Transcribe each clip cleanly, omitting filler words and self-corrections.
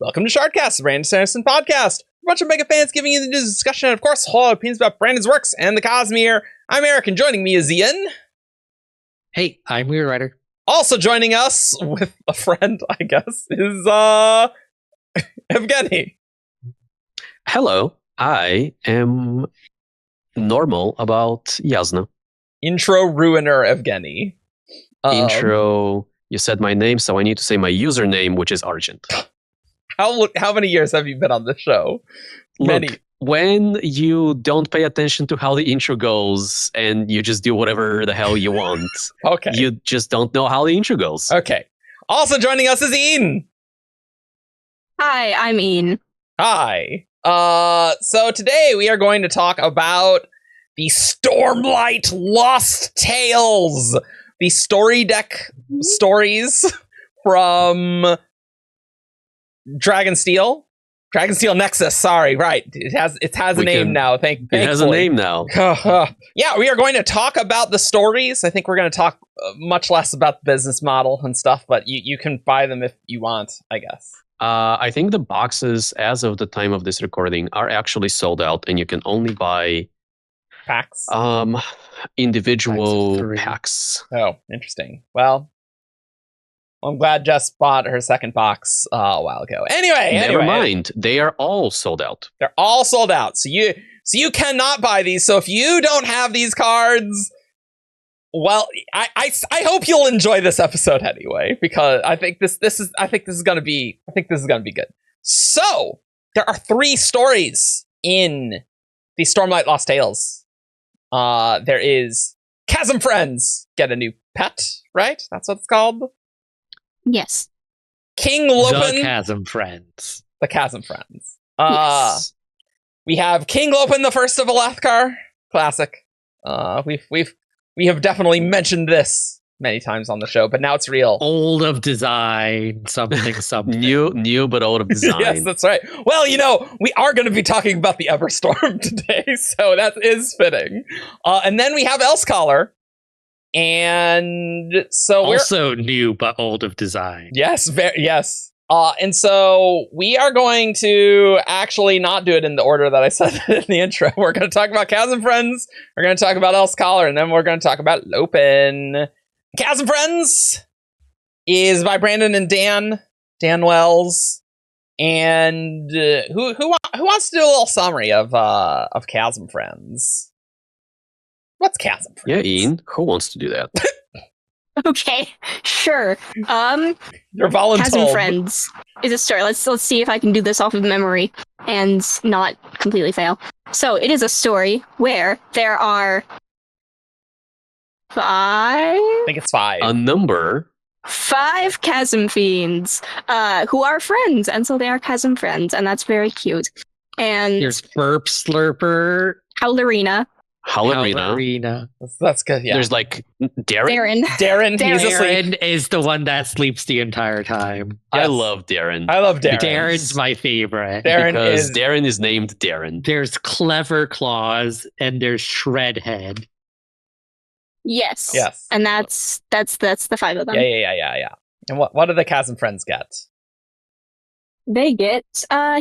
Welcome to Shardcast, the Brandon Sanderson podcast. A bunch of mega fans giving you the news discussion and, of course, whole opinions about Brandon's works and the Cosmere. I'm Eric, and joining me is Ian. Hey, I'm Weird Writer. Also joining us with a friend, I guess, is Evgeni. Hello, I am normal about Jasnah. Intro ruiner Evgeni. Intro, you said my name, so I need to say my username, which is Argent. How many years have you been on this show? Many. Look, when you don't pay attention to how the intro goes and you just do whatever the hell you want, Okay. you just don't know how the intro goes. Okay. Also joining us is Ian. Hi, I'm Ian. Hi. So today we are going to talk about the Stormlight Lost Tales, the Storydeck stories from Dragonsteel Nexus. Sorry, right? It has a name now. Thankfully. It has a name now. Yeah, we are going to talk about the stories. I think we're going to talk much less about the business model and stuff, but you can buy them if you want, I guess. I think the boxes, as of the time of this recording, are actually sold out, and you can only buy Packs. Individual packs. Oh, interesting. Well, I'm glad Jess bought her second box a while ago. Anyway, Never mind. They are all sold out. They're all sold out. So you cannot buy these. So if you don't have these cards, well, I hope you'll enjoy this episode anyway, because I think this is gonna be good. So there are 3 stories in the Stormlight Lost Tales. There is Chasmfriends Get a New Pet, right? That's what it's called. Yes. King Lopen. The Chasmfriends. The Chasmfriends. Yes. We have King Lopen, the first of Alethkar. Classic. We have definitely mentioned this many times on the show, but now it's real. Old of design, something. New but old of design. Yes, that's right. Well, we are going to be talking about the Everstorm today, so that is fitting. And then we have Elsecaller. And so we're also new but old of design. Yes, yes. And so we are going to actually not do it in the order that I said in the intro. We're going to talk about Chasmfriends, we're going to talk about Elsecaller, and then we're going to talk about Lopen. Chasmfriends is by Brandon and Dan Wells. And who wants to do a little summary of Chasmfriends? What's Chasmfriends? Yeah, Ian, who wants to do that? Okay, sure. You're voluntold. Chasmfriends is a story. Let's see if I can do this off of memory and not completely fail. So it is a story where there are 5. I think it's 5. A number. 5 chasm fiends who are friends, and so they are Chasmfriends, and that's very cute. And There's Burp Slurper. Howlerina. Howlerina. That's good. Yeah. There's like Darren. Darren. He's asleep. Darren is the one that sleeps the entire time. I love Darren. I love Darren. Darren's my favorite. Darren is named Darren. There's Clever Claws and there's Shredhead. Yes. Yes. And that's the 5 of them. Yeah. And what do the Chasmfriends get? They get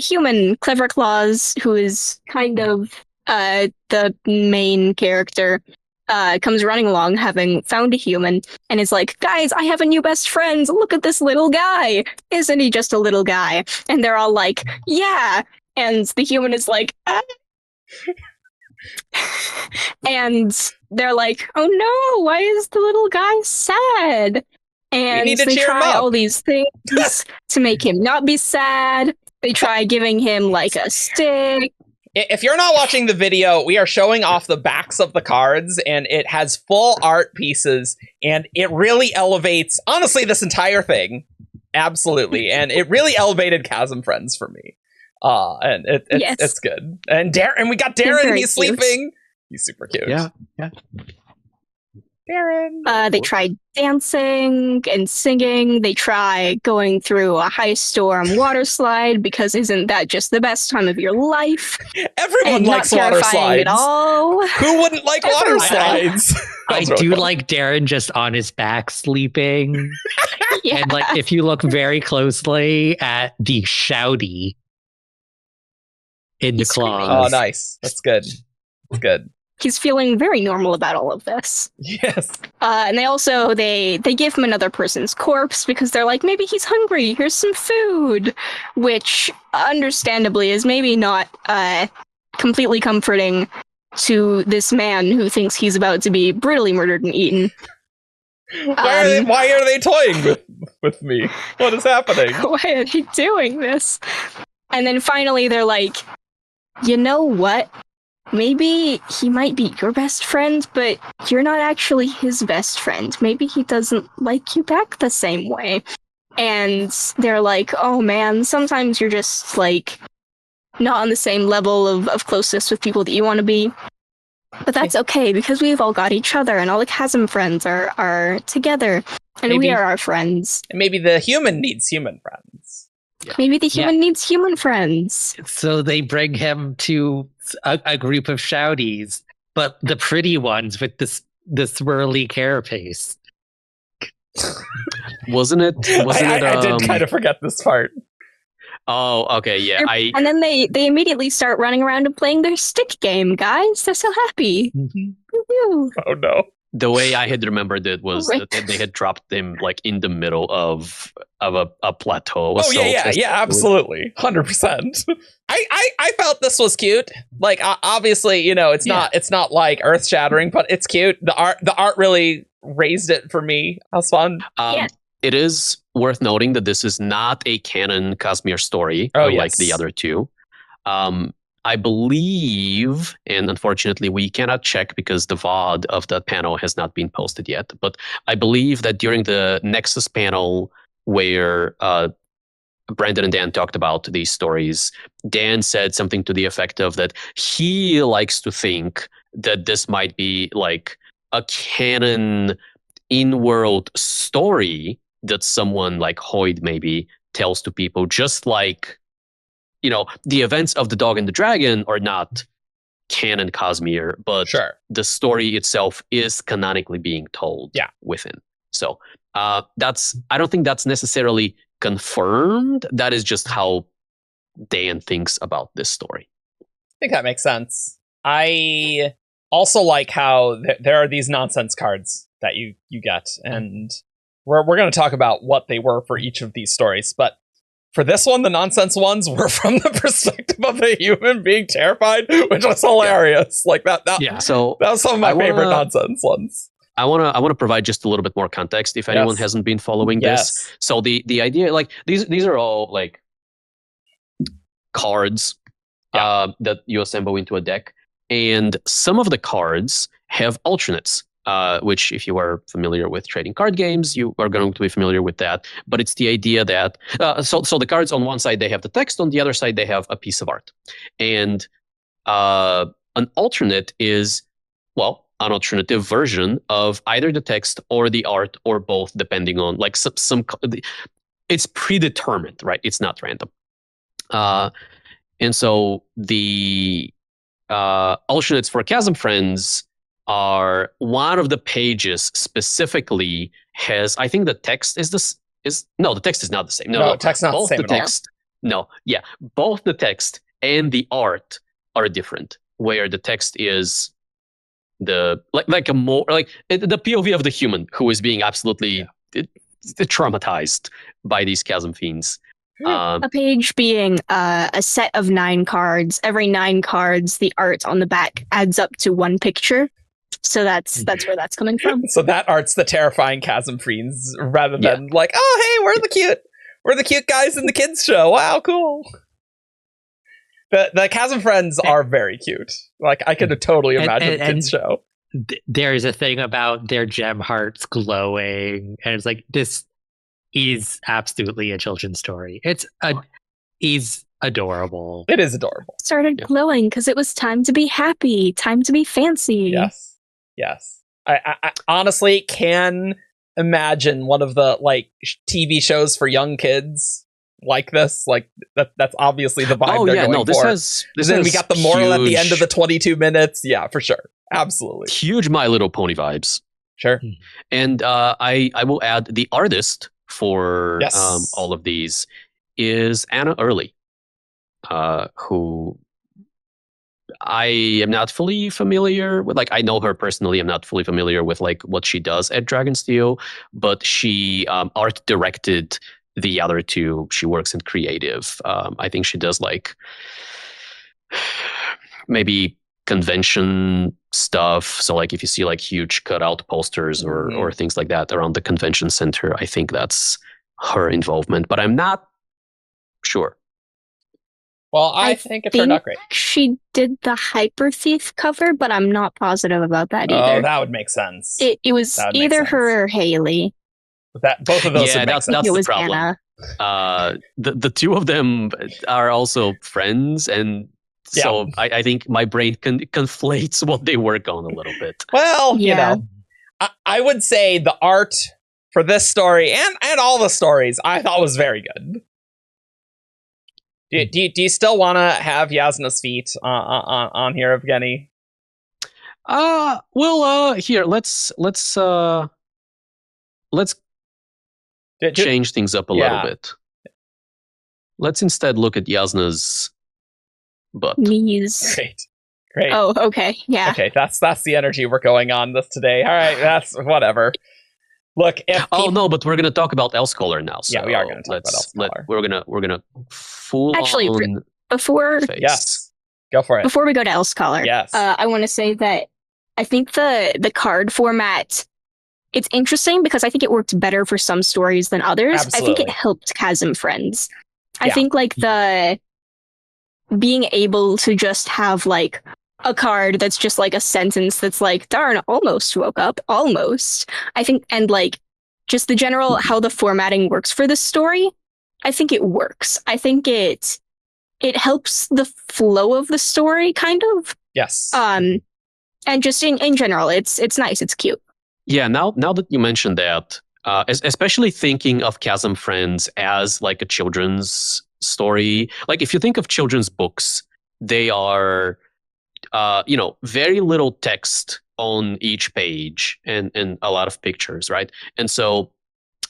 human Clever Claws, who is kind of the main character, comes running along having found a human and is like, guys, I have a new best friend. Look at this little guy. Isn't he just a little guy? And they're all like, yeah. And the human is like, ah. And they're like, oh no, why is the little guy sad? And they try all these things to make him not be sad. They try giving him like a stick. If you're not watching the video, we are showing off the backs of the cards, and it has full art pieces, and it really elevates, honestly, this entire thing. Absolutely. And it really elevated Chasmfriends for me. And it's good. And we got Darren, he's sleeping. He's super cute. Yeah. Darren. They try dancing and singing. They try going through a high storm water slide, because isn't that just the best time of your life? Everyone likes water slides. At all. Who wouldn't like water slides? I do like Darren just on his back sleeping. Yeah. And like, if you look very closely at the shouty in the He's screaming. Oh, claws, nice. That's good. That's good. He's feeling very normal about all of this. Yes. And they also they give him another person's corpse because they're like, maybe he's hungry. Here's some food, which understandably is maybe not completely comforting to this man who thinks he's about to be brutally murdered and eaten. Why are they toying with me? What is happening? Why are they doing this? And then finally they're like, you know what? Maybe he might be your best friend, but you're not actually his best friend. Maybe he doesn't like you back the same way. And they're like, oh man, sometimes you're just like not on the same level of closeness with people that you want to be. But that's okay, because we've all got each other, and all the Chasmfriends are together, and Maybe- we are our friends. Maybe the human needs human friends. Maybe the human needs human friends. so they bring him to a group of shouties, but the pretty ones with the swirly carapace. Wasn't it? I did kind of forget this part. Oh, okay, yeah. And then they immediately start running around and playing their stick game, guys. They're so happy. Woo-hoo. Oh no. The way I had remembered it was Right. that they had dropped them like in the middle of a plateau. Oh yeah, absolutely, 100%. I felt this was cute. Like obviously, you know, it's not like earth shattering, but it's cute. The art really raised it for me. That was fun. Yeah. It is worth noting that this is not a canon Cosmere story, Oh, like yes. the other two. I believe, and unfortunately we cannot check because the VOD of that panel has not been posted yet, but I believe that during the Nexus panel where Brandon and Dan talked about these stories, Dan said something to the effect of that he likes to think that this might be like a canon in-world story that someone like Hoyd maybe tells to people, just like, you know, the events of the Dog and the Dragon are not canon Cosmere, but Sure. the story itself is canonically being told within. So I don't think that's necessarily confirmed. That is just how Dan thinks about this story. I think that makes sense. I also like how there are these nonsense cards that you get, and we're going to talk about what they were for each of these stories, but for this one, the nonsense ones were from the perspective of a human being terrified, which was hilarious. Like that So that was some of my I wanna- favorite nonsense ones. I want to provide just a little bit more context if anyone hasn't been following this. So the idea, like these are all like cards that you assemble into a deck, and some of the cards have alternates. Which, if you are familiar with trading card games, you are going to be familiar with that. But it's the idea that so the cards on one side they have the text, on the other side they have a piece of art, and an alternate is an alternative version of either the text or the art or both, depending on like some. It's predetermined, right? It's not random, and so the alternates for Chasmfriends are one of the pages specifically has, I think the text the text is not the same. No, text not both the same the text. Both the text and the art are different. Where the text is the like a more like the POV of the human who is being absolutely traumatized by these chasm fiends. A page being a set of 9 cards. Every 9 cards, the art on the back adds up to one picture. So that's where that's coming from. So that art's the terrifying chasm fiends, rather than like, oh hey, we're the cute guys in the kids show. Wow, cool. The Chasmfriends are very cute. Like I could totally imagine the kids show. There's a thing about their gem hearts glowing, and it's like, this is absolutely a children's story. Is adorable. It is adorable. Started glowing because it was time to be happy, time to be fancy. Yes. I honestly can imagine one of the like TV shows for young kids like this. Like that's obviously the vibe they're going for. This then we got the moral at the end of the 22 minutes. Yeah, for sure. Absolutely. Huge My Little Pony vibes. Sure. And I will add the artist for Yes. all of these is Anna Early, who I am not fully familiar with. Like, I know her personally. I'm not fully familiar with like what she does at Dragonsteel, but she art directed the other two. She works in creative. I think she does like maybe convention stuff. So like if you see like huge cutout posters or things like that around the convention center, I think that's her involvement, but I'm not sure. Well, I think it turned out great. She did the Hyper Thief cover, but I'm not positive about that either. Oh, that would make sense. It was either her or Haley. Both of those would make that's sense. the problem. Anna. The two of them are also friends, and so I think my brain conflates what they work on a little bit. Well, you know, I would say the art for this story and all the stories I thought was very good. Do you still want to have Jasnah's feet on here, Evgeni? Well, here let's change things up a little bit. Let's instead look at Jasnah's butt. Knees. Great. Oh, okay. Yeah. Okay, that's the energy we're going on this today. All right, that's whatever. Look, no, but we're gonna talk about Elsecaller now. So yeah, we are gonna talk about Elsecaller. We're gonna full actually on before face. Yes, go for it. Before we go to Elsecaller, yes, I want to say that I think the card format, it's interesting because I think it worked better for some stories than others. Absolutely. I think it helped Chasmfriends. I think like the being able to just have like a card that's just like a sentence that's like, darn, almost woke up, almost. I think, and like just the general how the formatting works for this story, I think it works. I think it helps the flow of the story, kind of. Yes. And just in general, it's nice, it's cute. Yeah, now that you mentioned that, especially thinking of Chasmfriends as like a children's story, like if you think of children's books, they are very little text on each page and a lot of pictures, right? And so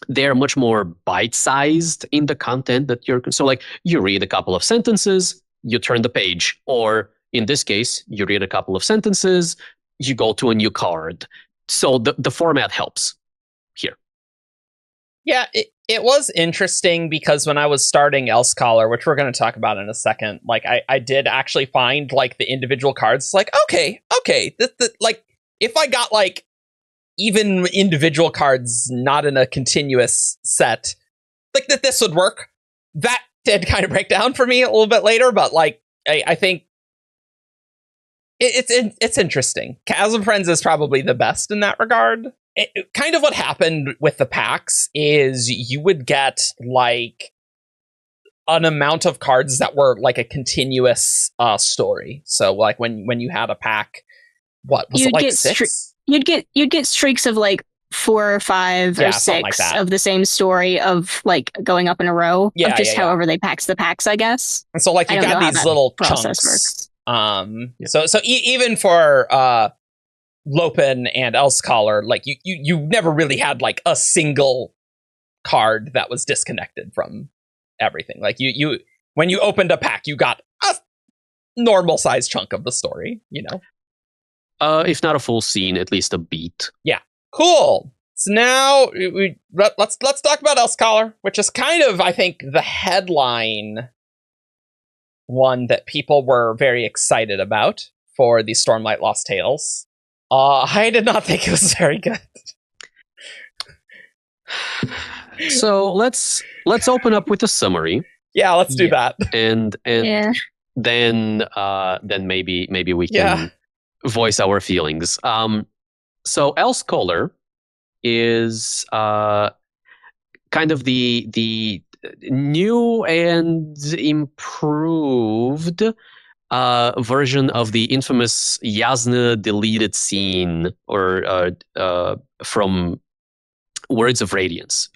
they're much more bite-sized in the content that so like you read a couple of sentences, you turn the page, or in this case, you read a couple of sentences, you go to a new card. So the format helps here. Yeah, it was interesting because when I was starting Elsecaller, which we're going to talk about in a second, like I did actually find like the individual cards, like, okay, like if I got like even individual cards not in a continuous set, like that this would work. That did kind of break down for me a little bit later, but like I think it's interesting. Chasmfriends is probably the best in that regard. Kind of what happened with the packs is you would get like an amount of cards that were like a continuous story. So like when you had a pack, what was it, like 6? You'd get streaks of like 4 or 5 or 6 like of the same story of like going up in a row. Yeah, of just however they packs the packs, I guess. And so like you got these little chunks. Works. So even for Lopen and Elsecaller, like you never really had like a single card that was disconnected from everything. Like you when you opened a pack, you got a normal sized chunk of the story, you know. If not a full scene, at least a beat. Yeah, cool. So now let's talk about Elsecaller, which is kind of, I think, the headline one that people were very excited about for the Stormlight Lost Tales. I did not think it was very good. So let's open up with a summary. Yeah, let's do that. And then maybe we can voice our feelings. So Elsecaller is kind of the new and improved version of the infamous Jasnah deleted scene or from Words of Radiance,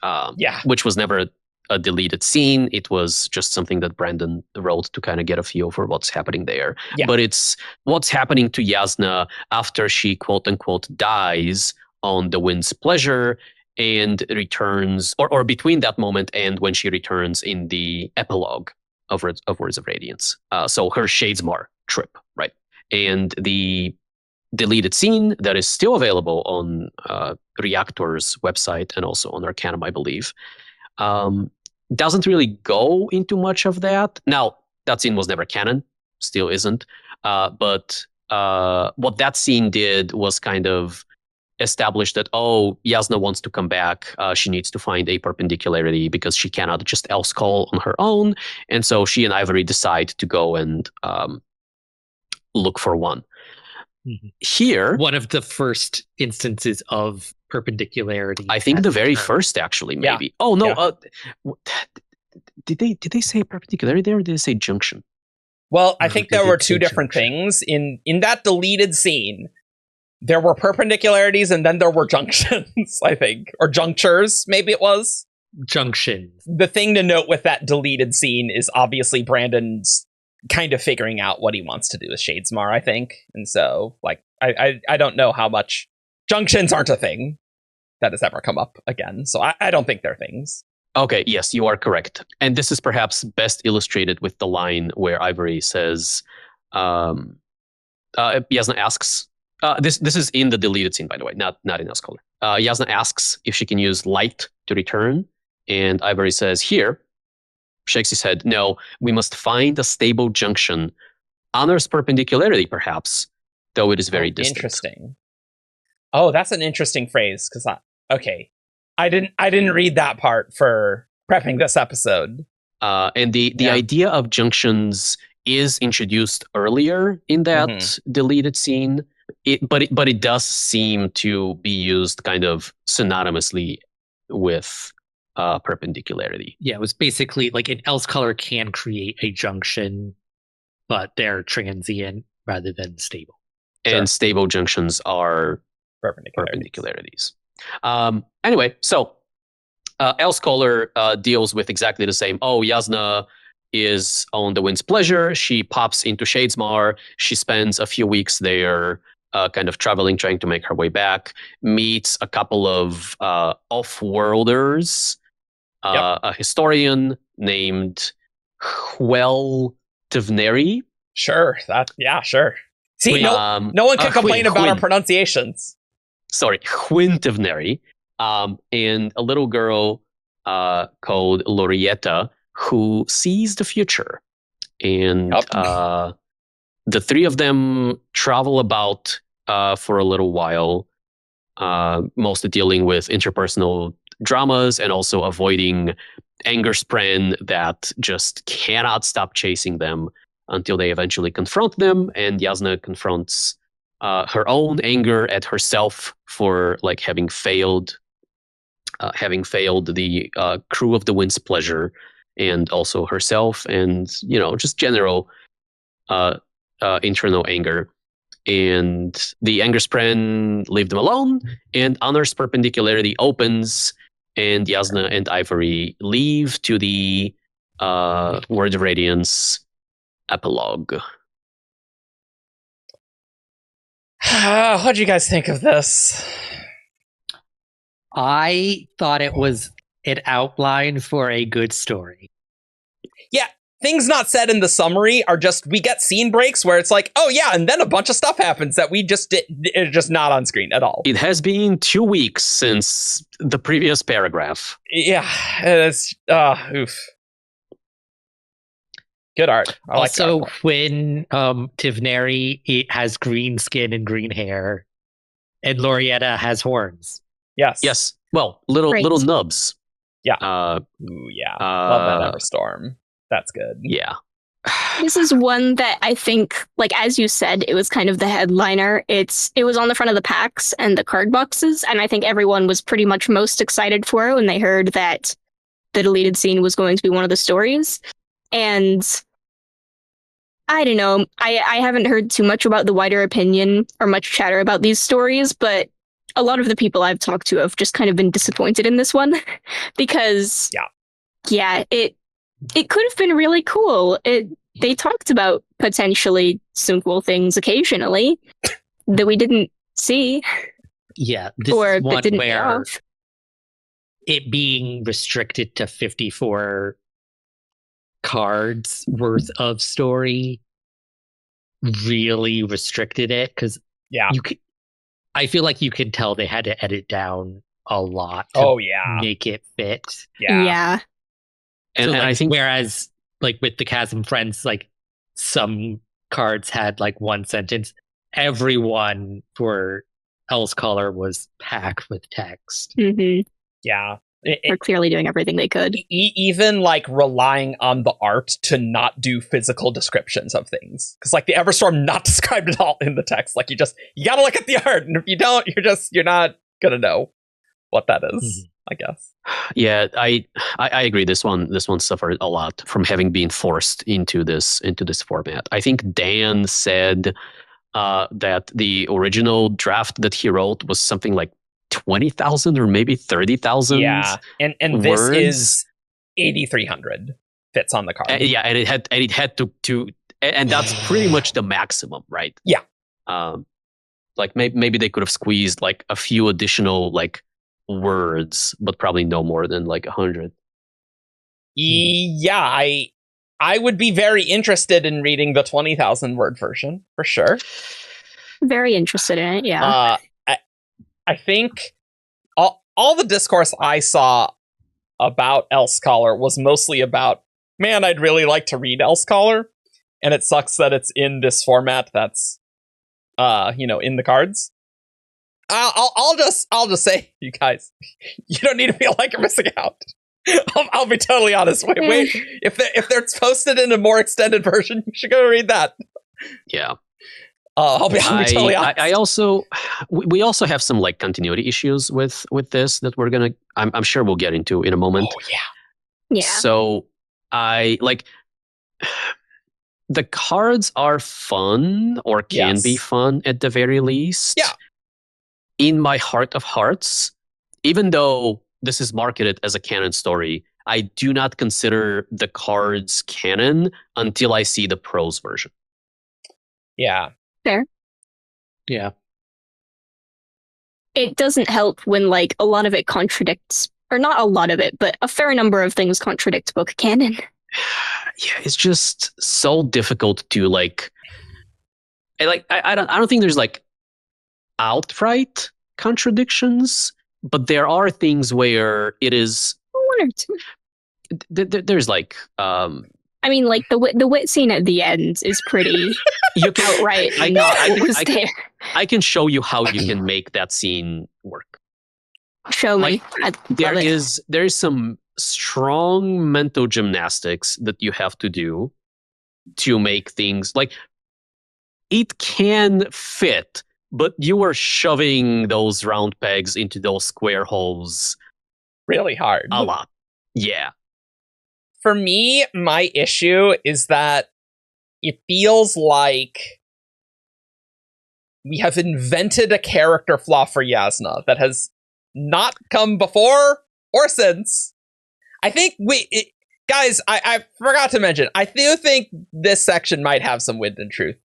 which was never a deleted scene. It was just something that Brandon wrote to kind of get a feel for what's happening there. Yeah. But it's what's happening to Jasnah after she quote unquote dies on the Wind's Pleasure, and returns, or between that moment and when she returns in the epilogue of Words of Radiance. So her Shadesmar trip, right? And the deleted scene that is still available on Reactor's website and also on Arcanum, I believe, doesn't really go into much of that. Now, that scene was never canon, still isn't. But what that scene did was kind of establish that, Jasnah wants to come back. She needs to find a perpendicularity because she cannot just else call on her own. And so she and Ivory decide to go and look for one. Mhm. Here, One of the first instances of perpendicularity. I think as the a very term. first, actually, Yeah. maybe. Oh no, Yeah. did they say perpendicularity there, or did they say junction? Well, I No, think they there were did two say different junction. things in that deleted scene. There were perpendicularities and then there were junctions, I think, or junctures, maybe it was. Junctions. The thing to note with that deleted scene is obviously Brandon's kind of figuring out what he wants to do with Shadesmar, I think. And so, like, I don't know how much junctions aren't a thing that has ever come up again. So I don't think they're things. Okay, yes, you are correct. And this is perhaps best illustrated with the line where Ivory says, Jasnah asks, this is in the deleted scene, by the way, not in Elsecaller. Jasnah asks if she can use light to return, and Ivory says, here, shakes his head, no, we must find a stable junction. Honors perpendicularity, perhaps, though it is very distant. Interesting. Oh, that's an interesting phrase, because I didn't read that part for prepping this episode. And the Yeah. idea of junctions is introduced earlier in that deleted scene, but it does seem to be used kind of synonymously with perpendicularity. Yeah, it was basically like an Elsecaller can create a junction, but they're transient rather than stable. And stable junctions are perpendicularities. Anyway, so Elsecaller deals with exactly the same. Jasnah is on the Wind's Pleasure. She pops into Shadesmar. She spends a few weeks there, kind of traveling, trying to make her way back. Meets a couple of off-worlders. A historian named Huel Tivneri. Sure. Sure. See, no one can complain about our pronunciations. Sorry, Huin Tivneri. And a little girl called Lorietta who sees the future. And the three of them travel about for a little while, mostly dealing with interpersonal dramas and also avoiding Angerspren that just cannot stop chasing them until they eventually confront them. And Jasnah confronts her own anger at herself for like having failed the crew of the Wind's Pleasure, and also herself, and just general internal anger. And the Angerspren leave them alone, and Honor's Perpendicularity opens, and Jasnah and Ivory leave to the Words of Radiance epilogue. What do you guys think of this? I thought it was an outline for a good story. Yeah, things not said in the summary are just, we get scene breaks where it's like, oh yeah, and then a bunch of stuff happens that we just it's just not on screen at all. It has been 2 weeks since the previous paragraph. Yeah, it's oof. Good art. I also, like when Tivneri has green skin and green hair, and Lorietta has horns. Yes. Well, little nubs. Yeah. Ooh, yeah. Love that Everstorm. That's good. Yeah. This is one that I think, like as you said, it was kind of the headliner. It was on the front of the packs and the card boxes, and I think everyone was pretty much most excited for it when they heard that the deleted scene was going to be one of the stories. And I don't know, I haven't heard too much about the wider opinion or much chatter about these stories, but a lot of the people I've talked to have just kind of been disappointed in this one because it could have been really cool. They talked about potentially some cool things occasionally that we didn't see. Yeah, this or is one that didn't where pay off. it being restricted to 54 cards worth of story really restricted it, because Yeah. I feel like you can tell they had to edit down a lot to Oh yeah. make it fit. Yeah. And, So, and like, I think whereas like with the Chasmfriends, like some cards had like one sentence, everyone for Elsecaller was packed with text. Mm-hmm. Yeah. They're clearly doing everything they could. Even like relying on the art to not do physical descriptions of things, because like the Everstorm not described at all in the text. Like you gotta look at the art, and if you don't, you're not gonna know what that is. I guess. Yeah, I agree. This one suffered a lot from having been forced into this format. I think Dan said that the original draft that he wrote was something like 20,000 or maybe 30,000. Yeah, and this is 8,300 fits on the card. And it had to and that's pretty much the maximum, right? Yeah. Like maybe they could have squeezed like a few additional like words, but probably no more than like 100. Yeah, I would be very interested in reading the 20,000 word version for sure. Very interested in it, yeah. I think all the discourse I saw about Elsecaller was mostly about, man, I'd really like to read Elsecaller, and it sucks that it's in this format that's in the cards. I'll just say, you guys, you don't need to feel like you're missing out. I'll be totally honest. Wait, if they're posted in a more extended version, you should go read that. Yeah. I'll be totally honest. We also have some like continuity issues with this that we're gonna. I'm sure we'll get into in a moment. Oh yeah. Yeah. So I like the cards are fun, or can be fun at the very least. Yeah. In my heart of hearts, even though this is marketed as a canon story, I do not consider the cards canon until I see the prose version. Yeah. Fair. Yeah. It doesn't help when like a lot of it contradicts, or not a lot of it, but a fair number of things contradict book canon. Yeah, it's just so difficult to like. I don't think there's like outright contradictions, but there are things where it is one or two. There's like I mean, like the wit scene at the end is pretty outright. I can show you how you can make that scene work. Show me. There is some strong mental gymnastics that you have to do to make things like it can fit, but you are shoving those round pegs into those square holes really hard. A lot. Yeah. For me, my issue is that it feels like we have invented a character flaw for Jasnah that has not come before or since. I think guys, I forgot to mention, I do think this section might have some Wind and Truth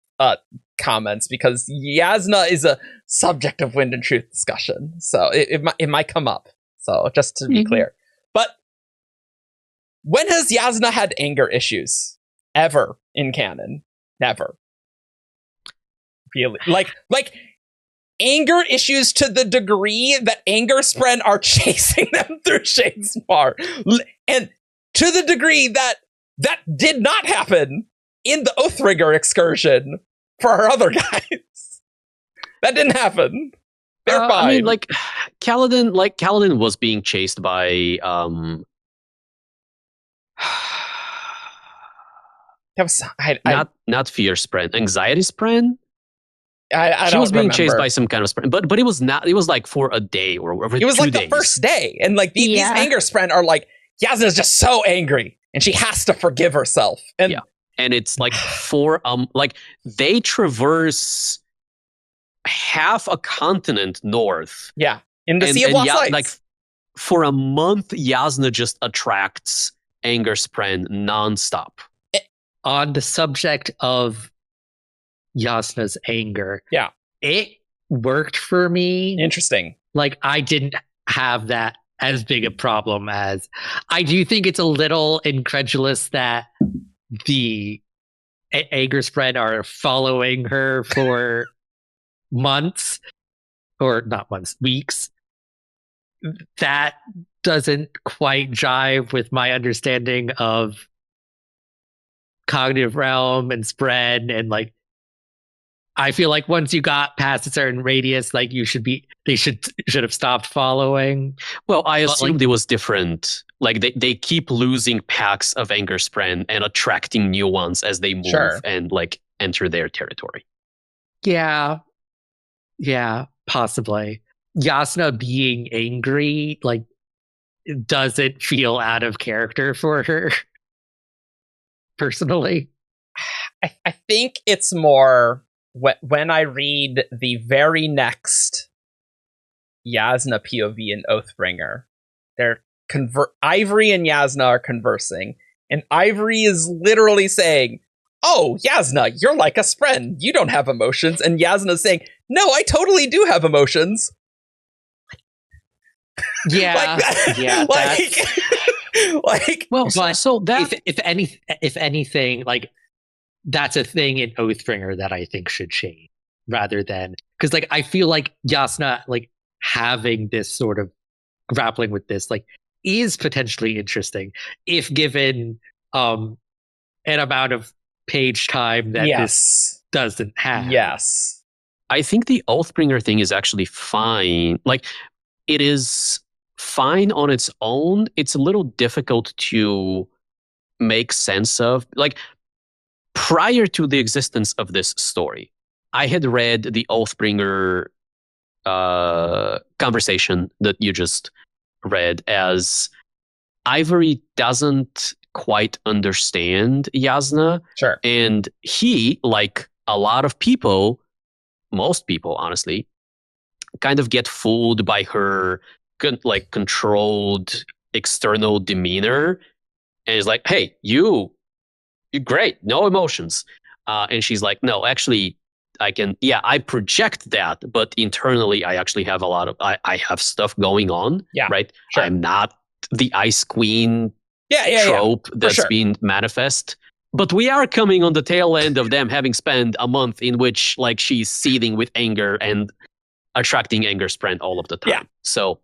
comments, because Jasnah is a subject of Wind and Truth discussion. So it might come up. So just to be clear. But when has Jasnah had anger issues? Ever in canon? Never. Really? Like anger issues to the degree that Angerspren are chasing them through Shadespar. And to the degree that did not happen in the Oathringer excursion for our other guys. That didn't happen. They're fine. I mean, Kaladin was being chased by not fear spren, anxiety spren. She was being remember. Chased by some kind of spren, but it was not. It was like for a day or over 2 days. It was like the first day, and like these anger spren are like, Jasnah is just so angry, and she has to forgive herself. And and it's like like they traverse half a continent north. Yeah, in the Sea of Lost Lights. Like for a month, Jasnah just attracts anger spren nonstop. On the subject of Jasnah's anger, it worked for me. Interesting. Like I didn't have that as big a problem as I do think it's a little incredulous that the anger spread are following her for months, or not months, weeks. That doesn't quite jive with my understanding of cognitive realm and spread, and like I feel like once you got past a certain radius, like they should have stopped following. Well, I assumed it was different. Like they keep losing packs of anger spread and attracting new ones as they move and like enter their territory. Yeah, possibly. Jasnah being angry, like, doesn't feel out of character for her, personally. I think it's more when I read the very next Jasnah POV in Oathbringer, Ivory and Jasnah are conversing, and Ivory is literally saying, "Oh, Jasnah, you're like a spren. You don't have emotions." And Jasnah is saying, "No, I totally do have emotions." Yeah, well, but so that if anything, like that's a thing in Oathbringer that I think should change, rather than because like I feel like Jasnah like having this sort of grappling with this like is potentially interesting if given an amount of page time that this doesn't have. Yes, I think the Oathbringer thing is actually fine. Like it is fine on its own. It's a little difficult to make sense of. Like prior to the existence of this story, I had read the Oathbringer conversation that you just read as Ivory doesn't quite understand Jasnah. Sure. And he, like a lot of people, most people, honestly, kind of get fooled by her like controlled external demeanor. And is like, hey, you're great, no emotions. And she's like, no, actually, I project that, but internally, I actually have I have stuff going on. Yeah, right. Sure. I'm not the Ice Queen trope that's been manifest. But we are coming on the tail end of them having spent a month in which like she's seething with anger and attracting anger spread all of the time. Yeah. So.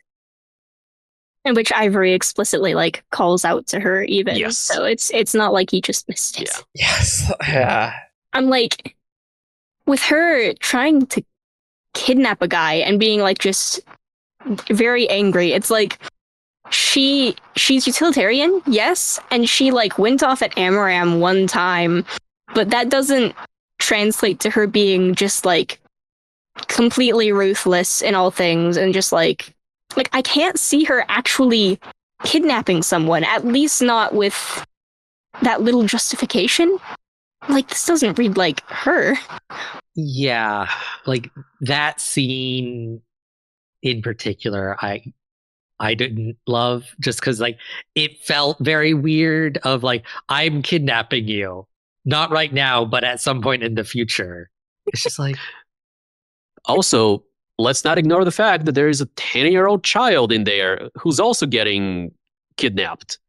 In which Ivory explicitly like calls out to her even. Yes. So it's not like he just missed it. Yeah. Yes. Yeah. I'm like, with her trying to kidnap a guy and being like just very angry, it's like she's utilitarian, yes, and she like went off at Amaram one time, but that doesn't translate to her being just like completely ruthless in all things and just like I can't see her actually kidnapping someone, at least not with that little justification. Like, this doesn't read like her. Yeah, like that scene in particular, I didn't love just because like it felt very weird of like, I'm kidnapping you. Not right now, but at some point in the future. It's just like... Also, let's not ignore the fact that there is a 10-year-old child in there who's also getting kidnapped.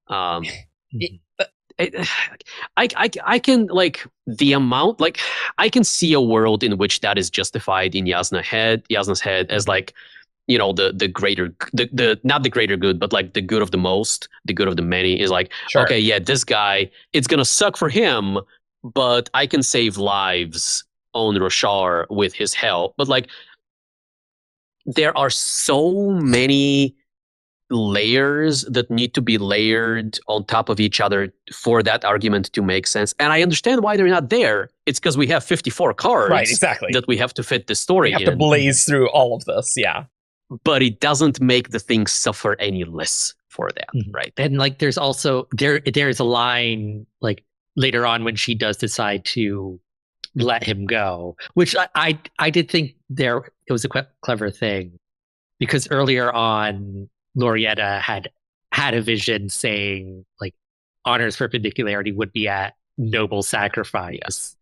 I can like the amount, like I can see a world in which that is justified in Jasnah's head as like, you know, the greater, the not the greater good, but like the good of the most, the good of the many is like, okay, yeah, this guy, it's gonna suck for him, but I can save lives on Roshar with his help. But like, there are so many layers that need to be layered on top of each other for that argument to make sense. And I understand why they're not there. It's because we have 54 cards, right, exactly, that we have to fit the story in. We have to blaze through all of this, yeah. But it doesn't make the thing suffer any less for that, right? And like, there's also there's a line like later on when she does decide to let him go, which I did think it was a clever thing, because earlier on Lorietta had a vision saying like honor's perpendicularity would be at noble sacrifice,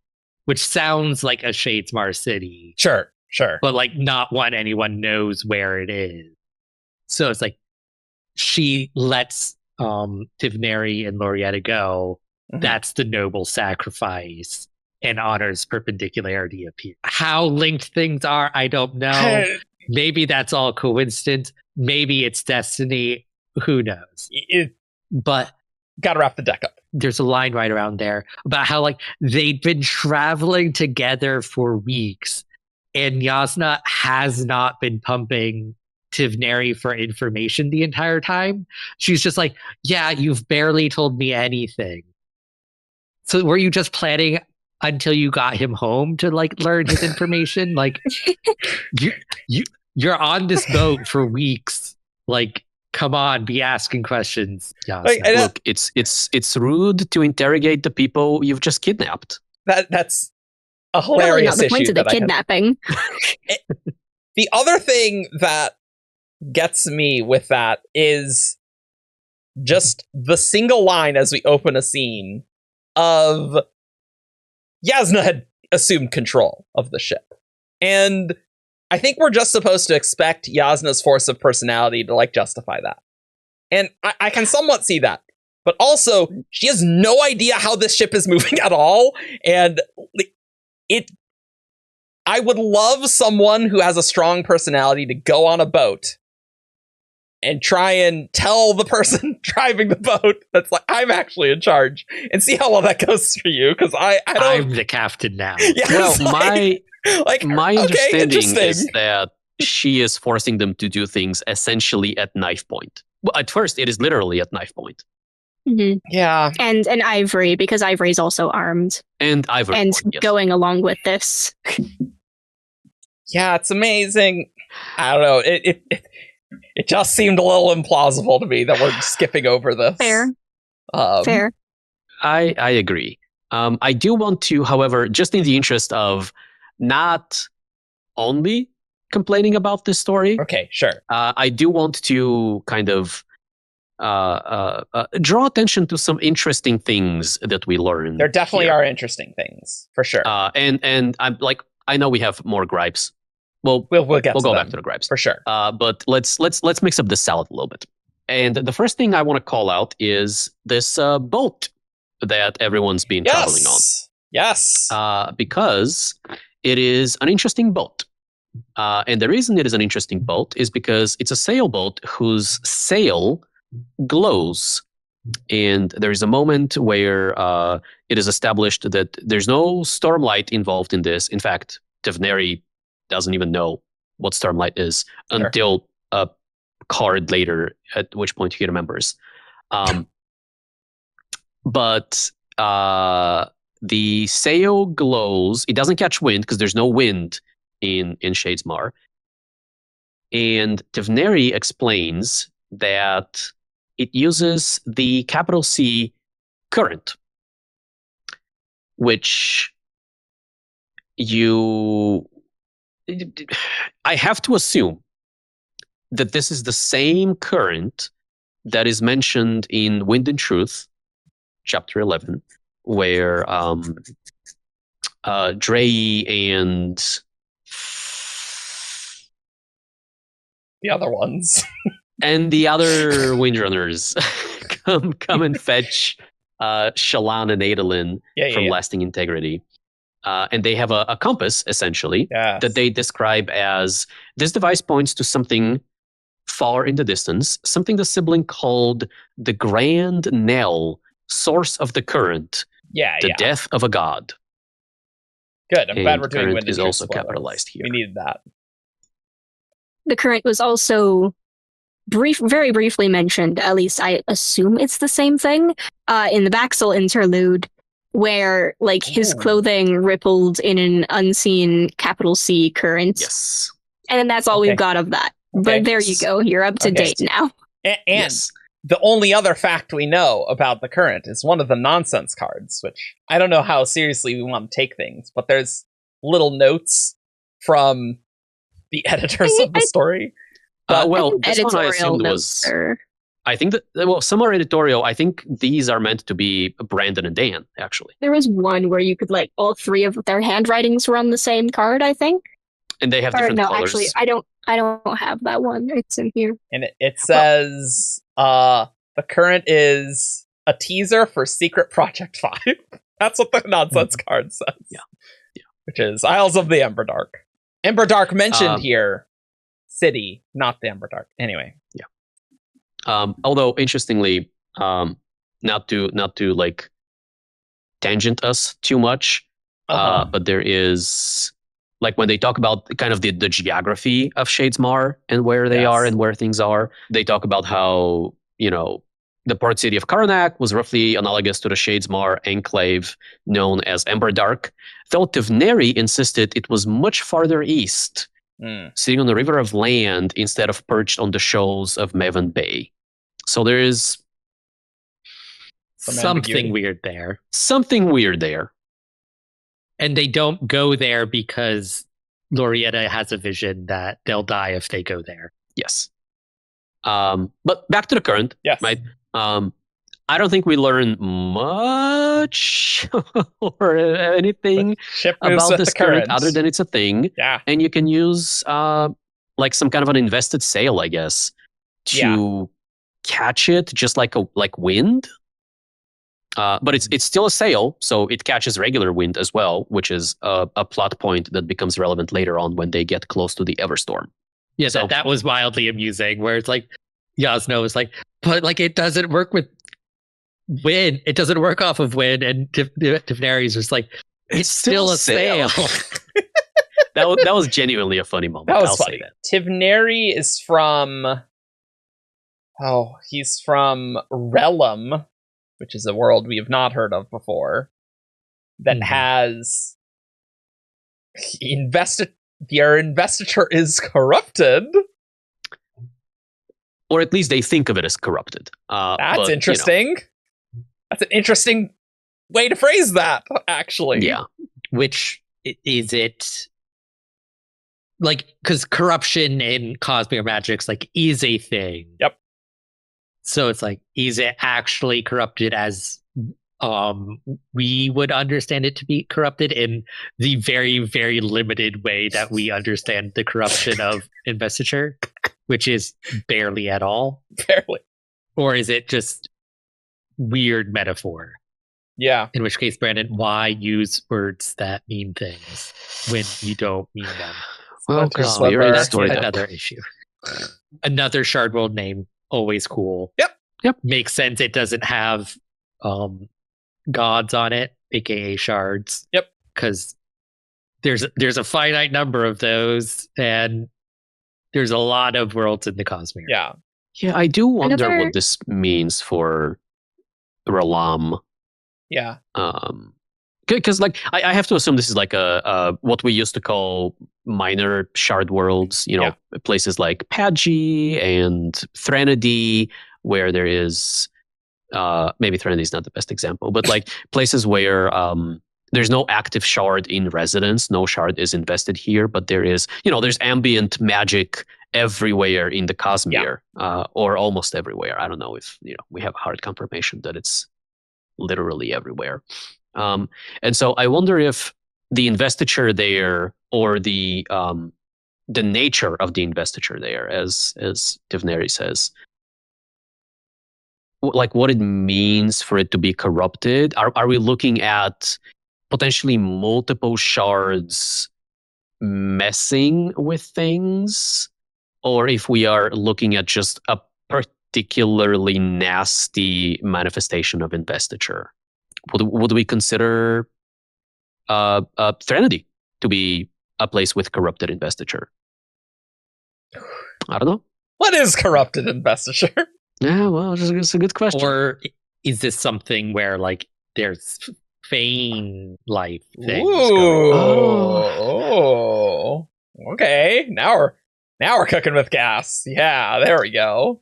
which sounds like a Shadesmar city. Sure. But like not one anyone knows where it is. So it's like she lets Tivneri and Lorietta go, Mhm. that's the noble sacrifice and honors perpendicularity of here. How linked things are, I don't know. Maybe that's all coincidence. Maybe it's destiny. Who knows? But Gotta wrap the deck up. there's a line right around there about how like they'd been traveling together for weeks, and Jasnah has not been pumping Tivneri for information the entire time. She's just like, yeah, you've barely told me anything. So were you just planning until you got him home to like learn his information? Like you're on this boat for weeks. Like, come on, be asking questions. Jasnah. Like, and Look, it's rude to interrogate the people you've just kidnapped. that's a Probably hilarious not the point issue of the that I had. kidnapping. The other thing that gets me with that is just the single line as we open a scene of Jasnah had assumed control of the ship. And I think we're just supposed to expect Jasnah's force of personality to like justify that. And I can somewhat see that. But also, she has no idea how this ship is moving at all. And I would love someone who has a strong personality to go on a boat and try and tell the person driving the boat that's like, I'm actually in charge, and see how well that goes for you. Because I don't. I'm the captain now. Yeah, Well, it's my okay, understanding is interesting. that she is forcing them to do things essentially at knife point. Well, at first, it is literally at knife point. Mhm. Yeah, And Ivory, because Ivory's also armed And Ivory and Point, yes. going along with this. yeah, it's amazing. I don't know. It just seemed a little implausible to me that we're skipping over this. Fair. Um, Fair. I agree. I do want to, however, just in the interest of not only complaining about this story, Okay, sure. I do want to kind of draw attention to some interesting things that we learned. There definitely here. are interesting things for sure. And I'm like, I know we have more gripes. Well, we'll we'll get to go them, back to the gripes. for sure. But let's mix up the salad a little bit. And the first thing I want to call out is this boat that everyone's been traveling on. Yes. Because it is an interesting boat. And the reason it is an interesting boat is because it's a sailboat whose sail glows. And there is a moment where it is established that there's no Stormlight involved in this. In fact, Tivneri doesn't even know what Stormlight is until a card later, at which point he remembers. But the sail glows. It doesn't catch wind because there's no wind in Shadesmar. And Tivneri explains that it uses the capital C current, which I have to assume that this is the same current that is mentioned in Wind and Truth, chapter 11, where Drey and The other ones. and the other Windrunners come and fetch Shallan and Adolin from Lasting Integrity. And they have a compass, essentially, that they describe as, this device points to something far in the distance, something the sibling called the Grand Knell, source of the current, the death of a god. Good. I'm glad we're doing current Wind and is Truth also spoilers. capitalized here. We needed that. The current was also very briefly mentioned, at least I assume it's the same thing, in the Baxel interlude, where like his clothing rippled in an unseen capital C current. Yes. And that's all we've got of that. Okay. But there you go. You're up to date now. And the only other fact we know about the current is one of the nonsense cards, which I don't know how seriously we want to take things, but there's little notes from the editors of the story. Well, this one I assumed was... I think that, well, some are editorial. I think these are meant to be Brandon and Dan, actually. There was one where you could, like, all three of their handwritings were on the same card, I think. And they have different colors. Actually, I don't have that one. It's in here. And it says The current is a teaser for Secret Project 5. That's what the nonsense card says. Yeah. Which is Isles of the Emberdark. Emberdark mentioned here. City, not the Emberdark. Anyway. Yeah. Although interestingly, not to like tangent us too much, but there is like when they talk about kind of the geography of Shadesmar and where they are and where things are, they talk about how, the port city of Karnak was roughly analogous to the Shadesmar enclave known as Emberdark, though Tivneri insisted it was much farther east, sitting on the river of land instead of perched on the shoals of Maven Bay. So there is something weird there. Something weird there. And they don't go there because Lorietta has a vision that they'll die if they go there. Yes. But back to the current. Yes. Right? I don't think we learn much or anything about this current other than it's a thing. Yeah. And you can use like some kind of an invested sail, I guess, to catch it, just like wind. But it's still a sail, so it catches regular wind as well, which is a plot point that becomes relevant later on when they get close to the Everstorm. Yeah, so that was wildly amusing, where it's like, Jasnah was like, but like it doesn't work with wind. It doesn't work off of wind. And Tivneri's just like, it's still a sail. that was genuinely a funny moment. That was funny. Tivneri is from... he's from Relum, which is a world we have not heard of before, that has... Their investiture is corrupted. Or at least they think of it as corrupted. That's interesting. That's an interesting way to phrase that, actually. Yeah. Which is it? Like, because corruption in Cosmere Magic's like is a thing. Yep. So it's like, is it actually corrupted as we would understand it to be corrupted in the very, very limited way that we understand the corruption of investiture, which is barely at all? Barely. Or is it just weird metaphor? Yeah. In which case, Brandon, why use words that mean things when you don't mean them? Well, that's another issue. Another shard world name, always cool. Yep. Makes sense. It doesn't have gods on it, aka shards. Yep. Because there's a finite number of those, and there's a lot of worlds in the Cosmere. Yeah. Yeah, I do wonder what this means for Ralam. Yeah. Because like I have to assume this is like a what we used to call minor shard worlds, places like Pagi and Threnody, where there is maybe Threnody is not the best example, but like places where there's no active shard in residence, no shard is invested here, but there is, there's ambient magic everywhere in the Cosmere, or almost everywhere. I don't know if we have hard confirmation that it's literally everywhere. And so I wonder if the investiture there, or the nature of the investiture there, as Tivneri says, like what it means for it to be corrupted. Are we looking at potentially multiple shards messing with things, or if we are looking at just a particularly nasty manifestation of investiture? Would we consider Threnody to be a place with corrupted investiture? I don't know. What is corrupted investiture? Yeah, well, it's a good question. Or is this something where like there's Fane life things going on? Oh, okay. Now we're cooking with gas. Yeah, there we go.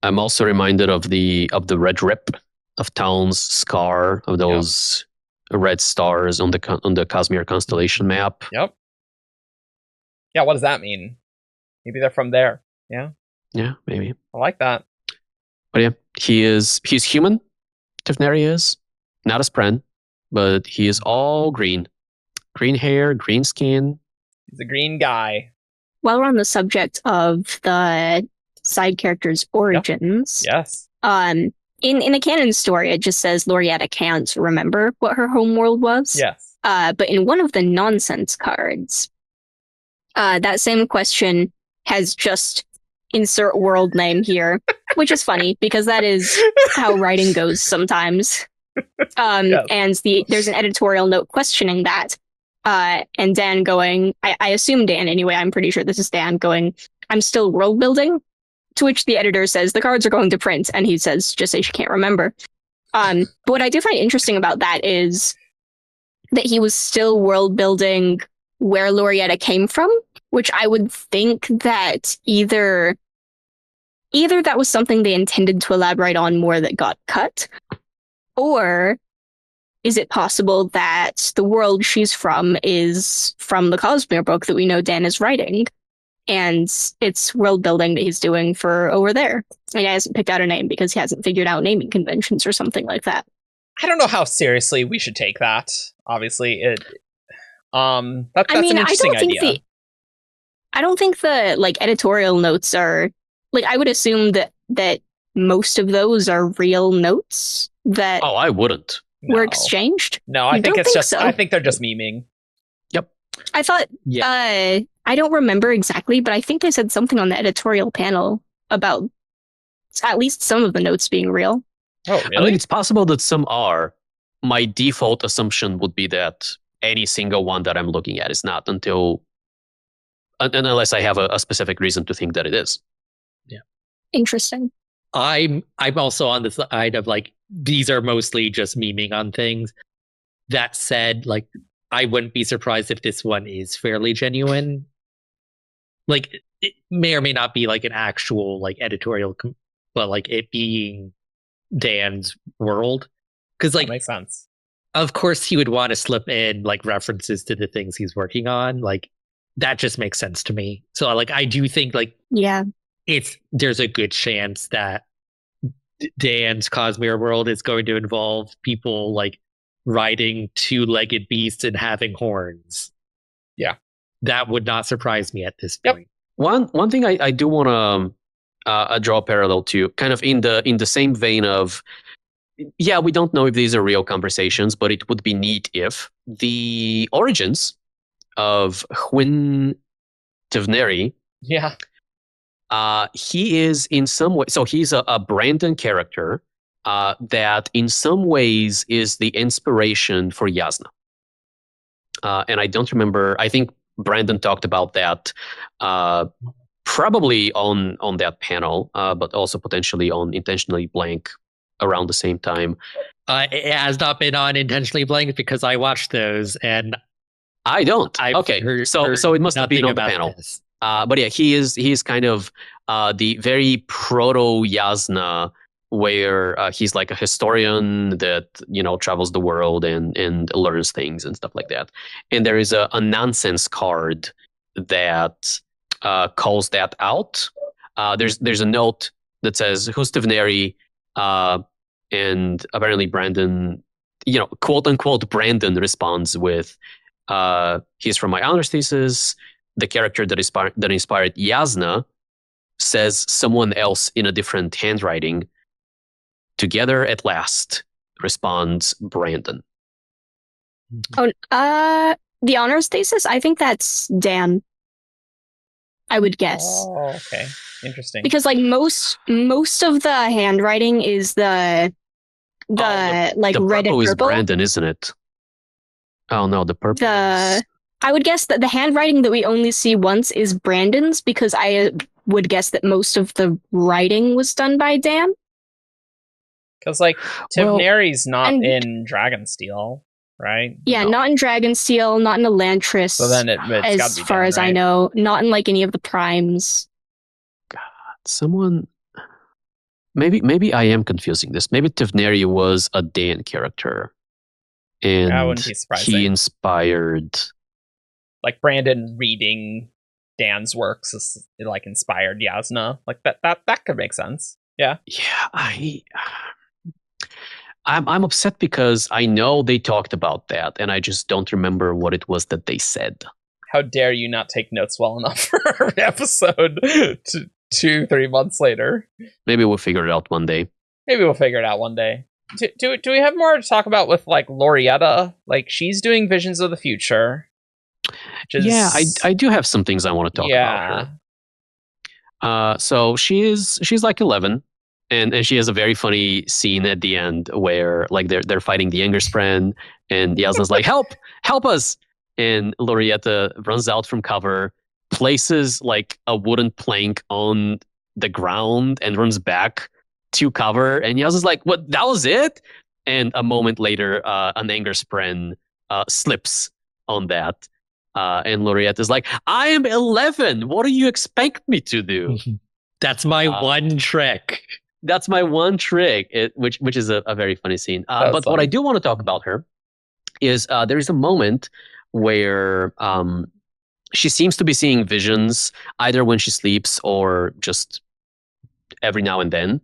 I'm also reminded of the red rip of Talon's scar, of those red stars on the Cosmere constellation map. Yep. Yeah, what does that mean? Maybe they're from there. Yeah. Yeah, maybe. I like that. But yeah, he's human. Tivneri is not a Spren, but he is all green. Green hair, green skin. He's a green guy. While we're on the subject of the side character's origins. Yes. In a canon story, it just says Lorietta can't remember what her homeworld was. Yes. But in one of the nonsense cards, that same question has just insert world name here, which is funny because that is how writing goes sometimes. Yes. And there's an editorial note questioning that. And Dan going, I assume Dan anyway, I'm pretty sure this is Dan going, I'm still world building. To which the editor says, the cards are going to print. And he says, just say she can't remember. But what I do find interesting about that is that he was still world building where Lorietta came from, which I would think that either that was something they intended to elaborate on more that got cut, or is it possible that the world she's from is from the Cosmere book that we know Dan is writing, and it's world building that he's doing for over there? And he hasn't picked out a name because he hasn't figured out naming conventions or something like that. I don't know how seriously we should take that. Obviously, that's an interesting idea. I don't think the like editorial notes are like, I would assume that most of those are real notes that I wouldn't. were exchanged. No, I think I think they're just memeing. Yep. I thought, I don't remember exactly, but I think they said something on the editorial panel about at least some of the notes being real. Oh, I really? mean, it's possible that some are. My default assumption would be that any single one that I'm looking at is not unless I have a specific reason to think that it is. Yeah. Interesting. I'm also on the side of like, these are mostly just memeing on things. That said, like, I wouldn't be surprised if this one is fairly genuine. Like, it may or may not be like an actual like editorial, but like it being Dan's world. Because like, that makes sense. Of course he would want to slip in like references to the things he's working on. Like, that just makes sense to me. So like, I do think like, yeah, there's a good chance that Dan's Cosmere world is going to involve people like riding two-legged beasts and having horns. Yeah. That would not surprise me at this point. One thing I do want to draw a parallel to, kind of in the same vein of, yeah, we don't know if these are real conversations, but it would be neat if the origins of Hwyn Tivneri, he is in some way, so he's a Brandon character that in some ways is the inspiration for Jasnah. And I don't remember, I think Brandon talked about that probably on that panel, but also potentially on Intentionally Blank around the same time. It has not been on Intentionally Blank because I watched those and I don't. So it must have been on the panel. But yeah, he is kind of the very proto Jasnah, where he's like a historian that travels the world and learns things and stuff like that. And there is a nonsense card that calls that out. There's a note that says who's Tivneri, and apparently Brandon, quote unquote Brandon responds with, he's from my honors thesis. The character that inspired Jasnah says someone else in a different handwriting. Together at last, responds Brandon. Oh, the honors thesis? I think that's Dan. I would guess. Oh, okay. Interesting. Because like most of the handwriting is the like the red and purple is purple. Brandon, isn't it? Oh no, the purple. I would guess that the handwriting that we only see once is Brandon's, because I would guess that most of the writing was done by Dan. Because like Tivneri's not in Dragonsteel, right? Yeah, no. Not in Dragonsteel, not in Elantris. So then it's as far as I know, not in like any of the primes. God, someone. Maybe I am confusing this. Maybe Tivneri was a Dan character, and that wouldn't be surprising. He inspired. Like Brandon reading Dan's works is like inspired Jasnah. Like that could make sense. Yeah. Yeah, I'm upset because I know they talked about that, and I just don't remember what it was that they said. How dare you not take notes well enough for our episode 2-3 months later. Maybe we'll figure it out one day. Maybe we'll figure it out one day. Do we have more to talk about with like Lorietta? Like she's doing visions of the future. Yeah, I do have some things I want to talk about her. So she's like 11, and she has a very funny scene at the end where like they're fighting the Angerspren, and Jasnah's like, help us, and Lorietta runs out from cover, places like a wooden plank on the ground, and runs back to cover, and Jasnah's like, what, that was it? And a moment later, an Angerspren slips on that. And Lorietta's like, I am 11. What do you expect me to do? That's my one trick. That's my one trick, which is a very funny scene. But what I do want to talk about her is there is a moment where she seems to be seeing visions, either when she sleeps or just every now and then.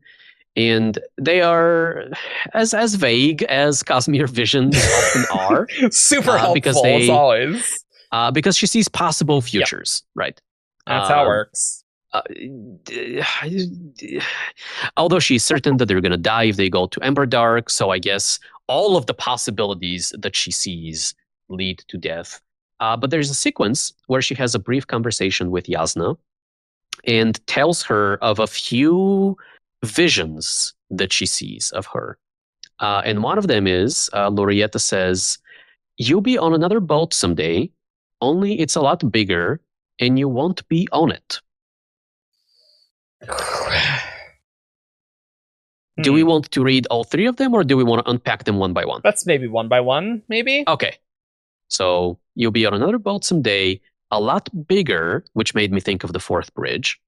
And they are as vague as Cosmere visions often are. Super helpful, as always. Because she sees possible futures, right? That's how it works. Although she's certain that they're going to die if they go to Emberdark, so I guess all of the possibilities that she sees lead to death. But there's a sequence where she has a brief conversation with Jasnah and tells her of a few visions that she sees of her. And one of them is, Lorietta says, you'll be on another boat someday, only it's a lot bigger and you won't be on it. Do we want to read all three of them, or do we want to unpack them one by one? That's maybe one by one, maybe? Okay. So you'll be on another boat someday, a lot bigger, which made me think of the fourth bridge,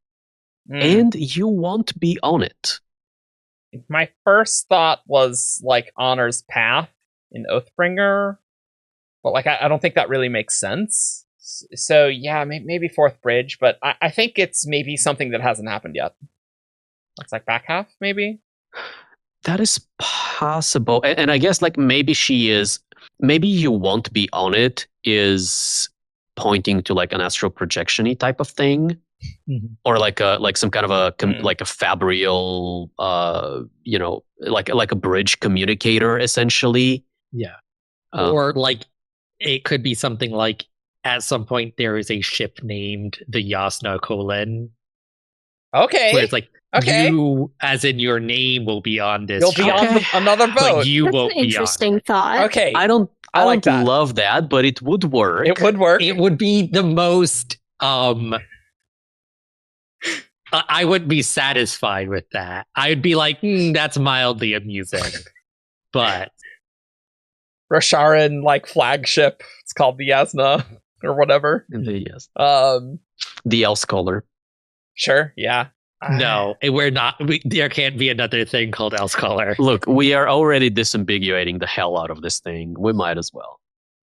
and you won't be on it. My first thought was like Honor's Path in Oathbringer, but like I don't think that really makes sense. So yeah, maybe fourth bridge, but I think it's maybe something that hasn't happened yet. It's like back half, maybe? That is possible. And I guess like maybe you won't be on it is pointing to like an astral projection-y type of thing. Mm-hmm. Or like some kind of like a fabrial, like a bridge communicator, essentially. Yeah. Or like it could be something like at some point there is a ship named the Jasnah : Okay. Where it's like you, as in your name, will be on this. You'll be on another boat. But you That's won't an interesting thought. Okay. I don't like that. love that, but it would work. It would work. It would be the most I wouldn't be satisfied with that. I'd be like, that's mildly amusing. But Rasharan like flagship. It's called the Jasnah or whatever. Yes. The Elsecaller. Sure, yeah. No, we're not. There can't be another thing called Elsecaller. Look, we are already disambiguating the hell out of this thing. We might as well.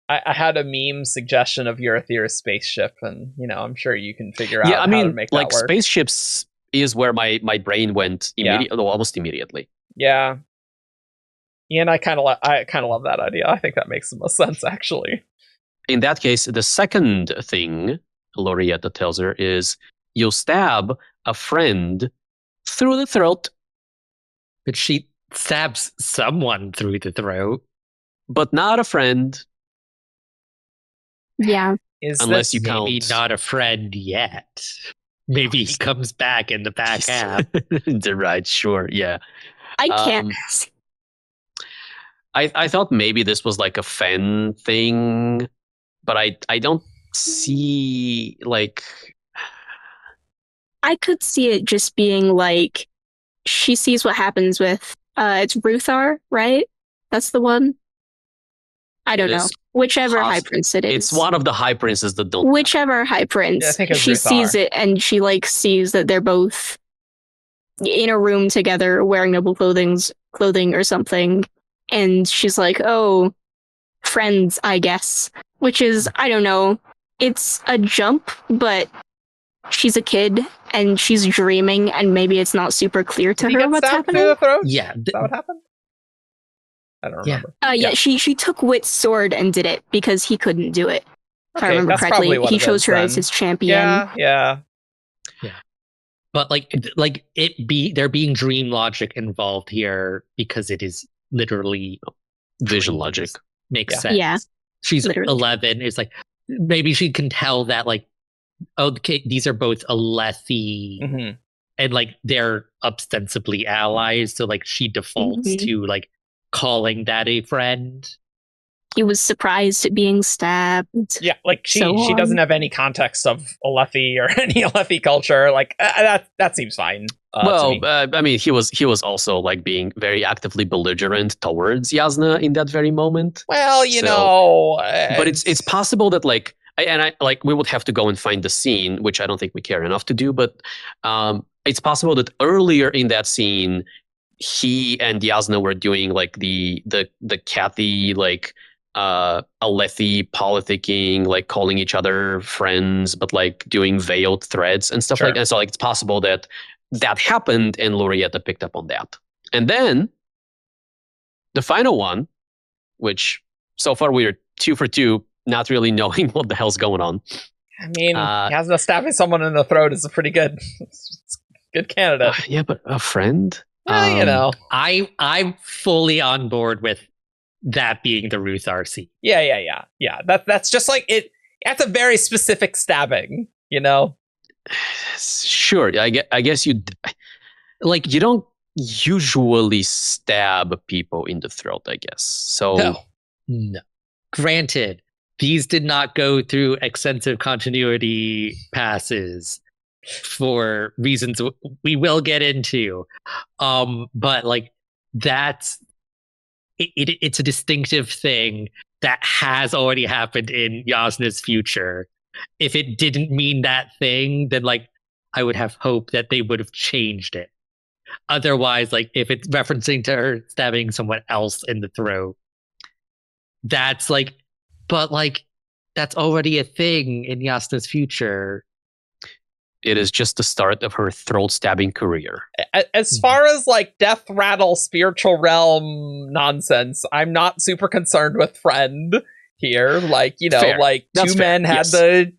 I had a meme suggestion of Eurythira's spaceship, and I'm sure you can figure out how to make that work. Spaceships is where my brain went almost immediately. Yeah. And I kind of love that idea. I think that makes the most sense, actually. In that case, the second thing Lorietta tells her is, you'll stab a friend through the throat. But she stabs someone through the throat. But not a friend. Yeah. Unless you count. Maybe not a friend yet. Maybe he comes back in the back half. Right, sure, yeah. I can't. I thought maybe this was like a fan thing, but I don't see like... I could see it just being like, she sees what happens with, it's Ruthar, right? That's the one? I don't know. Whichever High Prince it is. It's one of the High Princes that don't... Whichever High Prince. Yeah, she sees it, and she like sees that they're both in a room together wearing noble clothing or something. And she's like, oh, friends, I guess. Which is, I don't know. It's a jump, but she's a kid and she's dreaming, and maybe it's not super clear to her what's happening. Through the throat? Yeah. Is that what happened? I don't remember. Yeah, she took Wit's sword and did it because he couldn't do it. If I remember correctly, he chose her as his champion. Yeah. But there being dream logic involved here because it is literally Vision dreams. logic. Makes Yeah. sense. Yeah, She's literally. 11. It's like maybe she can tell that like, okay, these are both Alethi, Mhm. and like they're ostensibly allies. So like she defaults Mhm. to like calling that a friend. He was surprised at being stabbed. Yeah, like she So doesn't on. have any context of Alethi or any Alethi culture. Like that seems fine. To me. I mean, he was also like being very actively belligerent towards Jasnah in that very moment. Well, But it's possible that like we would have to go and find the scene, which I don't think we care enough to do. But it's possible that earlier in that scene, he and Jasnah were doing like the cathy like Alethi politicking, like calling each other friends, but like doing veiled threads and stuff Sure. like that. So like it's possible that happened and Lorietta picked up on that. And then the final one, which so far we're 2 for 2, not really knowing what the hell's going on. I mean, Jasnah stabbing someone in the throat is a pretty good, good candidate. Yeah, but a friend? Well, I'm fully on board with that being the Ruth RC. Yeah. That's just like it. That's a very specific stabbing. Sure. I guess you like you don't usually stab people in the throat, I guess. So No. Granted, these did not go through extensive continuity passes for reasons we will get into. But like that's it's a distinctive thing that has already happened in Jasnah's future. If it didn't mean that thing, then like I would have hoped that they would have changed it. Otherwise, like if it's referencing to her stabbing someone else in the throat, that's like, but like that's already a thing in Jasnah's future. it is just the start of her throat stabbing career. As far as like death rattle spiritual realm nonsense, I'm not super concerned with friend here. Like, Fair. like That's two fair. men had Yes. the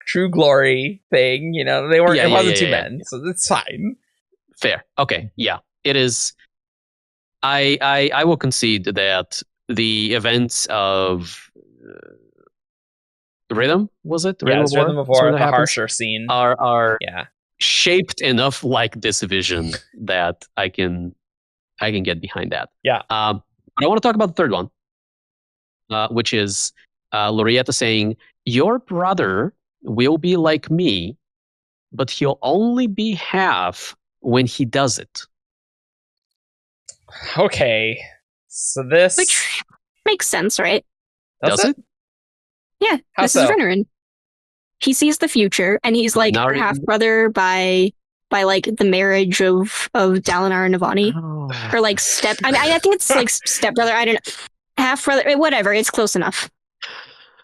true glory thing, they weren't, Yeah, it wasn't two yeah. men, so it's fine. Fair. Okay. Yeah. It is. I will concede that the events of Rhythm, was it? Yeah, it's Rhythm of War, Something the that happens? harsher scene. Are Yeah. shaped enough like this vision that I can get behind that. Yeah. But I want to talk about the third one, which is Lorietta saying, "Your brother will be like me, but he'll only be half when he does it." Okay. So this Which makes sense, right? Does it? Yeah, How this so? is Renarin. He sees the future, and he's like Now- half brother by like the marriage of Dalinar and Navani, or like step. I think it's like step brother. I don't know, half brother, whatever. It's close enough.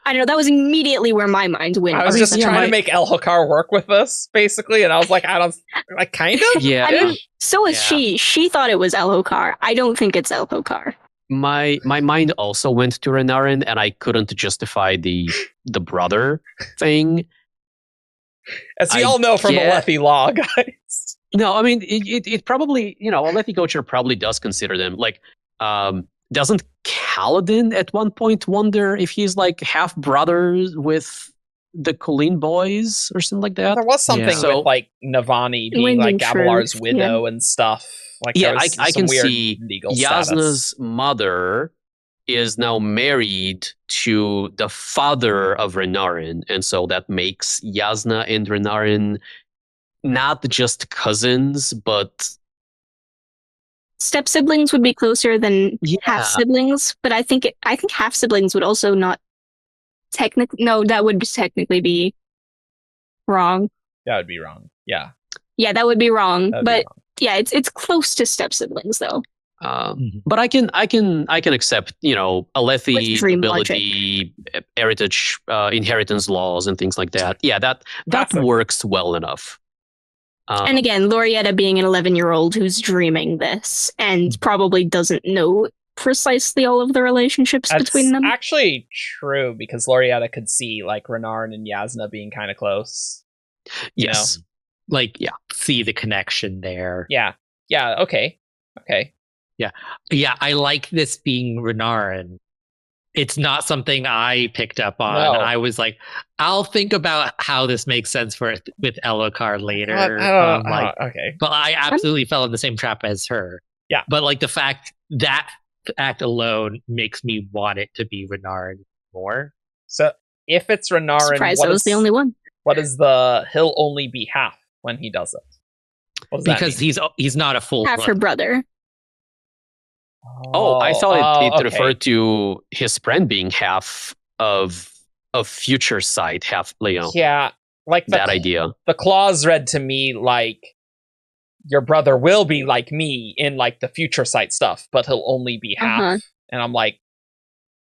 I don't know. That was immediately where my mind went. I was just Yeah, trying to make Elhokar work with this, basically, and I was like, I don't, like, kind of? Yeah. I mean, so is Yeah. she. She thought it was Elhokar. I don't think it's Elhokar. My mind also went to Renarin, and I couldn't justify the brother thing. As we I all know from the get- Alethi law, guys. No, I mean it probably, Alethi culture probably does consider them like. Doesn't Kaladin at one point wonder if he's like half brothers with the Colleen boys or something like that? There was something So- with, like, Navani being, Wind like, and Gavilar's Truth, widow and stuff. Like, Yeah, there was I some can weird see legal status. Jasnah's mother is now married to the father of Renarin, and so that makes Jasnah and Renarin not just cousins, but Step siblings would be closer than Yeah. half siblings, but I think half siblings would also not technically. No, that would technically be wrong. That would be wrong. Yeah. Yeah, that would be wrong. That would But be wrong. yeah, it's close to step siblings though. but I can accept, Alethi With dream ability, heritage, inheritance laws, and things like that. Yeah, that Classic. works well enough. And again, Lorietta being an 11-year-old who's dreaming this and probably doesn't know precisely all of the relationships That's between them. actually true, because Lorietta could see, like, Renarin and Jasnah being kind of close. Yes. see the connection there. Yeah. Okay. Yeah, I like this being Renarin. It's not something I picked up on. No. I was like, I'll think about how this makes sense with Elhokar later. Okay. But I absolutely fell in the same trap as her. Yeah. But like the fact that act alone makes me want it to be Renarin more. So if it's Renarin, Surprised I was the only one. What is the he'll only be half when he does it? What does Because that mean? he's not a full Half her brother. Oh, I thought it okay. referred to his friend being half of future sight, half Leon. Yeah, like that idea. The clause read to me like your brother will be like me in like the future sight stuff, but he'll only be half. And I'm like,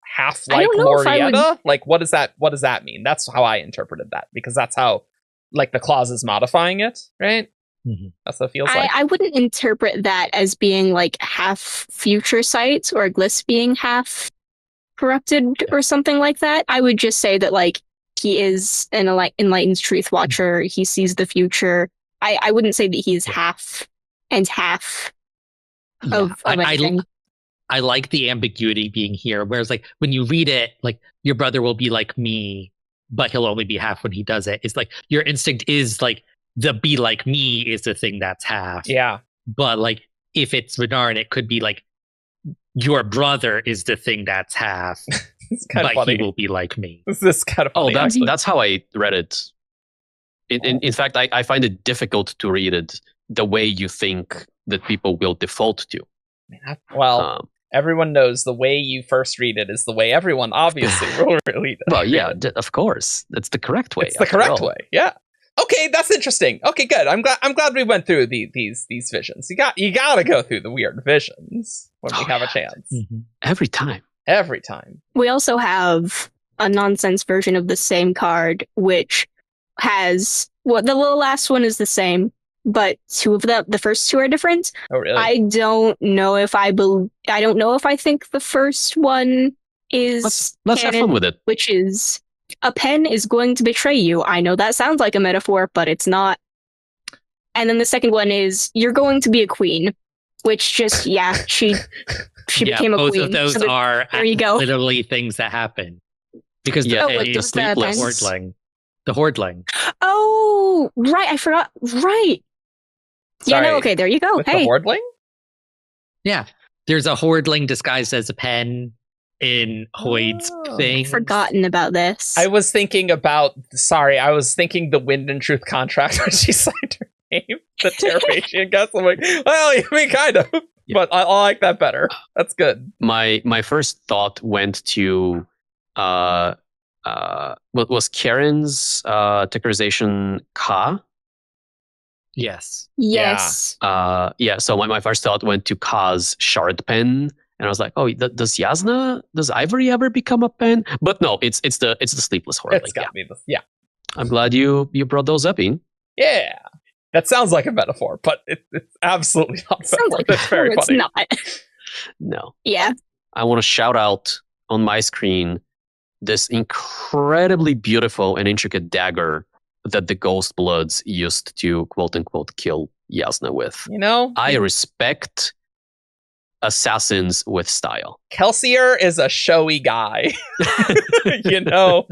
half like Morietta? Like, what does that mean? That's how I interpreted that, because that's how like the clause is modifying it, right? Mm-hmm. That's what it feels like. I wouldn't interpret that as being like half future sight or Gliss being half corrupted or something like that. I would just say that like he is an enlightened truth watcher. He sees the future. I wouldn't say that he's half and half of anything. I like the ambiguity being here. Whereas like when you read it, like your brother will be like me, but he'll only be half when he does it. It's like your instinct is like the be like me is the thing that's half. Yeah. But like if it's Renarin, it could be like your brother is the thing that's half. It's kind of but funny. He will be like me. This is kind of funny. Oh, that's how I read it. In fact, I find it difficult to read it the way you think that people will default to. Well, everyone knows the way you first read it is the way everyone obviously will read it. Well, yeah, of course. That's the correct way. It's the correct way. Yeah. Okay, that's interesting. Okay, good. I'm glad we went through these visions. You gotta go through the weird visions when we have a chance. Mm-hmm. Every time. We also have a nonsense version of the same card, which has the little last one is the same, but two of the first two are different. Oh, really? I don't know if I don't know if I think the first one is let's canon, have fun with it. Which is a pen is going to betray you. I know that sounds like a metaphor, but it's not. And then the second one is you're going to be a queen, which just she became a both queen. Both of those so are there you go. literally things that happen. Because the Hordling. Oh, right. I forgot. Right. Sorry, yeah, no, okay, there you go. With hey. the Hordling? Yeah. There's a Hordling disguised as a pen in Hoid's thing. Forgotten about this. I was thinking the Wind and Truth contract when she signed her name, the Terrapasian guess. I'm like, well, I mean, kind of. Yeah. But I like that better. That's good. My first thought went to what was Karen's Tickerization Ka? Yes. Yeah. So my first thought went to Ka's shard pen, and I was like, oh, does Ivory ever become a pen? But no, it's the sleepless Hordling. It's gotta be this. Yeah. I'm glad you brought those up, Ian. Yeah. That sounds like a metaphor, but it's absolutely not a metaphor. That's very funny. It's not. No. Yeah. I want to shout out on my screen this incredibly beautiful and intricate dagger that the Ghost Bloods used to quote-unquote kill Jasnah with. You know? I respect assassins with style. Kelsier is a showy guy. You know?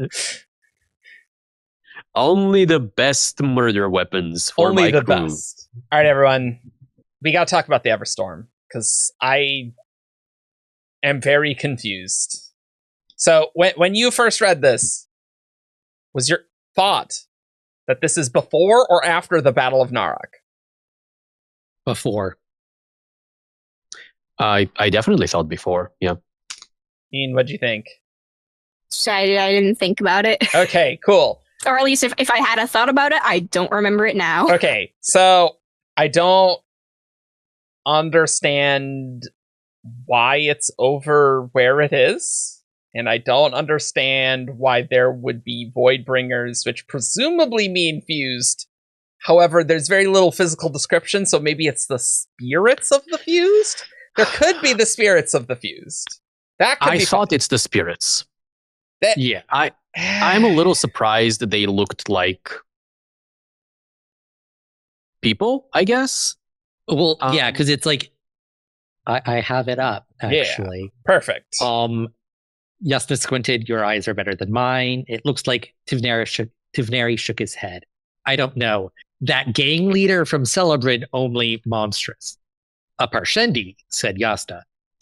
Only the best murder weapons for Only my the crew. best. All right, everyone. We got to talk about the Everstorm, because I am very confused. So when you first read this, was your thought that this is before or after the Battle of Narok? Before. I definitely thought before, yeah. Ian, what'd you think? So I didn't think about it. Okay, cool. Or at least if I had a thought about it, I don't remember it now. Okay, so I don't understand why it's over where it is, and I don't understand why there would be Voidbringers, which presumably mean fused. However, there's very little physical description, so maybe it's the spirits of the fused? There could be the spirits of the fused. That could I be thought it's the spirits. Yeah. I'm a little surprised that they looked like people, I guess. Well, yeah, because it's like I have it up Yeah. actually. Perfect. Jasnah squinted. Your eyes are better than mine. It looks like Tivneri shook his head. I don't know. That gang leader from Celebrant only monstrous. A Parshendi, said Jasnah.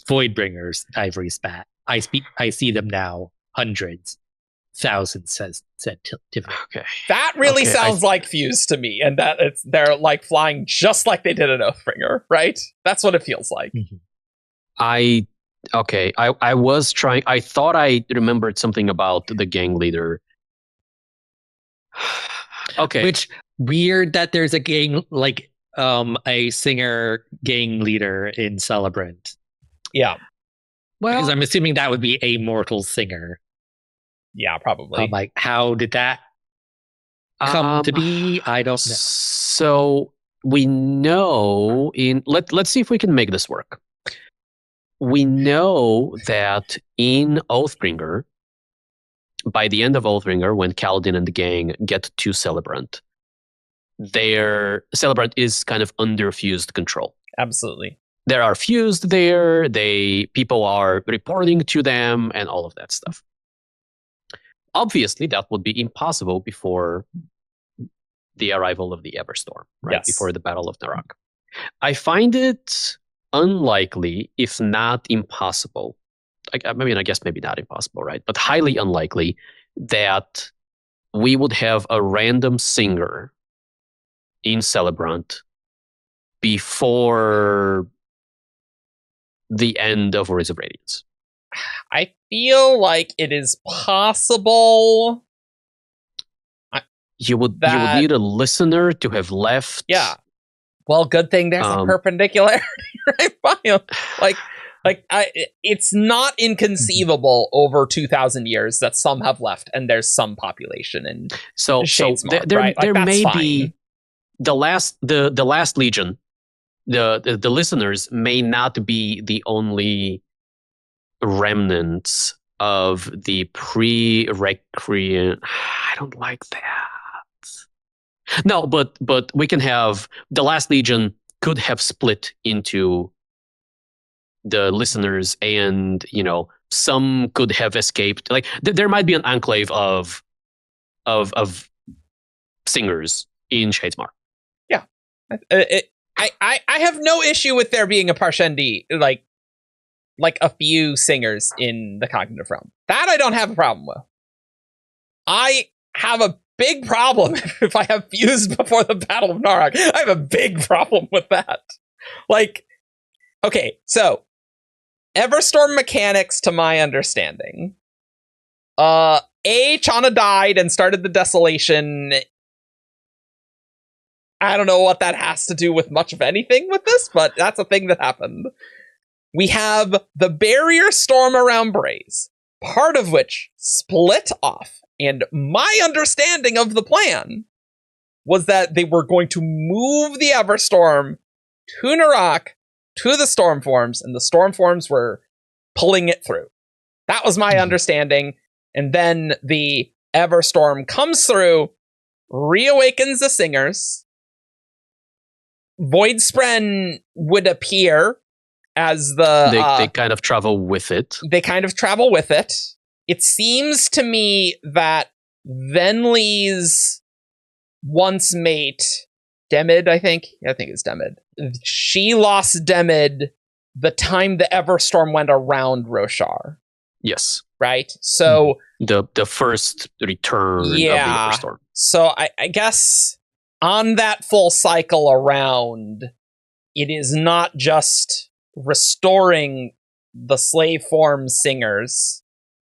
Voidbringers, Ivory spat. I see them now. Hundreds. Thousands, said Tivneri. Okay. That really sounds like Fuse to me, and that they're like flying just like they did in Oathbringer, right? That's what it feels like. Mhm. I was trying. I thought I remembered something about the gang leader. Okay. Which weird that there's a gang like a singer gang leader in Celebrant. Yeah. Well, Because I'm assuming that would be a mortal singer. Yeah, probably. Like, how did that come to be? I don't know. So we know let's see if we can make this work. We know that in Oathbringer, by the end of Oathbringer, when Kaladin and the gang get to Celebrant, their Celebrant is kind of under fused control. Absolutely. There are fused there. People are reporting to them and all of that stuff. Obviously, that would be impossible before the arrival of the Everstorm, right? Yes. Before the Battle of Narak. I find it unlikely, if not impossible. I guess maybe not impossible, right? But highly unlikely that we would have a random singer in Celebrant before the end of Words of Radiance. I feel like it is possible. You would need a listener to have left. Yeah. Well, good thing there's a perpendicularity right by him. It's not inconceivable over 2,000 years that some have left and there's some population in Shadesmark, right? There may fine. be the last Legion. The listeners may not be the only remnants of the pre-Recreant. I don't like that. No, but we can have the last Legion could have split into the listeners, and some could have escaped. Like there might be an enclave of singers in Shadesmark. Yeah, I have no issue with there being a Parshendi, like a few singers in the Cognitive Realm. That I don't have a problem with. I have a big problem if I have fused before the Battle of Narak. I have a big problem with that. Okay, so Everstorm mechanics, to my understanding. Chana died and started the Desolation. I don't know what that has to do with much of anything with this, but that's a thing that happened. We have the barrier storm around Braze, part of which split off. And my understanding of the plan was that they were going to move the Everstorm to Narak, to the Stormforms, and the Stormforms were pulling it through. That was my understanding. And then the Everstorm comes through, reawakens the singers. Voidspren would appear as they kind of travel with it. They kind of travel with it. It seems to me that Venli's once mate, Demid, I think it's Demid. She lost Demid the time the Everstorm went around Roshar. Yes. Right? So the first return of the Everstorm. So I guess on that full cycle around, it is not just restoring the slave form singers,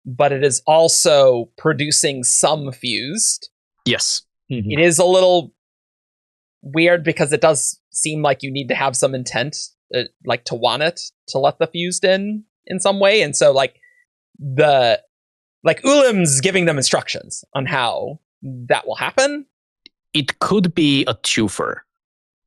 but it is also producing some fused. Yes. Mm-hmm. It is a little weird because it does seem like you need to have some intent, to want it to let the fused in some way. And so Ulim's giving them instructions on how that will happen. It could be a twofer.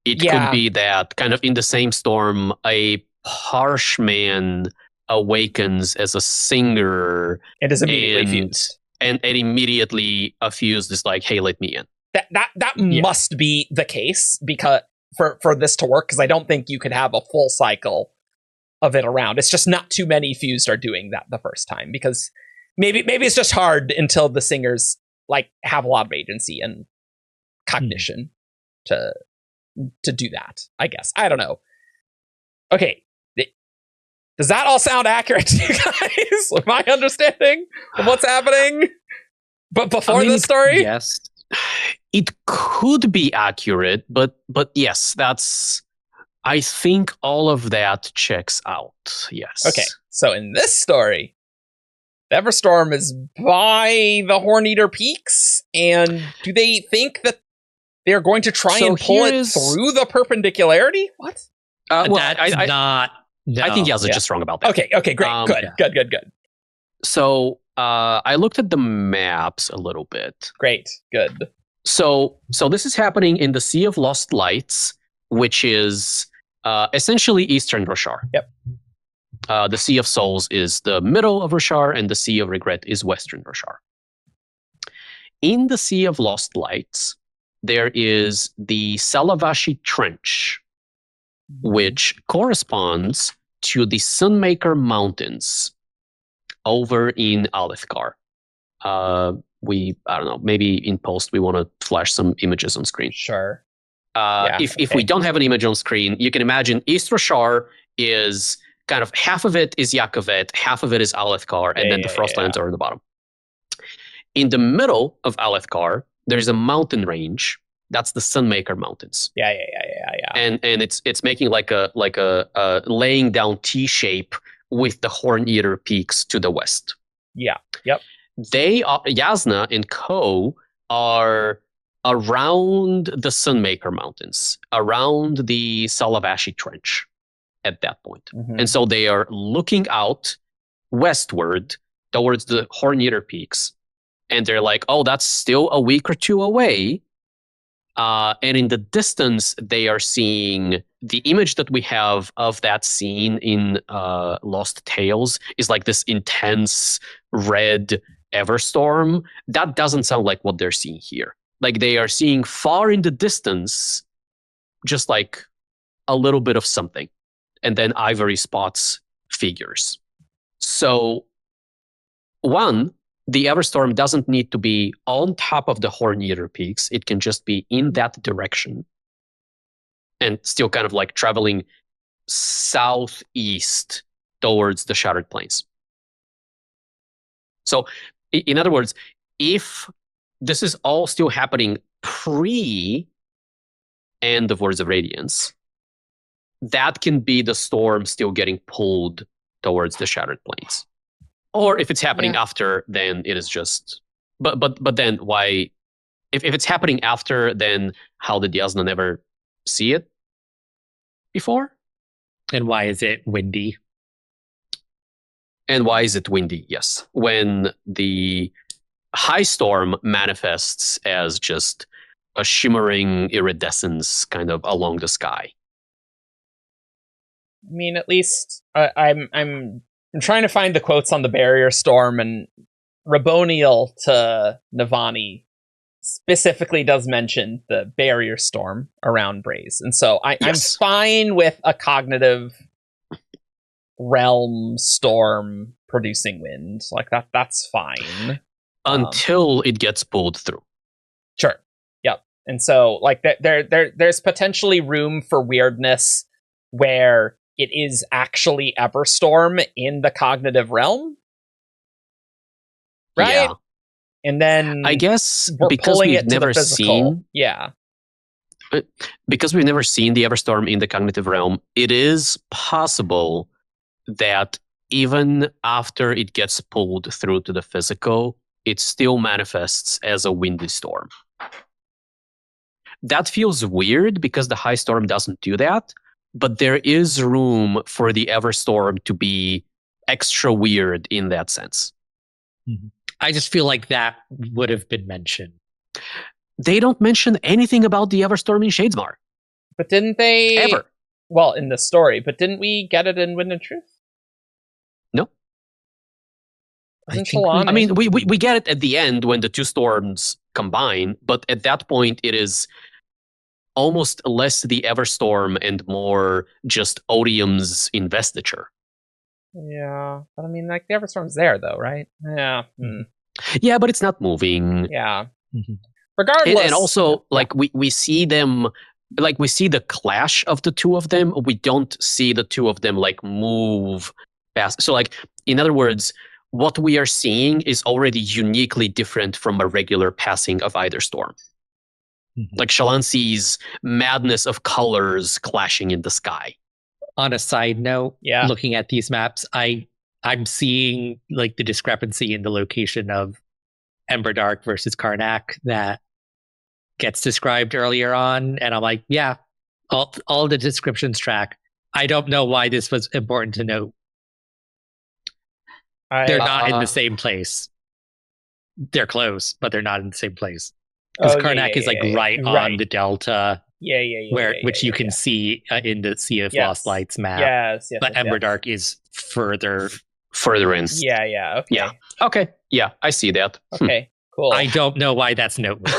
It could be that kind of in the same storm, a Harshman awakens as a singer and is immediately fused. And immediately a fused is like, hey, let me in. That must be the case because for this to work, because I don't think you could have a full cycle of it around. It's just not too many fused are doing that the first time, because maybe it's just hard until the singers like have a lot of agency and cognition to do that, I guess. I don't know. Okay. Does that all sound accurate to you guys? My understanding of what's happening? But before this story? Yes. It could be accurate, but yes, I think all of that checks out. Yes. Okay. So in this story, the Everstorm is by the Horn-Eater Peaks, and do they think that they're going to try and pull it through the perpendicularity? What? Well, that's not. No. I think Yaz is just wrong about that. Okay, great. Good. So I looked at the maps a little bit. Great, good. So this is happening in the Sea of Lost Lights, which is essentially Eastern Roshar. Yep. The Sea of Souls is the middle of Roshar, and the Sea of Regret is Western Roshar. In the Sea of Lost Lights, there is the Salavashi Trench, which corresponds to the Sunmaker Mountains over in Alethkar. I don't know, maybe in post we want to flash some images on screen. Sure. If we don't have an image on screen, you can imagine East Roshar is kind of half of it is Yakovet, half of it is Alethkar, and then the Frostlands are in the bottom. In the middle of Alethkar, there's a mountain range. That's the Sunmaker Mountains. Yeah. And it's making like a laying down T shape with the Horn-Eater Peaks to the west. Yeah. Yep. They are Jasnah and Co are around the Sunmaker Mountains, around the Salavashi Trench at that point. Mm-hmm. And so they are looking out westward towards the Horn-Eater Peaks. And they're like, oh, that's still a week or two away. And in the distance, they are seeing the image that we have of that scene in Lost Tales is like this intense red Everstorm. That doesn't sound like what they're seeing here. Like they are seeing far in the distance, just like a little bit of something. And then Ivory spots figures. So, one, the Everstorm doesn't need to be on top of the Horn-Eater Peaks. It can just be in that direction and still kind of like traveling southeast towards the Shattered Plains. So, in other words, if this is all still happening pre-end of Words of Radiance, that can be the storm still getting pulled towards the Shattered Plains. Or if it's happening after, then it is just. But then why? If it's happening after, then how did Jasnah never see it before? And why is it windy? And why is it windy? Yes, when the high storm manifests as just a shimmering iridescence kind of along the sky. I mean, at least I'm trying to find the quotes on the barrier storm, and Raboniel to Navani specifically does mention the barrier storm around Braze. And so I'm fine with a cognitive realm storm producing wind. Like that's fine. Until it gets pulled through. Sure. Yep. And so like there's potentially room for weirdness where it is actually Everstorm in the cognitive realm. Right? Yeah. And then I guess we're because pulling we've it to never the physical. seen because we've never seen the Everstorm in the cognitive realm, it is possible that even after it gets pulled through to the physical, it still manifests as a windy storm. That feels weird because the high storm doesn't do that, but there is room for the Everstorm to be extra weird in that sense. Mm-hmm. I just feel like that would have been mentioned. They don't mention anything about the Everstorm in Shadesmar. But didn't they ever? Well, in the story, but didn't we get it in Wind and Truth? No. I mean, we get it at the end when the two storms combine, but at that point it is almost less the Everstorm and more just Odium's investiture. Yeah, but I mean, like the Everstorm's there though, right? Yeah. Yeah, but it's not moving. Yeah. Mhm. Regardless, And also, like we see them, like we see the clash of the two of them. We don't see the two of them like move fast. So, like in other words, what we are seeing is already uniquely different from a regular passing of either storm. Like Shallan sees madness of colors clashing in the sky. On a side note, Yeah. looking at these maps, I'm seeing like the discrepancy in the location of Emberdark versus Karnak that gets described earlier on, and I'm like, yeah, all the descriptions track. I don't know why this was important to note. They're not in the same place. They're close, but they're not in the same place. Because Karnak is like right on the delta. Which you can see in the Sea of Lost Lights map. Yes. But Emberdark is further in. Yeah. Okay. Yeah. Okay. Yeah, I see that. Okay. Cool. I don't know why that's noteworthy.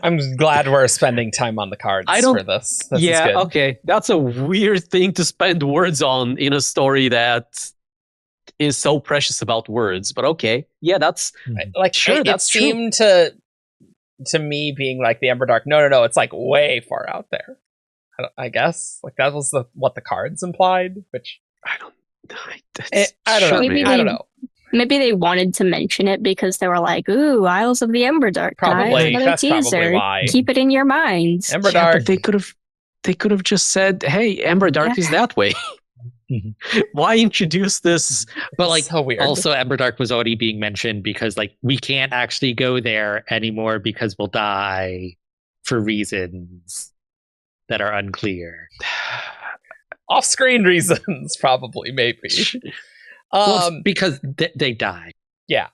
I'm glad we're spending time on the cards for this. This is good. Okay. That's a weird thing to spend words on in a story that is so precious about words. But okay. Yeah, that's like sure. It seemed to me being like the Emberdark. No. It's like way far out there. I guess like that was what the cards implied, which I don't know. Maybe they wanted to mention it because they were like, "Ooh, Isles of the Emberdark." Probably guys, that's teaser. probably why. Keep it in your minds. Emberdark. Yeah, but they could have just said, "Hey, Emberdark is that way." Why introduce this? But like, so weird. Also, Emberdark was already being mentioned because like we can't actually go there anymore because we'll die for reasons that are unclear. Off-screen reasons, probably, maybe. Because they die. Yeah,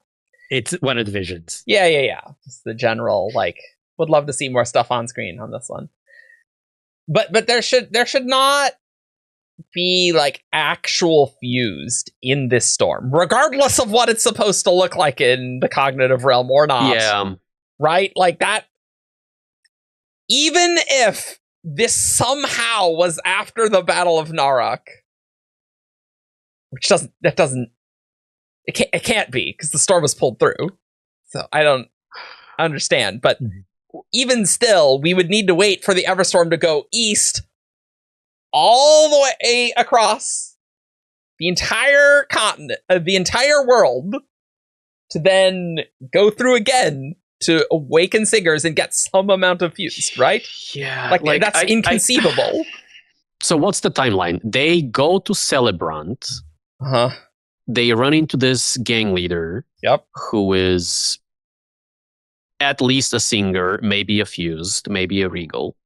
it's one of the visions. Yeah. Just the general like would love to see more stuff on screen on this one. But there should not be like actual fused in this storm, regardless of what it's supposed to look like in the cognitive realm or not. Yeah. Right? Like that. Even if this somehow was after the Battle of Narok, which it can't be because the storm was pulled through. So I don't understand. But even still, we would need to wait for the Everstorm to go east all the way across the entire continent, the entire world, to then go through again to awaken Singers and get some amount of fuse, right? Yeah. Like that's inconceivable. So what's the timeline? They go to Celebrant. Uh-huh. They run into this gang leader. Yep. Who is at least a singer, maybe a fused, maybe a regal.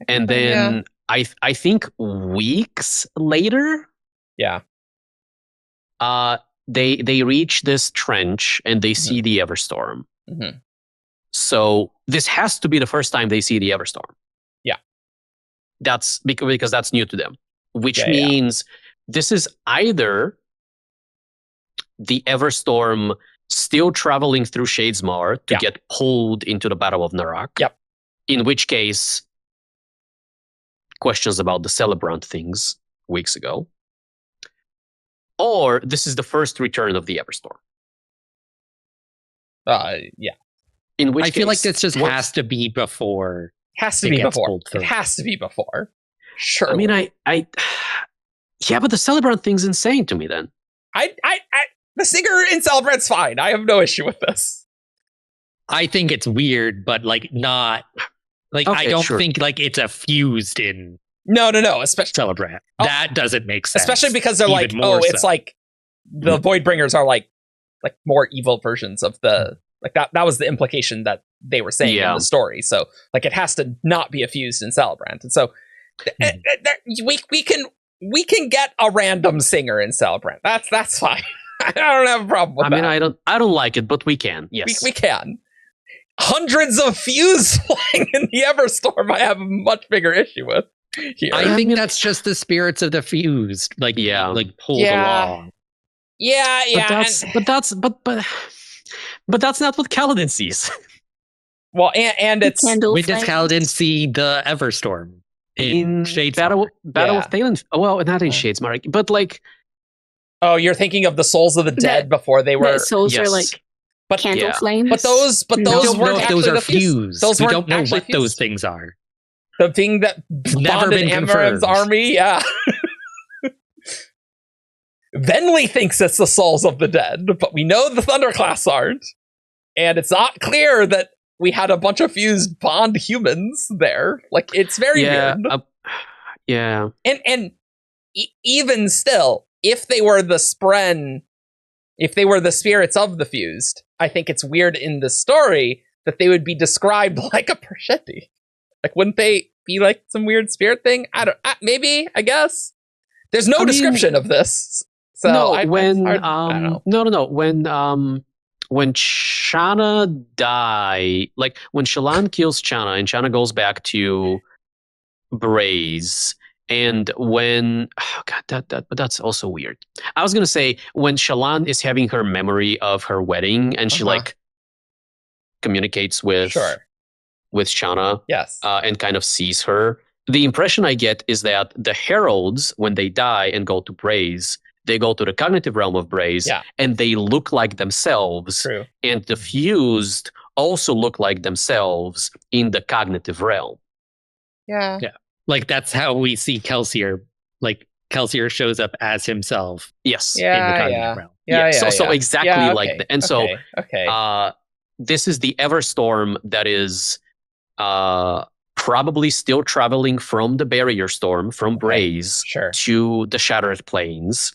And then I think weeks later, they reach this trench and they see the Everstorm. Mm-hmm. So this has to be the first time they see the Everstorm. Yeah, that's because that's new to them, which means this is either the Everstorm still traveling through Shadesmar to get pulled into the Battle of Narok. Yep. In which case, questions about the Celebrant things weeks ago. Or this is the first return of the Everstorm. Yeah. In which I feel like this just has to be before. Has to be before. It has to be before. Sure. I mean, yeah, but the Celebrant thing's insane to me. Then the singer in Celebrant's fine. I have no issue with this. I think it's weird, but like not. Like I don't think like it's a fused in. No. Especially Celebrant. That doesn't make sense. Especially because they're like, it's like the Voidbringers are like more evil versions of the like that was the implication that they were saying in the story. So like it has to not be a fused in Celebrant, and so we can get a random singer in Celebrant. That's fine. I don't have a problem with that. I mean, I don't like it, but we can. Yes, we can. Hundreds of fuse flying in the Everstorm, I have a much bigger issue with. Here. I think that's just the spirits of the fused, like pulled along. Yeah. But that's not what Kaladin sees. Well, and it's Candle When does flames. Kaladin see the Everstorm? In Shadesmar. Battle Yeah. of Thalen. Well, not in Shadesmar, but like oh, you're thinking of the souls of the dead before they were. The souls yes. are like But candle yeah. flames. But those We weren't don't know if actually those are the fused. fused. Those We weren't don't know actually what those fused. things are. The thing that never bonded been Amaram's confirmed. army, yeah. Venli thinks it's the souls of the dead, but we know the Thunderclass aren't. And it's not clear that we had a bunch of fused bond humans there. Like, it's very yeah, weird. yeah. And even still, if they were the Spren, if they were the spirits of the fused, I think it's weird in the story that they would be described like a Pershetti. Like, wouldn't they be like some weird spirit thing? Maybe, I guess. There's no description of this. So no, I don't know. no. When Chana like when Shallan kills Chana and Chana goes back to Braze, and when that's also weird. I was gonna say when Shallan is having her memory of her wedding and she like communicates with Chana, Yes. and kind of sees her. The impression I get is that the heralds, when they die and go to Braze, they go to the cognitive realm of Braze, and they look like themselves. True. And the fused also look like themselves in the cognitive realm. Yeah. Like, that's how we see Kelsier. Like, Kelsier shows up as himself. Yes. In the cognitive realm. So exactly like that. And so this is the Everstorm that is probably still traveling from the Barrier Storm, from Braze, to the Shattered Plains.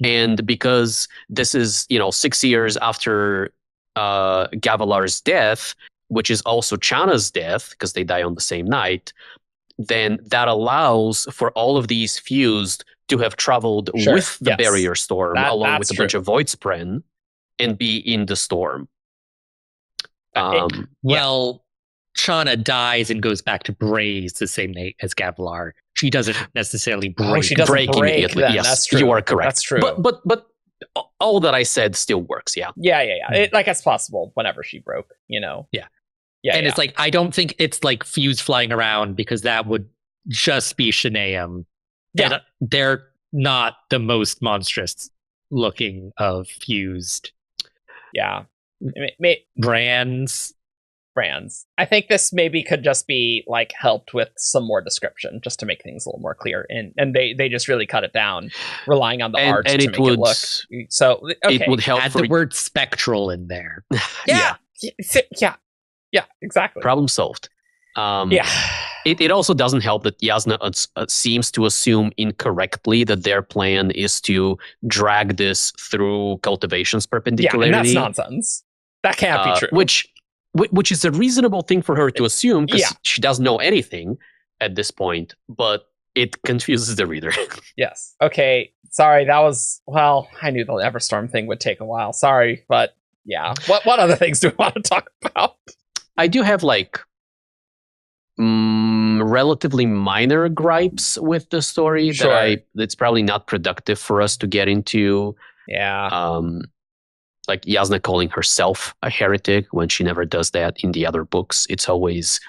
And because this is, 6 years after Gavilar's death, which is also Chana's death, because they die on the same night, then that allows for all of these fused to have traveled with the Barrier Storm, along with a bunch of Void Spren, and be in the storm. Well, Chana dies and goes back to Braze the same night as Gavilar. She doesn't necessarily break. She doesn't break immediately. Yes, that's true. You are correct. That's true. But all that I said still works. Yeah. It's possible whenever she broke. And it's like, I don't think it's like fused flying around, because that would just be Shanaeum. Yeah. And they're not the most monstrous looking of fused. Yeah. Brands. I think this maybe could just be like helped with some more description, just to make things a little more clear. And they just really cut it down, relying on the art to make it look. So it would help. Add the word spectral in there. Yeah, exactly. Problem solved. It also doesn't help that Jasnah seems to assume incorrectly that their plan is to drag this through Cultivation's perpendicularity. Yeah, and that's nonsense. That can't be true. Which is a reasonable thing for her to assume, because she doesn't know anything at this point, but it confuses the reader. Yes. Okay. Sorry, that was... Well, I knew the Everstorm thing would take a while. Sorry, but yeah. What other things do we want to talk about? I do have relatively minor gripes with the story that's probably not productive for us to get into. Yeah. Like Jasnah calling herself a heretic when she never does that in the other books. It's always,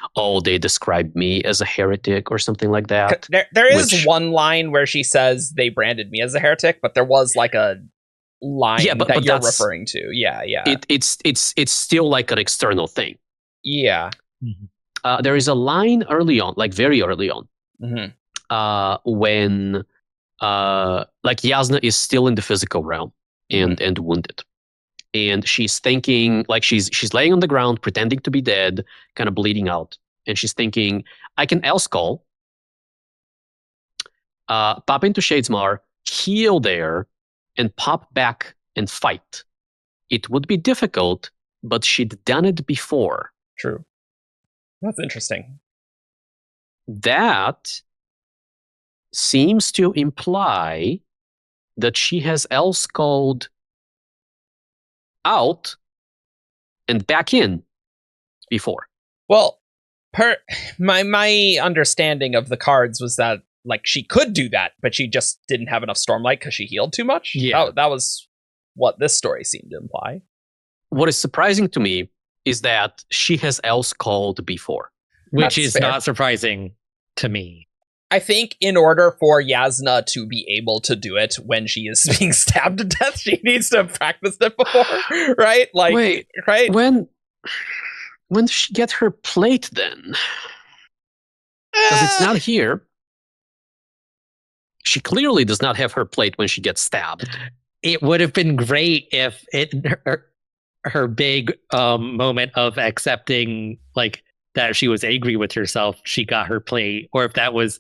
they described me as a heretic or something like that. There is one line where she says they branded me as a heretic, but there was like a line that you're referring to. Yeah. It's still like an external thing. Yeah. Mm-hmm. There is a line early on, like very early on, when like Jasnah is still in the physical realm and wounded. And she's thinking, like she's laying on the ground, pretending to be dead, kind of bleeding out. And she's thinking, I can Elsecaller, pop into Shadesmar, heal there, and pop back and fight. It would be difficult, but she'd done it before. True. That's interesting. That seems to imply that she has Elsecolled out and back in before. Well, my understanding of the cards was that like she could do that, but she just didn't have enough Stormlight because she healed too much. Yeah, that was what this story seemed to imply. what is surprising to me is that she has else called before. Which That's is fair. not surprising to me. I think in order for Jasnah to be able to do it when she is being stabbed to death, she needs to have practiced it before, right? Like, Wait, right? when does she get her plate then? Because it's not here. She clearly does not have her plate when she gets stabbed. It would have been great if her big moment of accepting like that she was angry with herself, she got her plate, or if that was,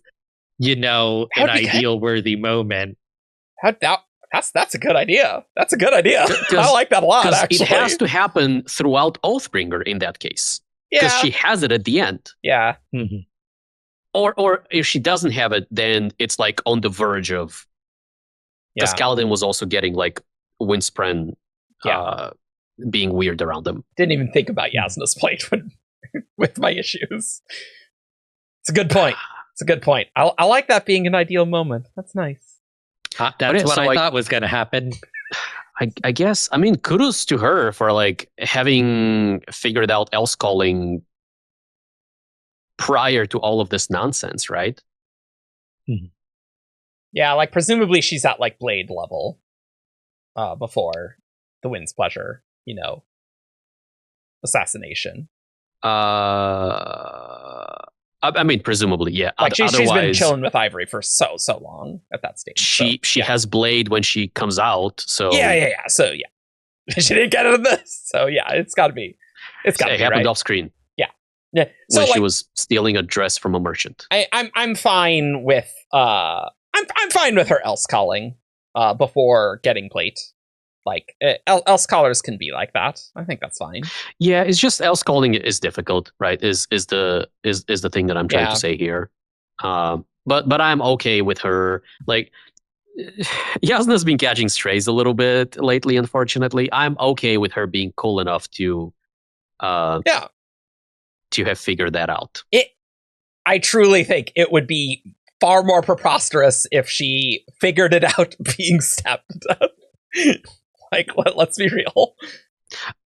an That'd be good. ideal worthy moment. That's a good idea. That's a good idea. 'Cause- I like that a lot, Because actually. it has to happen throughout Oathbringer in that case. Because yeah. she has it at the end. Yeah. Mhm. Or if she doesn't have it, then it's like on the verge of. Because Yeah. Kaladin was also getting like Windspren being weird around them. Didn't even think about Jasnah's plate with my issues. It's a good point. It's a good point. I like that being an ideal moment. That's nice. That's yeah, what so, I like- thought was going to happen. I guess, I mean, kudos to her for like having figured out else calling prior to all of this nonsense, right? Yeah, like presumably she's at like blade level before the Wind's Pleasure, assassination. I mean, presumably, yeah. Like she's been Otherwise, chilling with Ivory for so long at that stage. she has blade when she comes out, so Yeah. So yeah, she didn't get it in this. So yeah, it's got to be. It's got to it be happened right. off screen Yeah. So when she like, was stealing a dress from a merchant. I'm fine with I'm fine with her else calling before getting plate. Like else callers can be like that. I think that's fine. Yeah, it's just else calling is difficult, right? Is the thing that I'm trying Yeah. to say here. But I'm okay with her. Like Jasnah's been catching strays a little bit lately, unfortunately. I'm okay with her being cool enough to to have figured that out. I truly think it would be far more preposterous if she figured it out being stabbed to death. Like, let's be real.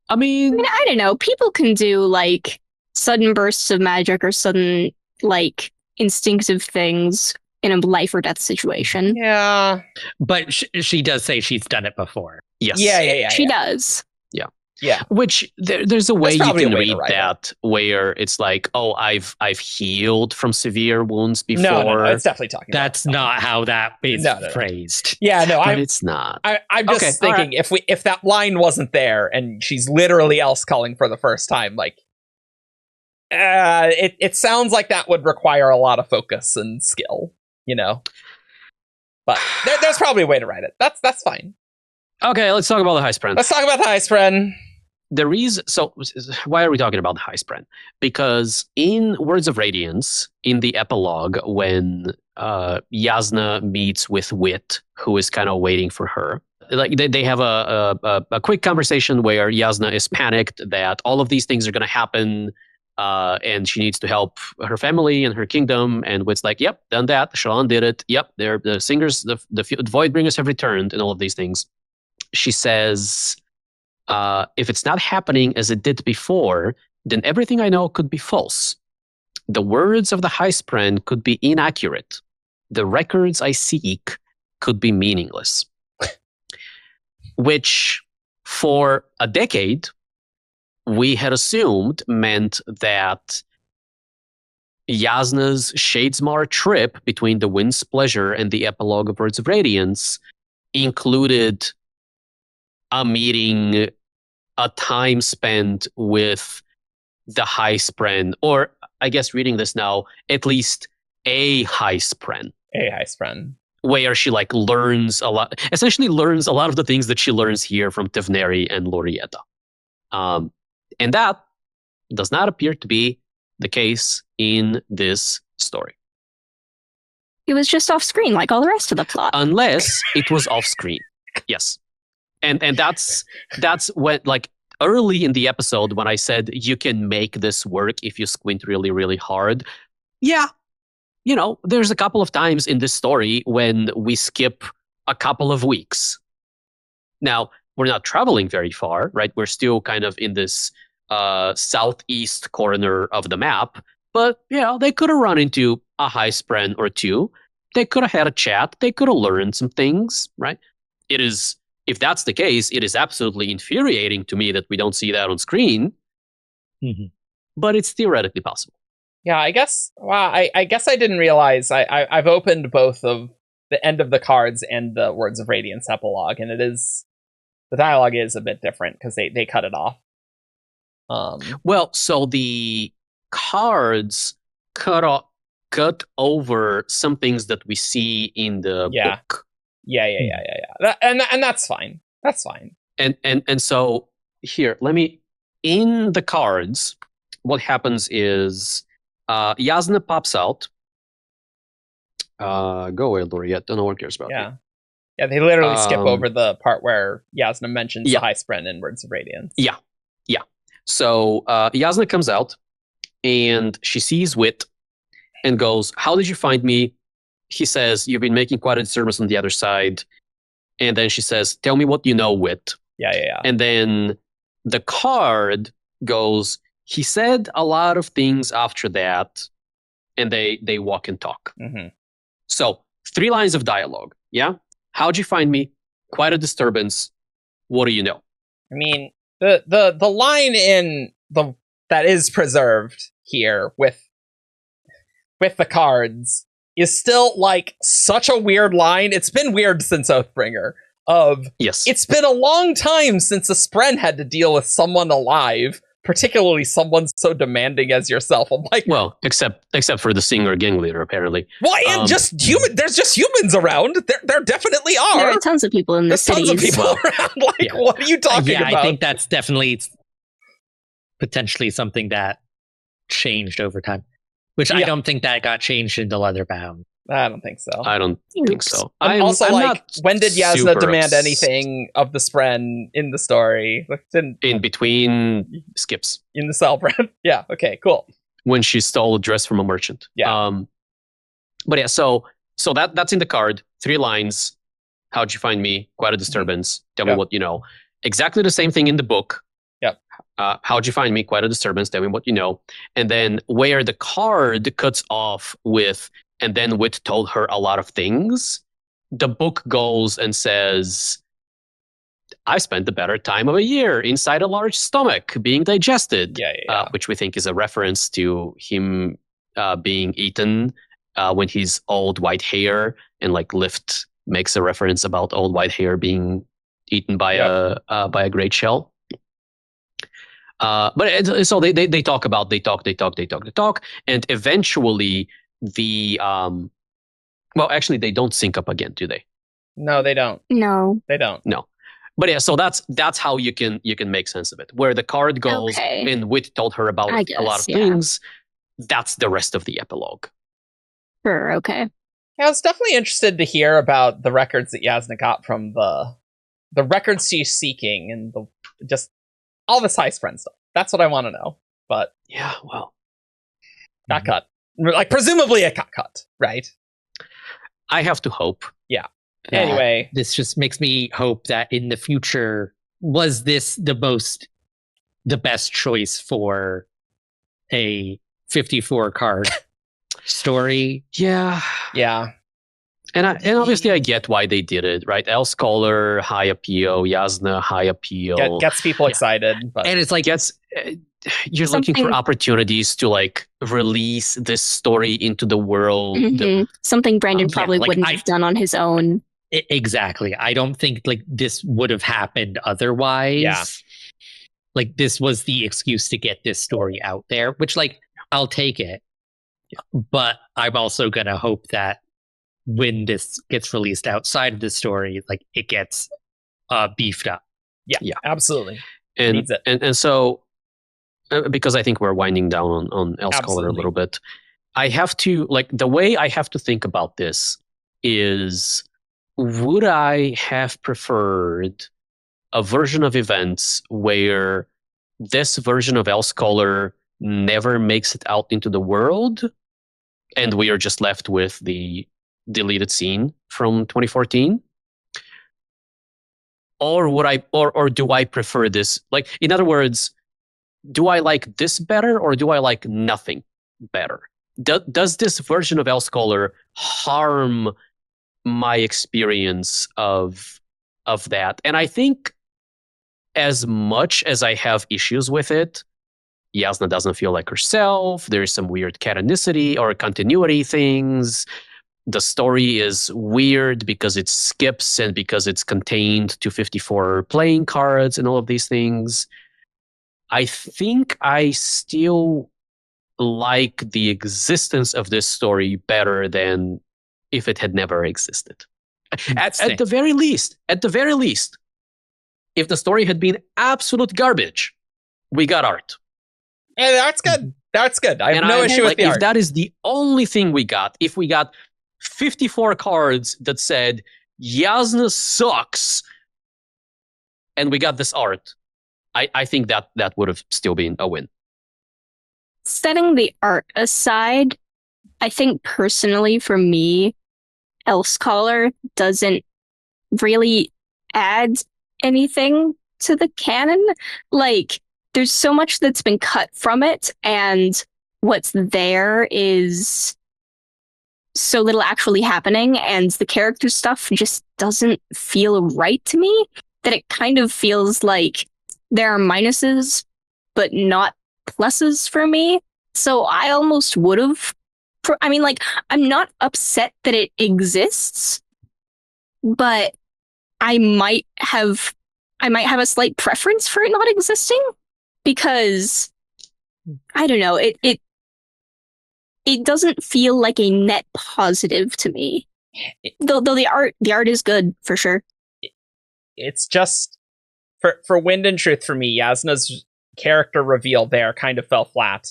I mean, I don't know. People can do like sudden bursts of magic or sudden like instinctive things in a life or death situation. Yeah. But she does say she's done it before. yes. Yeah. She does. Yeah. Which there's a way There's you probably a can way to read write that where it's like, oh, I've healed from severe wounds before. No, it's definitely talking That's about not how that is No. phrased. Yeah, no, but it's not. I'm just Okay, thinking if that line wasn't there and she's literally else calling for the first time, like it sounds like that would require a lot of focus and skill, But there's probably a way to write it. That's fine. Okay, let's talk about the High Spren. Let's talk about the High Spren. So why are we talking about the High Spren? Because in Words of Radiance, in the epilogue, when Jasnah meets with Wit, who is kind of waiting for her, like they have a quick conversation where Jasnah is panicked that all of these things are going to happen, and she needs to help her family and her kingdom. And Wit's like, "Yep, done that. Shallan did it. Yep, the singers, the Voidbringers have returned, and all of these things." She says, if it's not happening as it did before, then everything I know could be false. The words of the High Spren could be inaccurate. The records I seek could be meaningless. Which, for a decade, we had assumed meant that Jasnah's Shadesmar trip between the Wind's Pleasure and the epilogue of Words of Radiance included a meeting, a time spent with the High Spren, or I guess reading this now, at least a High Spren. A High Spren. Where she essentially learns a lot of the things that she learns here from Tivneri and Lorietta. And that does not appear to be the case in this story. It was just off screen like all the rest of the plot. Unless it was off screen. Yes. And that's when, like, early in the episode when I said you can make this work if you squint really, really hard. Yeah. There's a couple of times in this story when we skip a couple of weeks. Now, we're not traveling very far, right? We're still kind of in this southeast corner of the map. But yeah, they could have run into a high spren or two. They could have had a chat. They could have learned some things, right? It is, if that's the case, it is absolutely infuriating to me that we don't see that on screen. Mhm. But it's theoretically possible. Yeah, I guess. Wow, I guess I didn't realize. I've opened both of the end of the cards and the Words of Radiance epilogue, and the dialogue is a bit different because they cut it off. Well, so the cards cut over some things that we see in the book. Yeah. And that's fine. That's fine. And so here, in the cards, what happens is Jasnah pops out. Go away, Laureate. No one cares about you. Yeah, they literally skip over the part where Jasnah mentions the high spren in Words of Radiance. Yeah. So Jasnah comes out, and she sees Wit, and goes, "How did you find me?" He says, "You've been making quite a disturbance on the other side." And then she says, "Tell me what you know, Wit." Yeah. And then the card goes, "He said a lot of things after that," and they walk and talk. Mm-hmm. So 3 lines of dialogue. Yeah. How'd you find me? Quite a disturbance. What do you know? I mean, the line in that is preserved here with the cards is still like such a weird line. It's been weird since Oathbringer. Yes. It's been a long time since a Spren had to deal with someone alive, particularly someone so demanding as yourself. I'm like, well, except for the singer gang leader, apparently. Why? And just human. There's just humans around. There definitely are. There are tons of people in the cities. Tons of people around. Like, what are you talking about? I think that's definitely potentially something that changed over time, which I don't think that got changed in the Leatherbound. I don't think so. I don't think so. I'm also like, when did Jasnah demand anything of the Spren in the story? In between skips. In the Cellbrand. Yeah, okay, cool. When she stole a dress from a merchant. Yeah. But yeah, so that's in the card. 3 lines. How'd you find me? Quite a disturbance. Tell me what you know. Exactly the same thing in the book. Yep. How'd you find me? Quite a disturbance. Tell me what you know. And then where the card cuts off with, and then Wit told her a lot of things, the book goes and says, I spent the better time of a year inside a large stomach being digested. Yeah. Which we think is a reference to him being eaten when he's old white hair, and like Lift makes a reference about old white hair being eaten by a great shell. So they talk, and eventually the well, actually they don't sync up again, do they? No, they don't. No, they don't. No, but yeah, so that's how you can make sense of it. Where the card goes, and Wit told her about a lot of things. That's the rest of the epilogue. Sure. Okay. Yeah, I was definitely interested to hear about the records that Jasnah got from the records she's seeking, and just all this high spren stuff. That's what I want to know. But yeah, well, got cut. Like, presumably it got cut, right? I have to hope. Yeah. Anyway, this just makes me hope that in the future, was this the best choice for a 54 card story? Yeah. And obviously I get why they did it, right? Elsecaller, high appeal, Jasnah, high appeal. Gets people excited. But and it's like, you're looking for opportunities to like release this story into the world. Mm-hmm. Something Brandon probably wouldn't have done on his own. Exactly. I don't think like this would have happened otherwise. Yeah. Like, this was the excuse to get this story out there, which, like, I'll take it. But I'm also going to hope that when this gets released outside of the story, like, it gets beefed up. Yeah, absolutely. And so, because I think we're winding down on Elsecaller a little bit, I have to, like, the way I have to think about this is, would I have preferred a version of events where this version of Elsecaller never makes it out into the world, and we are just left with the deleted scene from 2014? or would I, or do I prefer this? Like, in other words, do I like this better, or do I like nothing better? Does this version of Elsecaller harm my experience of that? And I think, as much as I have issues with it, Jasnah doesn't feel like herself. There's some weird canonicity or continuity things. The story is weird because it skips and because it's contained to 54 playing cards and all of these things. I think I still like the existence of this story better than if it had never existed. At the very least, if the story had been absolute garbage, we got art. Yeah, that's good. That's good. I have no issue with the art. If that is the only thing we got, if we got 54 cards that said Jasnah sucks, and we got this art, I think that would have still been a win. Setting the art aside, I think personally for me, Elsecaller doesn't really add anything to the canon. Like, there's so much that's been cut from it, and what's there is so little actually happening, and the character stuff just doesn't feel right to me, that it kind of feels like there are minuses, but not pluses for me. So I almost would have... I'm not upset that it exists, but I might have a slight preference for it not existing, because I don't know, it doesn't feel like a net positive to me. Though the art is good for sure. It's just for Wind and Truth, for me, Jasnah's character reveal there kind of fell flat,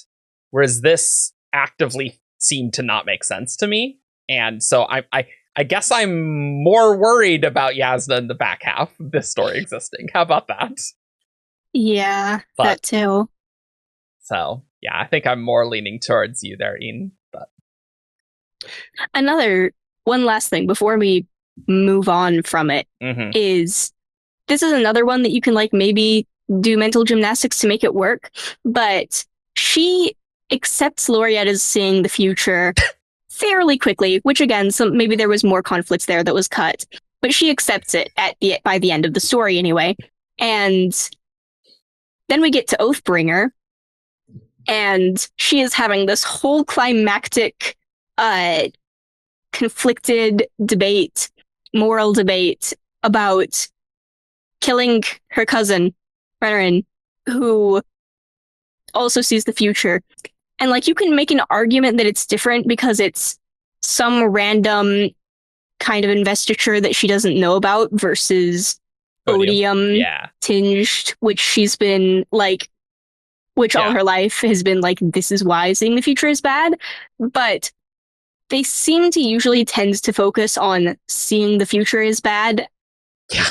whereas this actively seemed to not make sense to me. And so I guess I'm more worried about Jasnah in the back half of this story existing. How about that? Yeah, that too. So, yeah, I think I'm more leaning towards you there, Ian. But one last thing before we move on from it is, this is another one that you can maybe do mental gymnastics to make it work, but she accepts Lorietta's seeing the future fairly quickly, which again, maybe there was more conflicts there that was cut, but she accepts it by the end of the story anyway. And then we get to Oathbringer, and she is having this whole climactic, conflicted moral debate about killing her cousin, Renarin, who also sees the future. And you can make an argument that it's different because it's some random kind of investiture that she doesn't know about versus odium tinged, which she's been all her life has been this is why seeing the future is bad. But they seem to usually tend to focus on seeing the future is bad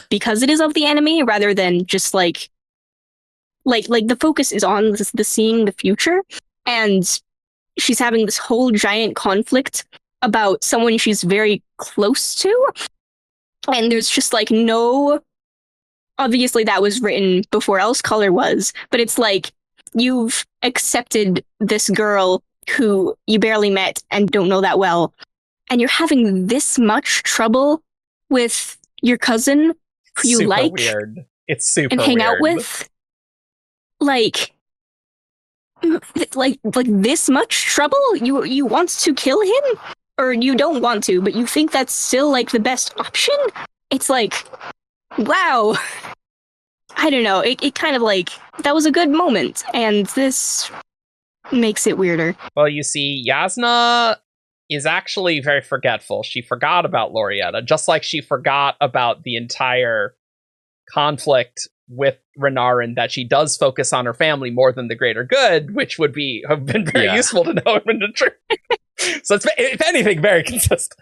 because it is of the enemy, rather than just the focus is on the seeing the future. And she's having this whole giant conflict about someone she's very close to. And there's just no... Obviously that was written before Elsecaller was, but it's you've accepted this girl who you barely met and don't know that well, and you're having this much trouble with your cousin who you like weird. It's super and hang weird. out with. This much trouble? You want to kill him? Or you don't want to, but you think that's still the best option? It's wow. I don't know. It kind of that was a good moment, and this makes it weirder. Well, you see, Jasnah is actually very forgetful. She forgot about Lorietta, just like she forgot about the entire conflict with Renarin, that she does focus on her family more than the greater good, which would have been very useful to know in the truth. So it's, if anything, very consistent.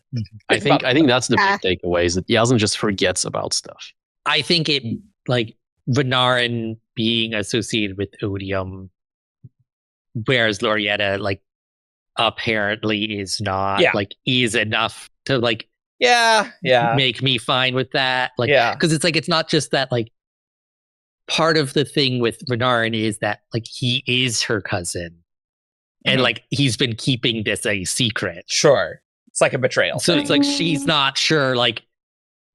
I think that's the big takeaway, is that Jasnah just forgets about stuff. I think it Renarin being associated with odium, whereas Lorietta apparently is not is enough to Yeah. make me fine with that. Like, Yeah. because it's like it's not just that. Like, part of the thing with Renarin is that like he is her cousin, and Mhm. like he's been keeping this a secret. Sure. It's like a betrayal. So thing. it's like she's not sure like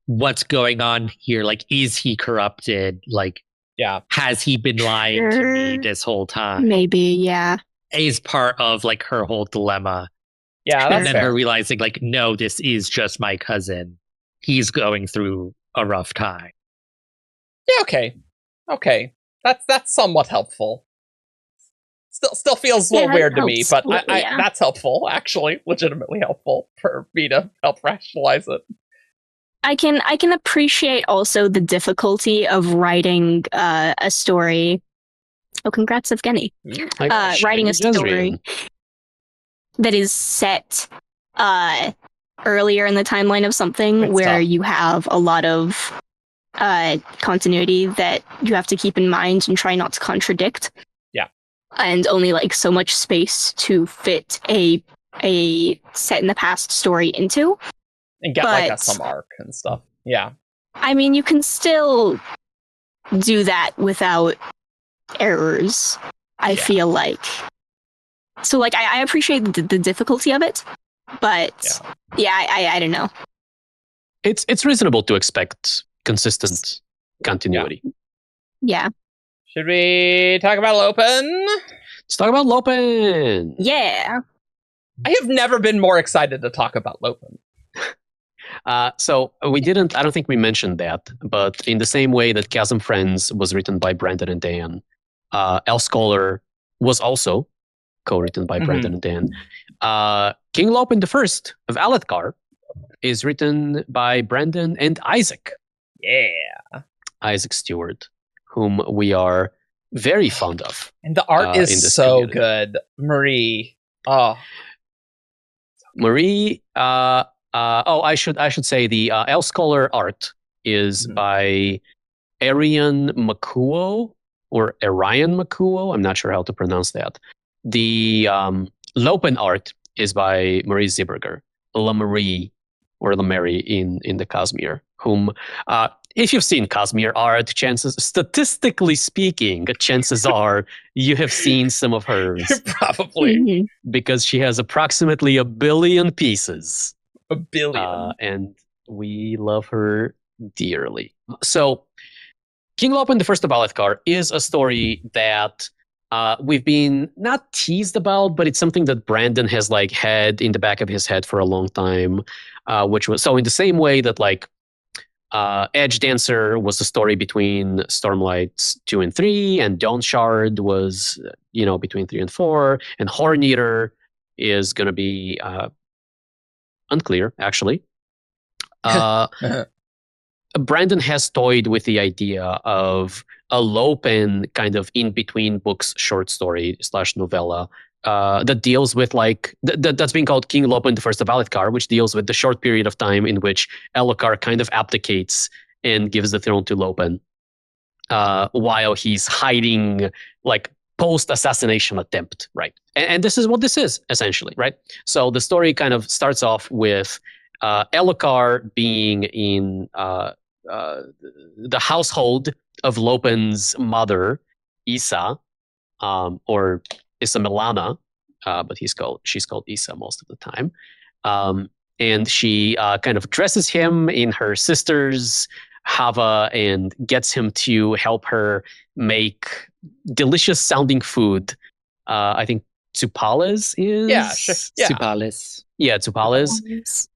what's going on here. Like, is he corrupted? Like, Yeah. has he been lying to me Sure. this whole time? Maybe, yeah. Is part of like her whole dilemma. Yeah, And that's then fair. her realizing like, no, this is just my cousin. He's going through a rough time. Yeah, okay. That's somewhat helpful. Still feels a little Yeah, weird to me, helps. but I Yeah. that's helpful, actually. Legitimately helpful for me to help rationalize it. I can appreciate also the difficulty of writing a story. Oh, congrats, Evgeni. Writing a story that is set earlier in the timeline of something It's where tough. you have a lot of continuity that you have to keep in mind and try not to contradict. Yeah. And only like so much space to fit a set in the past story into. And get like But- some arc and stuff. Yeah. I mean, you can still do that without errors, I Yeah. feel like. So, like, I appreciate the difficulty of it, but I don't know. It's reasonable to expect consistent continuity. Yeah. Should we talk about Lopen? Let's talk about Lopen. Yeah. I have never been more excited to talk about Lopen. So we didn't, I don't think we mentioned that, but in the same way that Chasmfriends was written by Brandon and Dan, Elsecaller was also co-written by Brandon and Dan. King Lopen the First of Alethkar is written by Brandon and Isaac. Yeah. Isaac Stewart, whom we are very fond of. And the art in is this so community. good. Marie. Oh. Marie, I should say the Elsecaller art is Mhm. by Arian Makuo or Arian Makuo. I'm not sure how to pronounce that. The Lopen art is by Marie Zieberger, La Marie or La Mary in the Cosmere, whom if you've seen Cosmere art, statistically speaking, chances are you have seen some of hers Probably Mhm. because she has approximately 1 billion pieces. a billion. And we love her dearly. So, King Lopen the First of Alethkar is a story that we've been not teased about, but it's something that Brandon has like had in the back of his head for a long time. Which was so in the same way that like Edge Dancer was the story between Stormlights 2 and 3, and Dawn Shard was between 3 and 4, and Horn Eater is going to be unclear, actually. Brandon has toyed with the idea of a Lopen kind of in between books short story / novella that deals with like that's being called King Lopen the First of Alethkar, which deals with the short period of time in which Elhokar kind of abdicates and gives the throne to Lopen while he's hiding like post-assassination attempt, right? And this is what this is, essentially, right? So the story kind of starts off with Elhokar being in the household of Lopen's mother, Issa, or Issa Milana, but she's called Issa most of the time. And she kind of dresses him in her sister's Hava and gets him to help her make delicious sounding food. I think Tsupales is? Yeah, sure. Yeah. Supales. Yeah, Tsupales.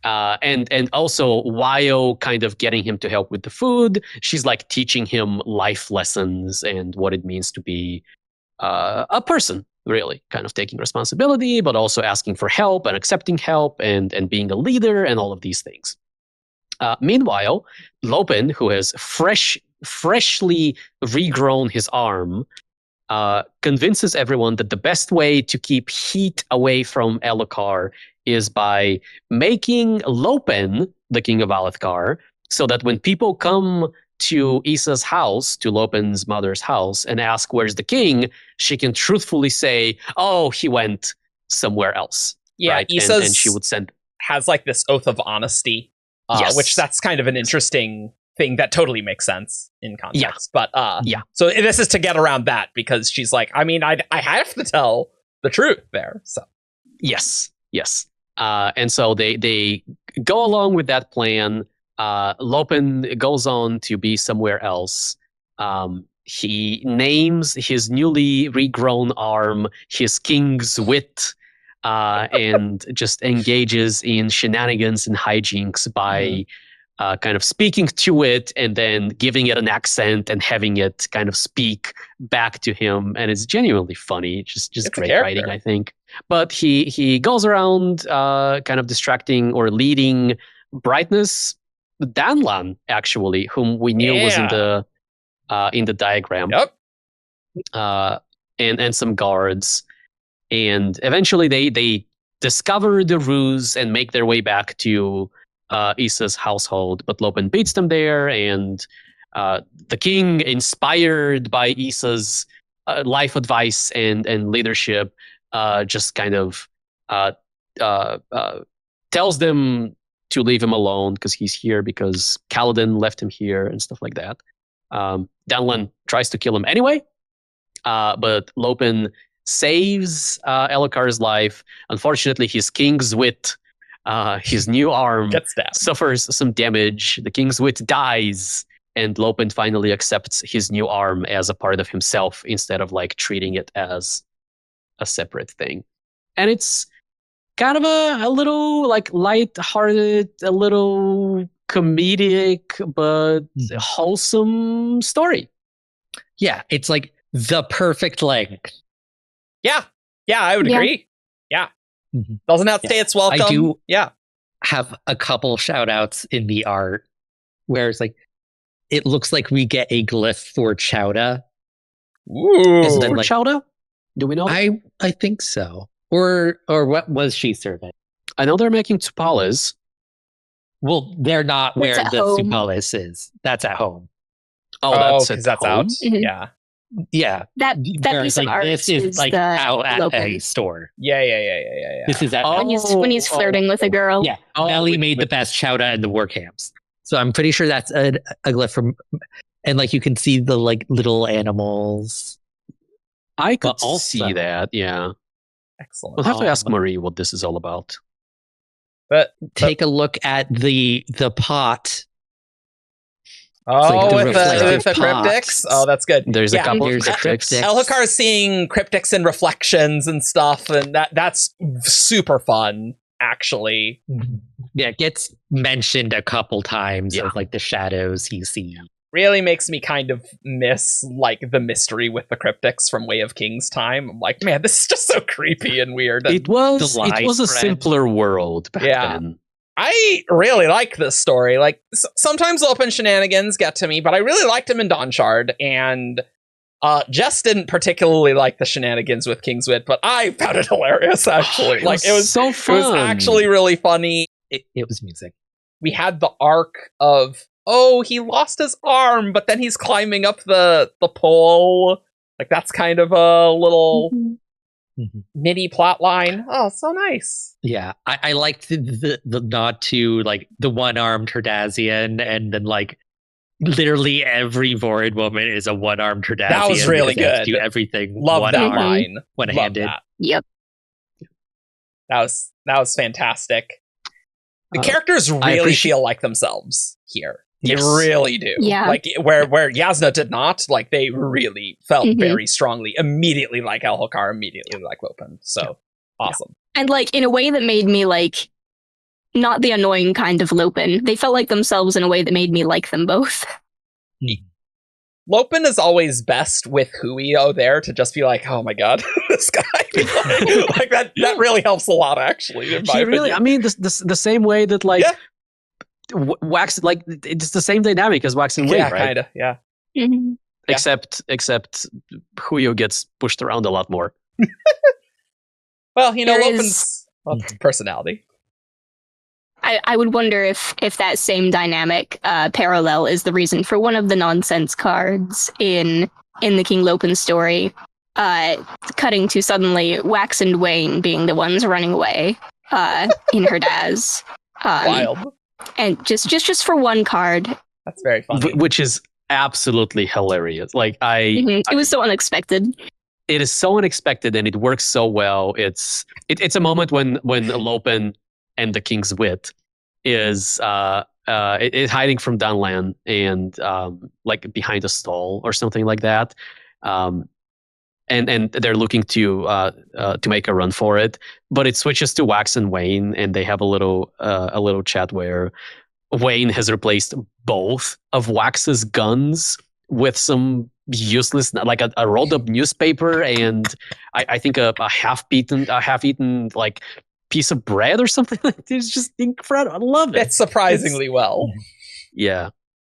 And also while kind of getting him to help with the food, she's like teaching him life lessons and what it means to be a person, really, kind of taking responsibility, but also asking for help and accepting help and being a leader and all of these things. Meanwhile, Lopen, who has freshly regrown his arm, convinces everyone that the best way to keep heat away from Elhokar is by making Lopen the king of Alethkar, so that when people come to Issa's house, to Lopen's mother's house, and ask where's the king, she can truthfully say, "Oh, he went somewhere else." Yeah, right? Issa's and she would send. has like this oath of honesty, Yes. which that's kind of an interesting thing that totally makes sense in context. But Yeah. so this is to get around that because she's like, I mean, I have to tell the truth there. So Yes. And so they go along with that plan. Lopen goes on to be somewhere else. He names his newly regrown arm his King's Wit, and just engages in shenanigans and hijinks by kind of speaking to it and then giving it an accent and having it kind of speak back to him. And it's genuinely funny. Just It's a great character. writing, I think. But he goes around kind of distracting or leading Brightness, Danlan, actually, whom we knew was in the diagram. Yep. And some guards. And eventually they discover the ruse and make their way back to Issa's household. But Lopen beats them there, and the king, inspired by Issa's life advice and leadership, just kind of tells them to leave him alone because he's here because Kaladin left him here and stuff like that. Danlan tries to kill him anyway, but Lopen saves Elhokar's life. Unfortunately, his King's Wit, his new arm, Gets stabbed. suffers some damage. The King's Wit dies, and Lopen finally accepts his new arm as a part of himself instead of like treating it as a separate thing. And it's kind of a little like light-hearted, a little comedic, but wholesome story. Yeah, it's like the perfect length. Yeah, I would Yeah. agree. Yeah, Mhm. doesn't outstay its welcome. I do Yeah, have a couple shout outs in the art where it's like, it looks like we get a glyph for Chowda. ooh, Isn't it For like- Chowda? Do we know? I think so. Or what was she serving? I know they're making Tupales. Well, they're not That's where at the home. Supales is. That's at home. That's because at that's out. home? Mhm. Yeah, Yeah. That Whereas, piece of like, art this is like the out at Lopen. a store. yeah. This is at Oh. when he's flirting with a girl. Yeah. Oh, Melly with- made the with- best chowda in the war camps. So I'm pretty sure that's a glyph from, and like you can see the like little animals. I could But also- see that. Yeah, Excellent. we'll have to ask Um, Marie what this is all about. But Take a look at the pot. oh, the with reflective the pots. cryptics. Oh, that's good. There's Yeah, a couple of there's a cryptics. cryptic. Elhokar is seeing cryptics and reflections and stuff, and that's super fun. Actually, Yeah, it gets mentioned a couple times Yeah. of like the shadows he sees. really makes me kind of miss like the mystery with the cryptics from Way of Kings time. I'm like, man, this is just so creepy and weird. And It was The light a thread. simpler world back Yeah. then. I really like this story. Like sometimes open shenanigans get to me, but I really liked him in Dawnshard, and Jess didn't particularly like the shenanigans with Kingswit, but I found it hilarious actually. Like it was so it fun. was actually really funny. It was music. We had the arc of, oh, he lost his arm, but then he's climbing up the pole. Like that's kind of a little Mhm. mini plot line. Oh, so nice. Yeah, I liked the nod to like the one-armed Herdazian, and then like literally every Void woman is a one-armed Herdazian. That was really because they have to good. Do everything. Love that one-armed, line. Love one-handed. that. Yep. That was fantastic. The Uh, characters really appreciate- feel like themselves here. They Yes. really do. Yeah. Like where Jasnah did not, like they really felt Mhm. very strongly, immediately like Elhokar, immediately like Lopen. So awesome. And like in a way that made me like not the annoying kind of Lopen. They felt like themselves in a way that made me like them both. Lopen is always best with Huio there to just be like, oh my god, this guy. like that really helps a lot actually. In my He really, opinion. I mean, the same way that like Yeah. Wax, like it's the same dynamic as Wax and Wing, yeah, right? kind of, yeah. Mhm. Yeah. Except Huyo gets pushed around a lot more. Well, you know, There Lopen's personality. I would wonder if that same dynamic parallel is the reason for one of the nonsense cards in the King Lopen story, cutting to suddenly Wax and Wayne being the ones running away, in her Daz. Wild. And just for one card. That's very funny. Which is absolutely hilarious. Like It was so unexpected. it is so unexpected and it works so well. It's a moment when Lopen and the King's Wit is hiding from Dunland and like behind a stall or something like that. And they're looking to make a run for it, but it switches to Wax and Wayne, and they have a little chat where Wayne has replaced both of Wax's guns with some useless, like a rolled up newspaper and I think a half-eaten like piece of bread or something. It's just incredible. I love it. It's surprisingly well. Yeah.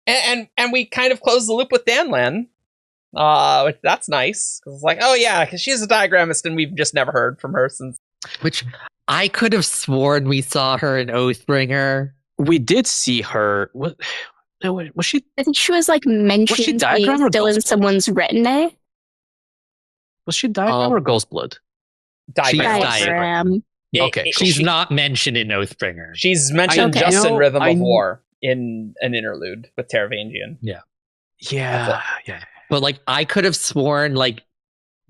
And we kind of close the loop with Danlan. That's nice. It's like, oh yeah, because she's a diagrammist and we've just never heard from her since. Which I could have sworn we saw her in Oathbringer. We did see her. Was she? I think she was like mentioned diagram or still in Ghostblood? someone's retinue. Was she Diagram or Ghostblood? She's Diagram. Okay, She's not mentioned in Oathbringer. She's mentioned Okay. just in No, Rhythm I- of War in an interlude with Teravangian. Yeah. But like I could have sworn like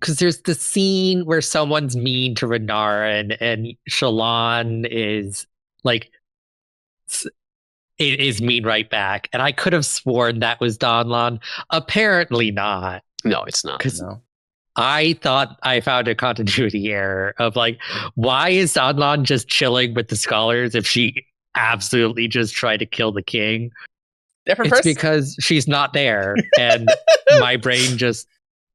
because there's the scene where someone's mean to Renarin and Shallan is like it is mean right back. And I could have sworn that was Danlan. Apparently not. No, it's not. Because No. I thought I found a continuity error of like, why is Danlan just chilling with the scholars if she absolutely just tried to kill the king? Different It's person. because she's not there, and my brain just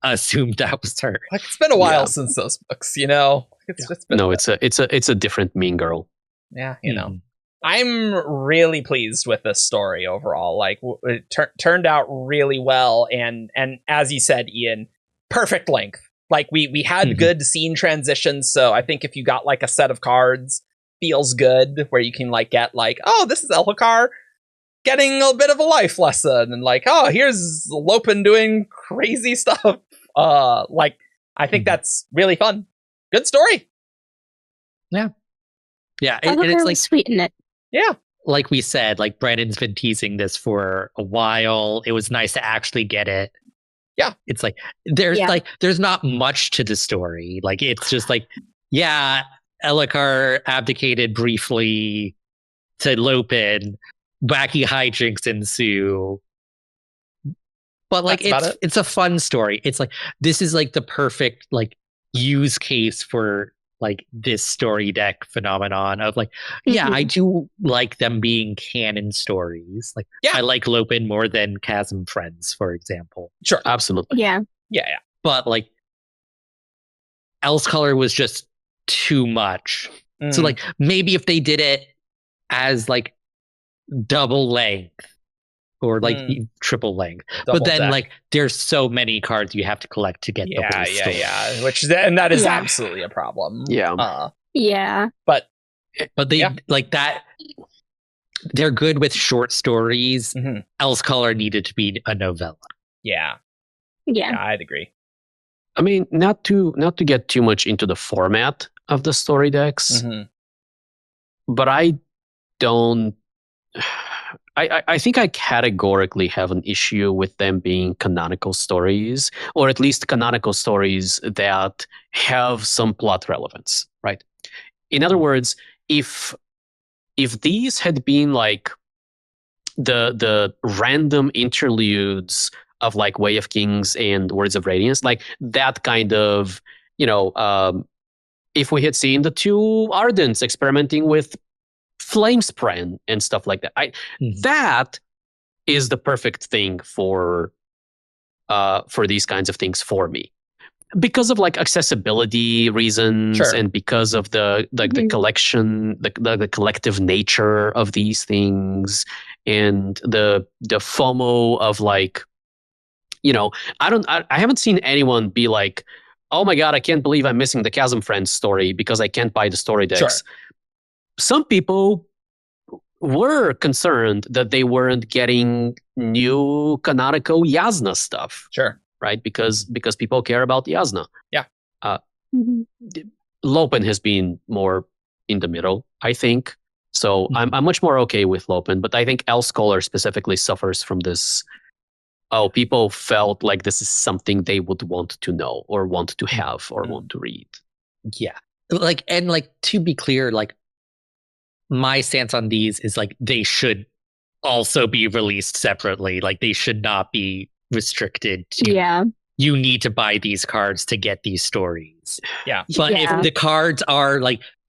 assumed that was her. Like, it's been a while Yeah. since those books, you know. It's been No, it's a different mean girl. yeah, you know. I'm really pleased with this story overall. Like, it turned out really well, and as you said, Ian, perfect length. Like we had Mhm. good scene transitions, so I think if you got like a set of cards, feels good where you can like get like, oh, this is Elhokar getting a bit of a life lesson, and like, oh, here's Lopen doing crazy stuff. Like I think that's really fun. Good story. Yeah, I and thought it's really like sweeten it. Yeah. like we said, like Brandon's been teasing this for a while. It was nice to actually get it. Yeah. It's like there's Yeah. like there's not much to the story. Like it's just like, yeah, Elhokar abdicated briefly to Lopen, wacky hijinks ensue. But like That's about it's a fun story. It's like this is like the perfect like use case for like this story deck phenomenon of like, yeah, Mhm. I do like them being canon stories. Like Yeah. I like Lopen more than Chasmfriends, for example. Sure. Absolutely. Yeah. Yeah. But like Elsecaller was just too much. So Mm. like maybe if they did it as like double length or like triple length. Double but then deck. like there's so many cards you have to collect to get the whole story. yeah. And that is Yeah. absolutely a problem. Yeah. Yeah. But But they Yeah. like that they're good with short stories. mhm. Elsecaller needed to be a novella. yeah, Yeah. I'd agree. I mean, not to get too much into the format of the story decks, Mhm. but I don't. I think I categorically have an issue with them being canonical stories, or at least canonical stories that have some plot relevance, right? In other words, if these had been like the random interludes of like Way of Kings and Words of Radiance, like that kind of, if we had seen the two Ardents experimenting with Flamespren and stuff like that, that is the perfect thing for these kinds of things for me, because of like accessibility reasons. Sure. And because of the collection, the collective nature of these things, and the FOMO of like, I haven't seen anyone be like, oh my god, I can't believe I'm missing the Chasmfriends story because I can't buy the story decks. Sure. Some people were concerned that they weren't getting new canonical Jasnah stuff, Sure. right? Because people care about Jasnah. Mhm. Lopen has been more in the middle, I think. So I'm much more okay with Lopen, but I think Elsecaller specifically suffers from this. Oh, people felt like this is something they would want to know or want to have or want to read. Yeah. To be clear, my stance on these is they should also be released separately. They should not be restricted to you need to buy these cards to get these stories. Yeah. But if the cards are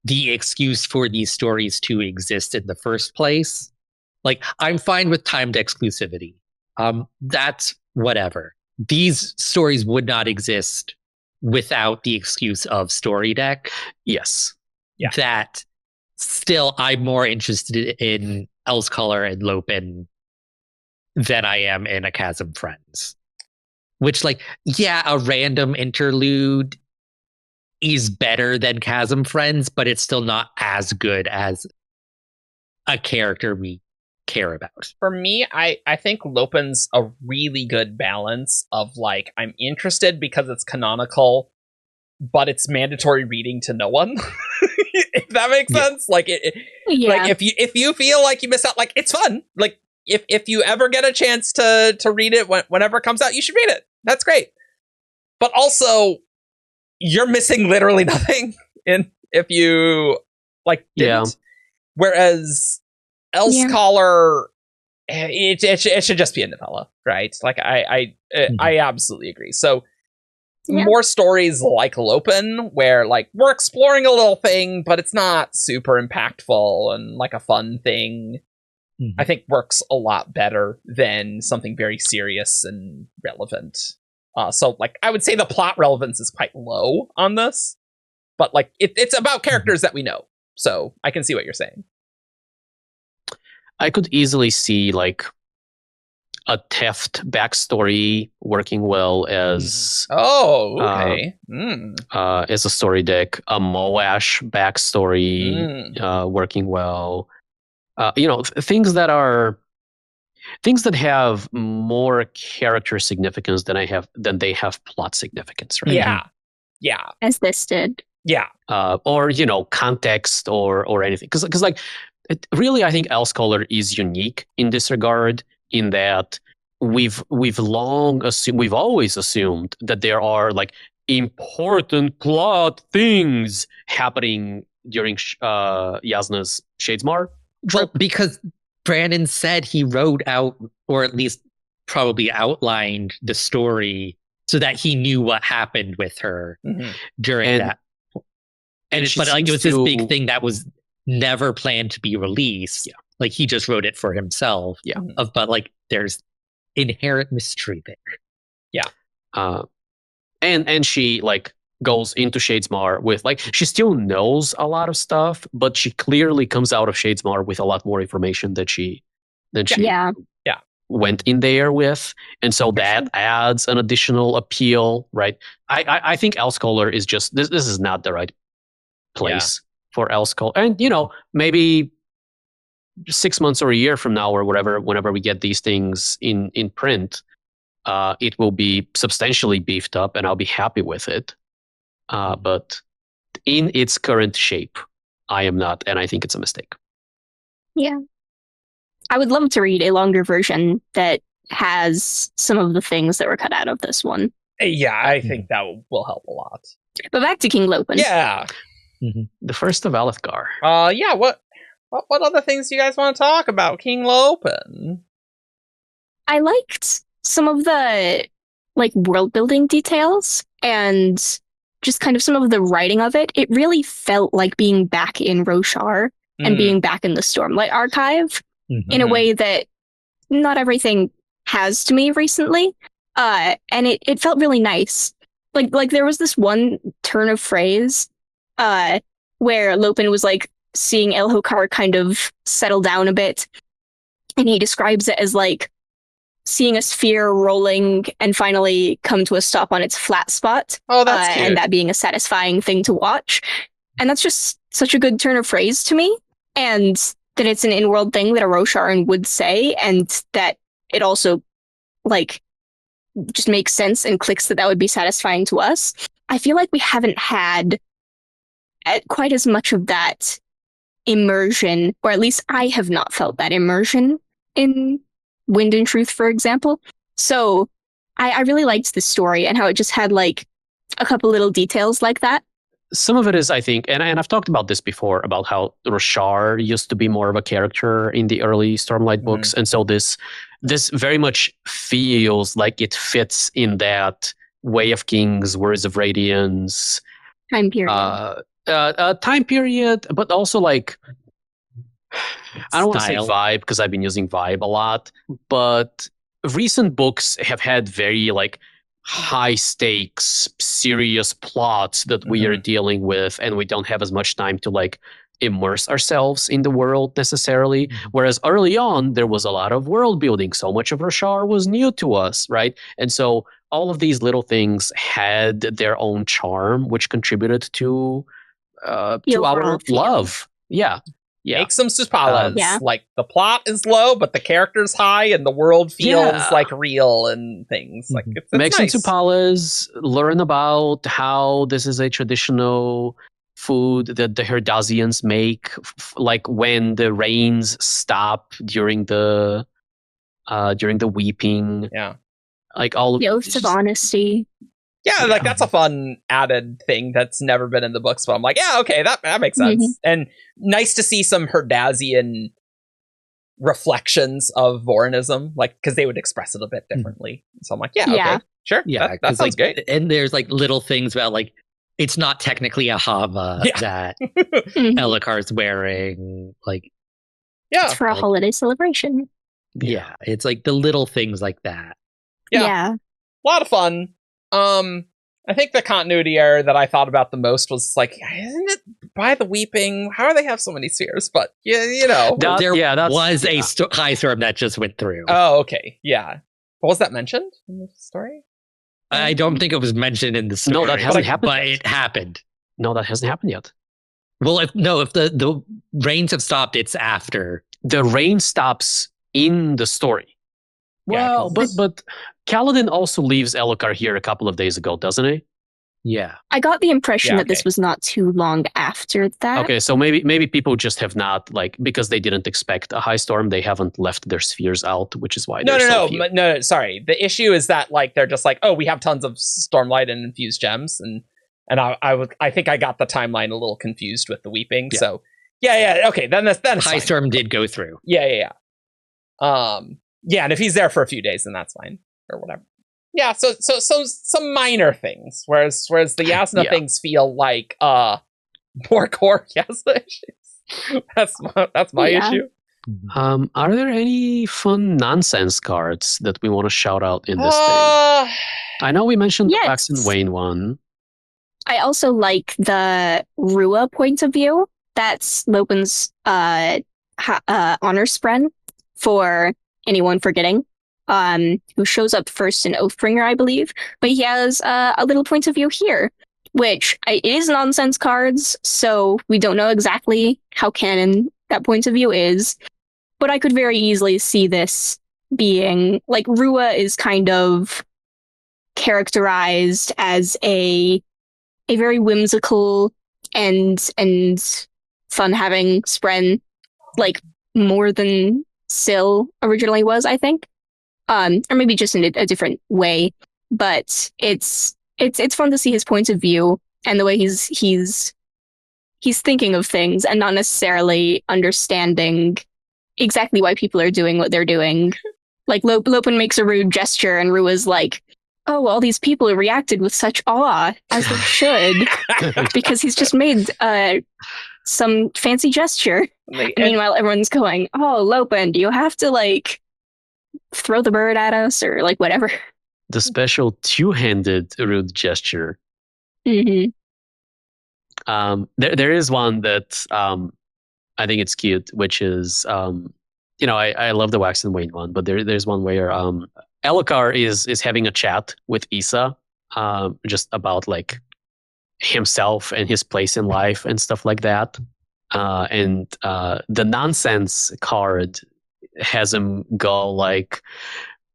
the excuse for these stories to exist in the first place, I'm fine with timed exclusivity. That's whatever. These stories would not exist without the excuse of Storydeck. Yes. Yeah. That still, I'm more interested in Elsecaller and Lopen than I am in a Chasmfriends. Which, a random interlude is better than Chasmfriends, but it's still not as good as a character we care about. For me, I think Lopen's a really good balance of I'm interested because it's canonical, but it's mandatory reading to no one. If that makes sense. If you feel like you miss out, it's fun. If you ever get a chance to read it whenever it comes out, you should read it. That's great. But also, you're missing literally nothing if you didn't. Yeah. Whereas Elsecaller, it should just be a novella, right? I absolutely agree. So more stories like Lopen, where we're exploring a little thing, but it's not super impactful and a fun thing. I think works a lot better than something very serious and relevant. So I would say the plot relevance is quite low on this, but it's about characters that we know. So I can see what you're saying. I could easily see a theft backstory working well as okay. As a story deck, a Moash backstory working well. Things that have more character significance than they have plot significance, right? Yeah. As this did. Yeah. Or context or anything, because really I think Elsecaller is unique in this regard, in that we've always assumed that there are important plot things happening during Jasnah's Shadesmar. Well, because Brandon said he wrote out, or at least probably outlined the story so that he knew what happened with her during that. And it was this big thing that was never planned to be released. Yeah. He just wrote it for himself. Yeah. But there's inherent mystery there. Yeah. And she goes into Shadesmar with she still knows a lot of stuff, but she clearly comes out of Shadesmar with a lot more information than she went in there with, and so that adds an additional appeal, right? I think Elsecaller is just this is not the right place for Elsecaller, and maybe 6 months or a year from now or whatever, whenever we get these things in print, it will be substantially beefed up, and I'll be happy with it. But in its current shape, I am not, and I think it's a mistake. Yeah. I would love to read a longer version that has some of the things that were cut out of this one. Yeah, I think that will help a lot. But back to King Lopen. Yeah. The first of Alethkar. Yeah, what other things do you guys want to talk about King Lopen? I liked some of the world building details and just kind of some of the writing of it. It really felt like being back in Roshar and being back in the Stormlight Archive in a way that not everything has to me recently. And it felt really nice. Like there was this one turn of phrase where Lopen was seeing Elhokar kind of settle down a bit, and he describes it as seeing a sphere rolling and finally come to a stop on its flat spot. Oh, that's cute. And that being a satisfying thing to watch. And that's just such a good turn of phrase to me. And that it's an in-world thing that a Rosharan would say, and that it also just makes sense and clicks that would be satisfying to us. I feel like we haven't had quite as much of that immersion, or at least I have not felt that immersion in Wind and Truth, for example. So I really liked the story and how it just had like a couple little details like that. Some of it is, I think, and I've talked about this before, about how Roshar used to be more of a character in the early Stormlight books. And so this very much feels like it fits in that Way of Kings, Words of Radiance Time period. Time period, but also like, I don't want to say Style. vibe because I've been using vibe a lot, but recent books have had very like high stakes, serious plots that we are dealing with, and we don't have as much time to like immerse ourselves in the world necessarily. Whereas early on, there was a lot of world building. So much of Roshar was new to us, right? And so all of these little things had their own charm, which contributed to our overall feel. love. Yeah. Make some Supalas. Yeah. Like the plot is low, but the character's high, and the world feels like real and things. Like it's Make nice. some Supalas, learn about how this is a traditional food that the Herdazians make, like when the rains stop during the weeping. Yeah. Like all of The Oaths of Honesty. Yeah, like that's a fun added thing that's never been in the books, but I'm like, yeah, okay, that makes sense. And nice to see some Herdazian reflections of Vorinism, like because they would express it a bit differently. So I'm like, okay, sure, Yeah, that sounds like, great. and there's like little things about like it's not technically a hava that Elhekar's wearing. Like, It's for a holiday celebration. yeah, it's like the little things like that. Yeah. A lot of fun. I think the continuity error that I thought about the most was like, isn't it by the weeping? How do they have so many spheres? But you know, There was a high storm that just went through. Oh, okay, yeah. But was that mentioned in the story? I don't think it was mentioned in the story. No, that hasn't happened. But it happened. No, that hasn't happened yet. Well, if the rains have stopped, it's after. The rain stops in the story. Well, but Kaladin also leaves Elhokar here a couple of days ago, doesn't he? Yeah. I got the impression that this was not too long after that. Okay, so maybe people just have not, like, because they didn't expect a high storm, they haven't left their spheres out, which is why No, sorry. The issue is that like they're just like, oh, we have tons of Stormlight and infused gems, and I think I got the timeline a little confused with the weeping. Yeah. So okay, then high storm did go through. Yeah. Yeah, and if he's there for a few days, then that's fine or whatever. Yeah, so some minor things, whereas the Jasnah things feel like more core Jasnah issues. That's my issue. Are there any fun nonsense cards that we want to shout out in this thing? I know we mentioned the Wax and Wayne one. I also like the Rua point of view. That's Lopen's honor spren for anyone forgetting, who shows up first in Oathbringer, I believe. But he has a little point of view here, which it is nonsense cards, so we don't know exactly how canon that point of view is. But I could very easily see this being, like, Rua is kind of characterized as a very whimsical and fun-having spren, like, more than Syl originally was, I think, or maybe just in a different way. But it's fun to see his point of view and the way he's thinking of things and not necessarily understanding exactly why people are doing what they're doing. Like Lopen makes a rude gesture and Rua's like, "Oh, all these people reacted with such awe, as they should," because he's just made some fancy gesture. And meanwhile, everyone's going, "Oh, Lopen, do you have to, like, throw the bird at us?" or, like, whatever. The special two-handed rude gesture. Mm-hmm. There is one that I think it's cute, which is, I love the Wax and Wayne one, but there's one where Elhokar is having a chat with Issa, just about, like, himself and his place in life and stuff like that. And the nonsense card has him go like,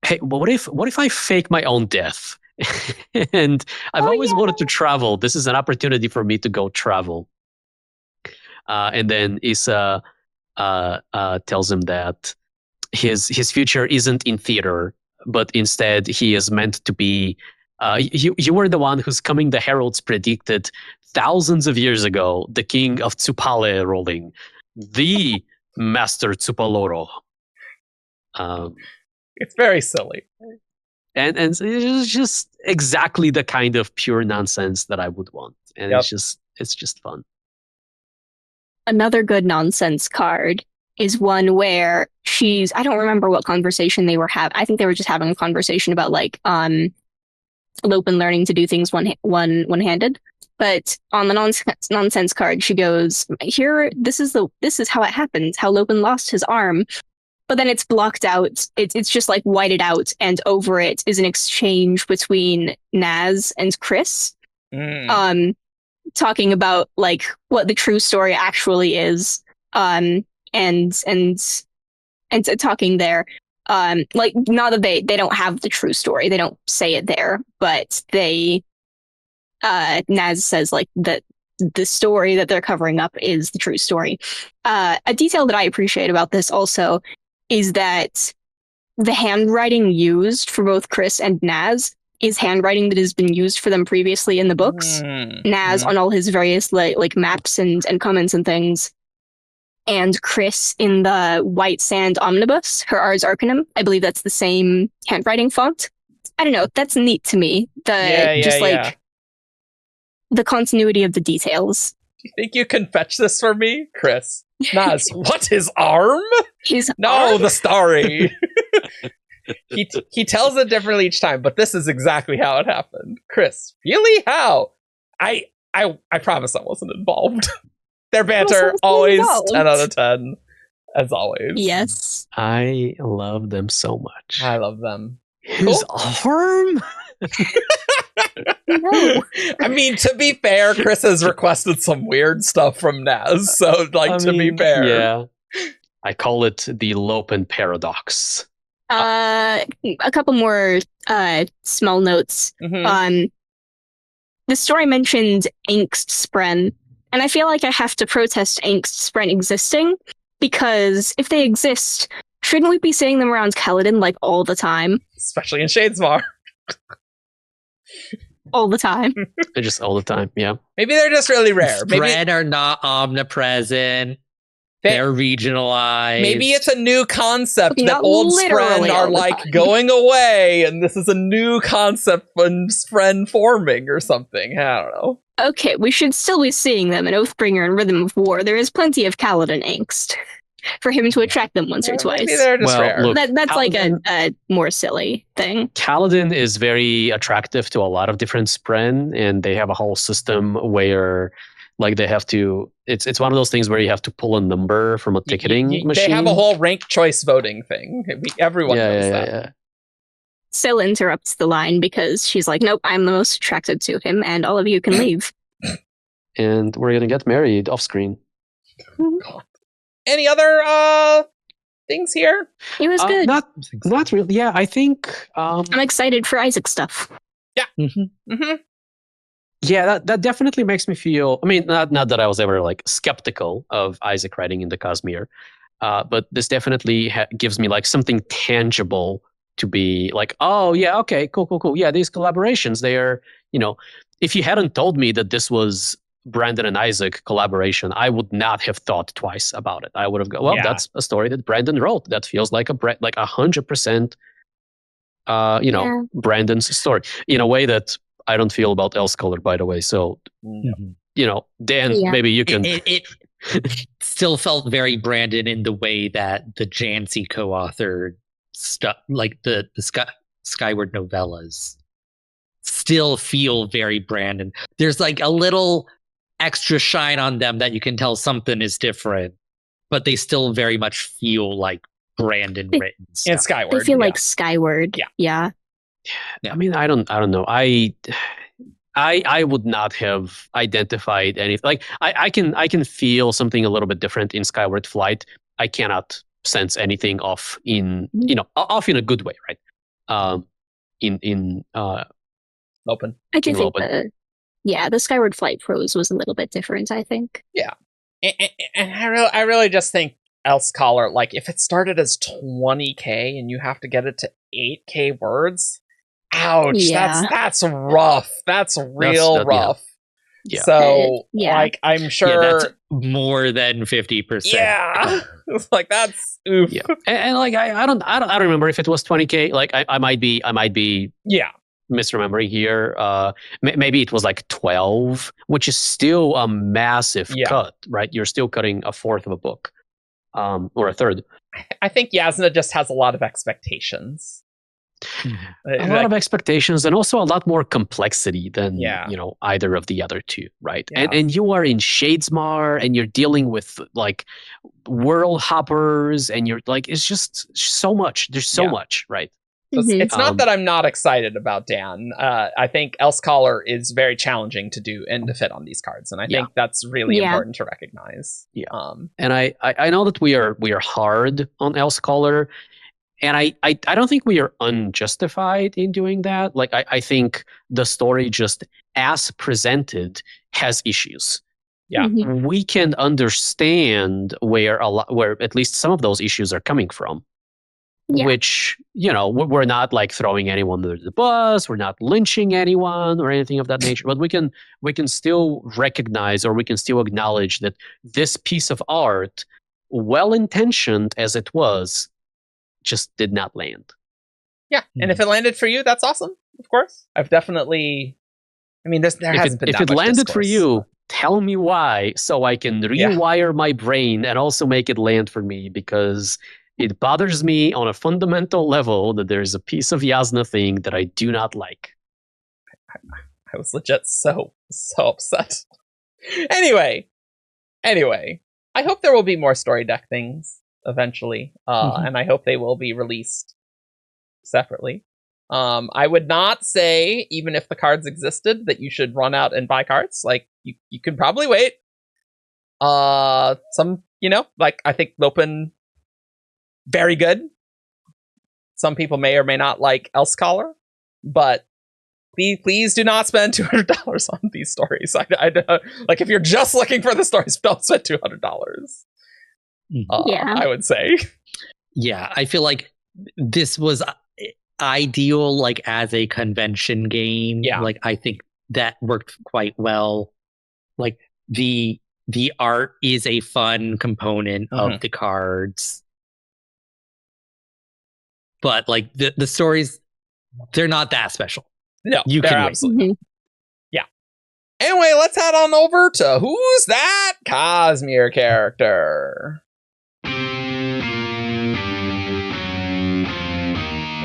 "Hey, what if I fake my own death?" And I've always wanted to travel. This is an opportunity for me to go travel. And then Issa tells him that his future isn't in theater, but instead he is meant to be. You were the one whose coming the heralds predicted thousands of years ago. The king of Tsupale rolling, the master Tsupaloro. It's very silly. And it's just exactly the kind of pure nonsense that I would want, and Yep. it's just fun. Another good nonsense card is one where I don't remember what conversation they were having. I think they were just having a conversation about like Lopen learning to do things one-handed. But on the nonsense card, she goes, "Here, this is how it happened. How Lopen lost his arm." But then it's blocked out. It's just like whited out, and over it is an exchange between Naz and Chris, talking about like what the true story actually is, and talking there. Like, not that they don't have the true story, they don't say it there, but they Naz says like that the story that they're covering up is the true story. A detail that I appreciate about this also is that the handwriting used for both Chris and Naz is handwriting that has been used for them previously in the books. Naz on all his various like maps and comments and things. And Chris in the White Sand Omnibus, her Ars Arcanum. I believe that's the same handwriting font. I don't know. That's neat to me. The continuity of the details. Do you think you can fetch this for me, Chris? Naz, what, his arm? His No, arm? the story. He tells it differently each time, but this is exactly how it happened. Chris, really? How? I promise I wasn't involved. Their banter, always involved. 10 out of 10, as always. Yes. I love them so much. I love them. His arm? No. I mean, to be fair, Chris has requested some weird stuff from Naz, so, like, to be fair. Yeah. I call it the Lopen paradox. A couple more small notes. Mhm. The story mentioned Angstspren, and I feel like I have to protest Angstspren existing, because if they exist, shouldn't we be seeing them around Kaladin like all the time? Especially in Shadesmar. All the time. Just all the time, yeah. Maybe they're just really rare. Maybe Spread are not omnipresent. They're regionalized. maybe it's a new concept Okay, that not old literally Spren are all the like time. going away, and this is a new concept when Spren forming or something. I don't know. Okay, we should still be seeing them in Oathbringer and Rhythm of War. There is plenty of Kaladin angst for him to attract them once or twice. Maybe they're just Well, rare. look, That's like Kaladin- a more silly thing. Kaladin is very attractive to a lot of different Spren, and they have a whole system where, like, they have to. It's one of those things where you have to pull a number from a ticketing machine. They have a whole rank choice voting thing. Everyone knows that. Yeah. Syl interrupts the line because she's like, "Nope, I'm the most attracted to him, and all of you can leave." And we're gonna get married off screen. Any other things here? It was good. Not really. Yeah, I think. I'm excited for Isaac stuff. Mm-hmm. Yeah, that definitely makes me feel. I mean, not that I was ever like skeptical of Isaac writing in the Cosmere, but this definitely gives me like something tangible to be like, oh yeah, okay, cool. Yeah, these collaborations, they are, if you hadn't told me that this was Brandon and Isaac collaboration, I would not have thought twice about it. I would have gone, well, that's a story that Brandon wrote. That feels like 100%, Brandon's story in a way that I don't feel about Elsecaller, by the way. So, Dan, maybe you can. It still felt very Brandon in the way that the Jancy co-authored stuff, like the Skyward novellas, still feel very Brandon. There's like a little extra shine on them that you can tell something is different, but they still very much feel like Brandon written stuff. And Skyward. They feel like Skyward. Yeah. I mean, I don't know. I would not have identified anything. Like I can feel something a little bit different in Skyward Flight. I cannot sense anything off in off in a good way, right? In Lopen. I do think Lopen. the Skyward Flight prose was a little bit different, I think. Yeah. And I really just think Elsecaller, like, if it started as 20k and you have to get it to 8k words, ouch, Yeah. that's rough. That's real rough. Yeah. So, Yeah. like, I'm sure. Yeah, that's more than 50%. Yeah, like that's oof. Yeah, and like I don't remember if it was 20k. Like I might be Yeah, misremembering here. Maybe it was like 12, which is still a massive cut, right? You're still cutting a fourth of a book, or a third. I think Jasnah just has a lot of expectations. A lot of expectations, and also a lot more complexity than either of the other two, right? Yeah. And you are in Shadesmar, and you're dealing with like world hoppers, and you're like, it's just so much. There's so much, right? So it's not that I'm not excited about Dan. I think Elsecaller is very challenging to do and to fit on these cards, and I think that's really important to recognize. Yeah. And I know that we are hard on Elsecaller. And I don't think we are unjustified in doing that. Like, I think the story just as presented has issues. Yeah. We can understand where at least some of those issues are coming from. Yeah. Which, we're not like throwing anyone under the bus, we're not lynching anyone or anything of that nature, but we can still recognize, or we can still acknowledge that this piece of art, well-intentioned as it was, just did not land. Yeah, and if it landed for you, that's awesome. Of course, I've definitely. I mean, there hasn't been. If it landed for you, tell me why, so I can rewire my brain and also make it land for me, because it bothers me on a fundamental level that there's a piece of Jasnah thing that I do not like. I was legit so upset. Anyway, I hope there will be more Storydeck things eventually, and I hope they will be released separately. I would not say, even if the cards existed, that you should run out and buy cards. Like, you can probably wait. Some, like, I think Lopen, very good. Some people may or may not like Elsecaller, but please do not spend $200 on these stories. I like, if you're just looking for the stories, don't spend $200. I would say. Yeah, I feel like this was ideal, like, as a convention game. Yeah. Like, I think that worked quite well. Like, the art is a fun component of the cards. But, like, the stories, they're not that special. No, you can absolutely. Yeah. Anyway, let's head on over to Who's That Cosmere Character?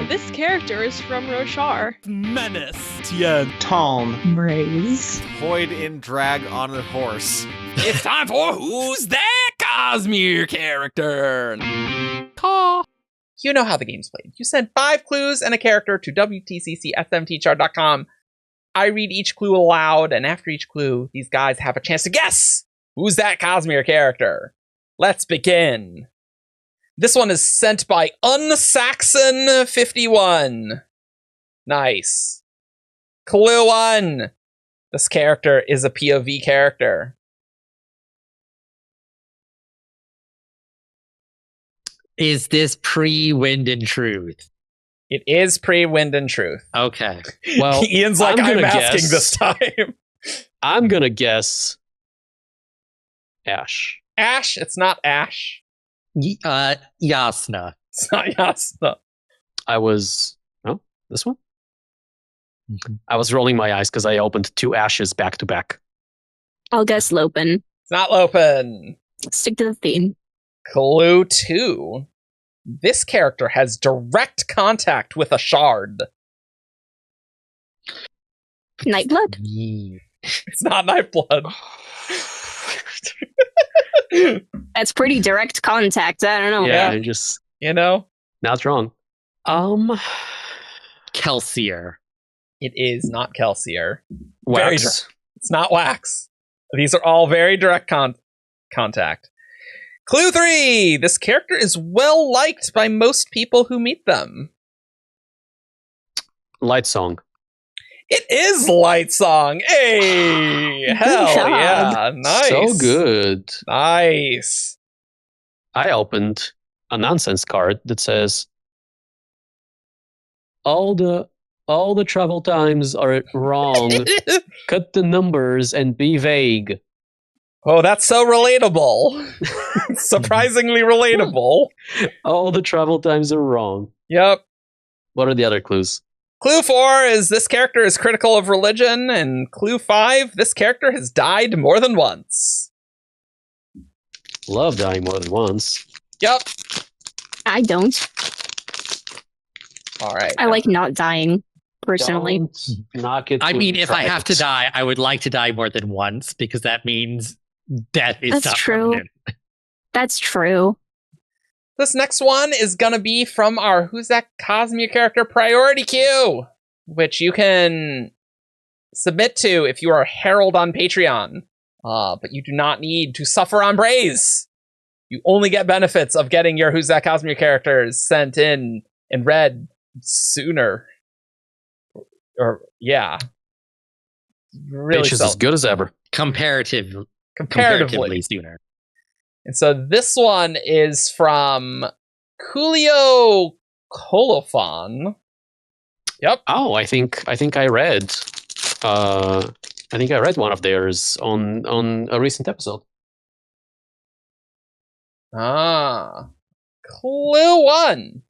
This character is from Roshar. Menace, Tien, Tom, Raise, Void in drag on a horse. It's time for Who's That Cosmere Character? Caw. You know how the game's played. You send 5 clues and a character to WTCC@smtchart.com. I read each clue aloud, and after each clue, these guys have a chance to guess who's that Cosmere character. Let's begin. This one is sent by Unsaxon51. Nice. Clue 1. This character is a POV character. Is this pre-Wind and Truth? It is pre-Wind and Truth. Okay. Well, Ian's like, I'm asking this time. I'm gonna guess Ash. Ash? It's not Ash. Jasnah. It's not Jasnah. This one? I was rolling my eyes because I opened 2 Ashes back to back. I'll guess Lopen. It's not Lopen. Stick to the theme. Clue 2. This character has direct contact with a shard. Nightblood? It's not Nightblood. That's pretty direct contact. I don't know. Yeah, just not wrong. Kelsier. It is not Kelsier. Wax. It's not Wax. These are all very direct contact. Clue 3. This character is well liked by most people who meet them. Light Song. It is Light Song. Hey, hell job. yeah, nice. So good. Nice. I opened a nonsense card that says all the travel times are wrong. Cut the numbers and be vague. Oh, that's so relatable. Surprisingly relatable. All the travel times are wrong. Yep. What are the other clues? Clue 4 is this character is critical of religion, and clue 5, this character has died more than once. Love dying more than once. Yep. I don't. All right. I like not dying, personally. Don't knock it. I till mean, you if I try have it. to die, I would like to die more than once because that means death is That's not true. permanent. That's true. This next one is going to be from our Who's That Cosmere character priority queue, which you can submit to if you are a Herald on Patreon. But you do not need to suffer on Braze. You only get benefits of getting your Who's That Cosmere characters sent in and read sooner. Or, yeah. Really Bitch is as good as ever. comparatively. Comparatively sooner. And so this one is from Coolio Colophon. Yep. Oh, I think I read. I think I read one of theirs on a recent episode. Ah. Clue 1.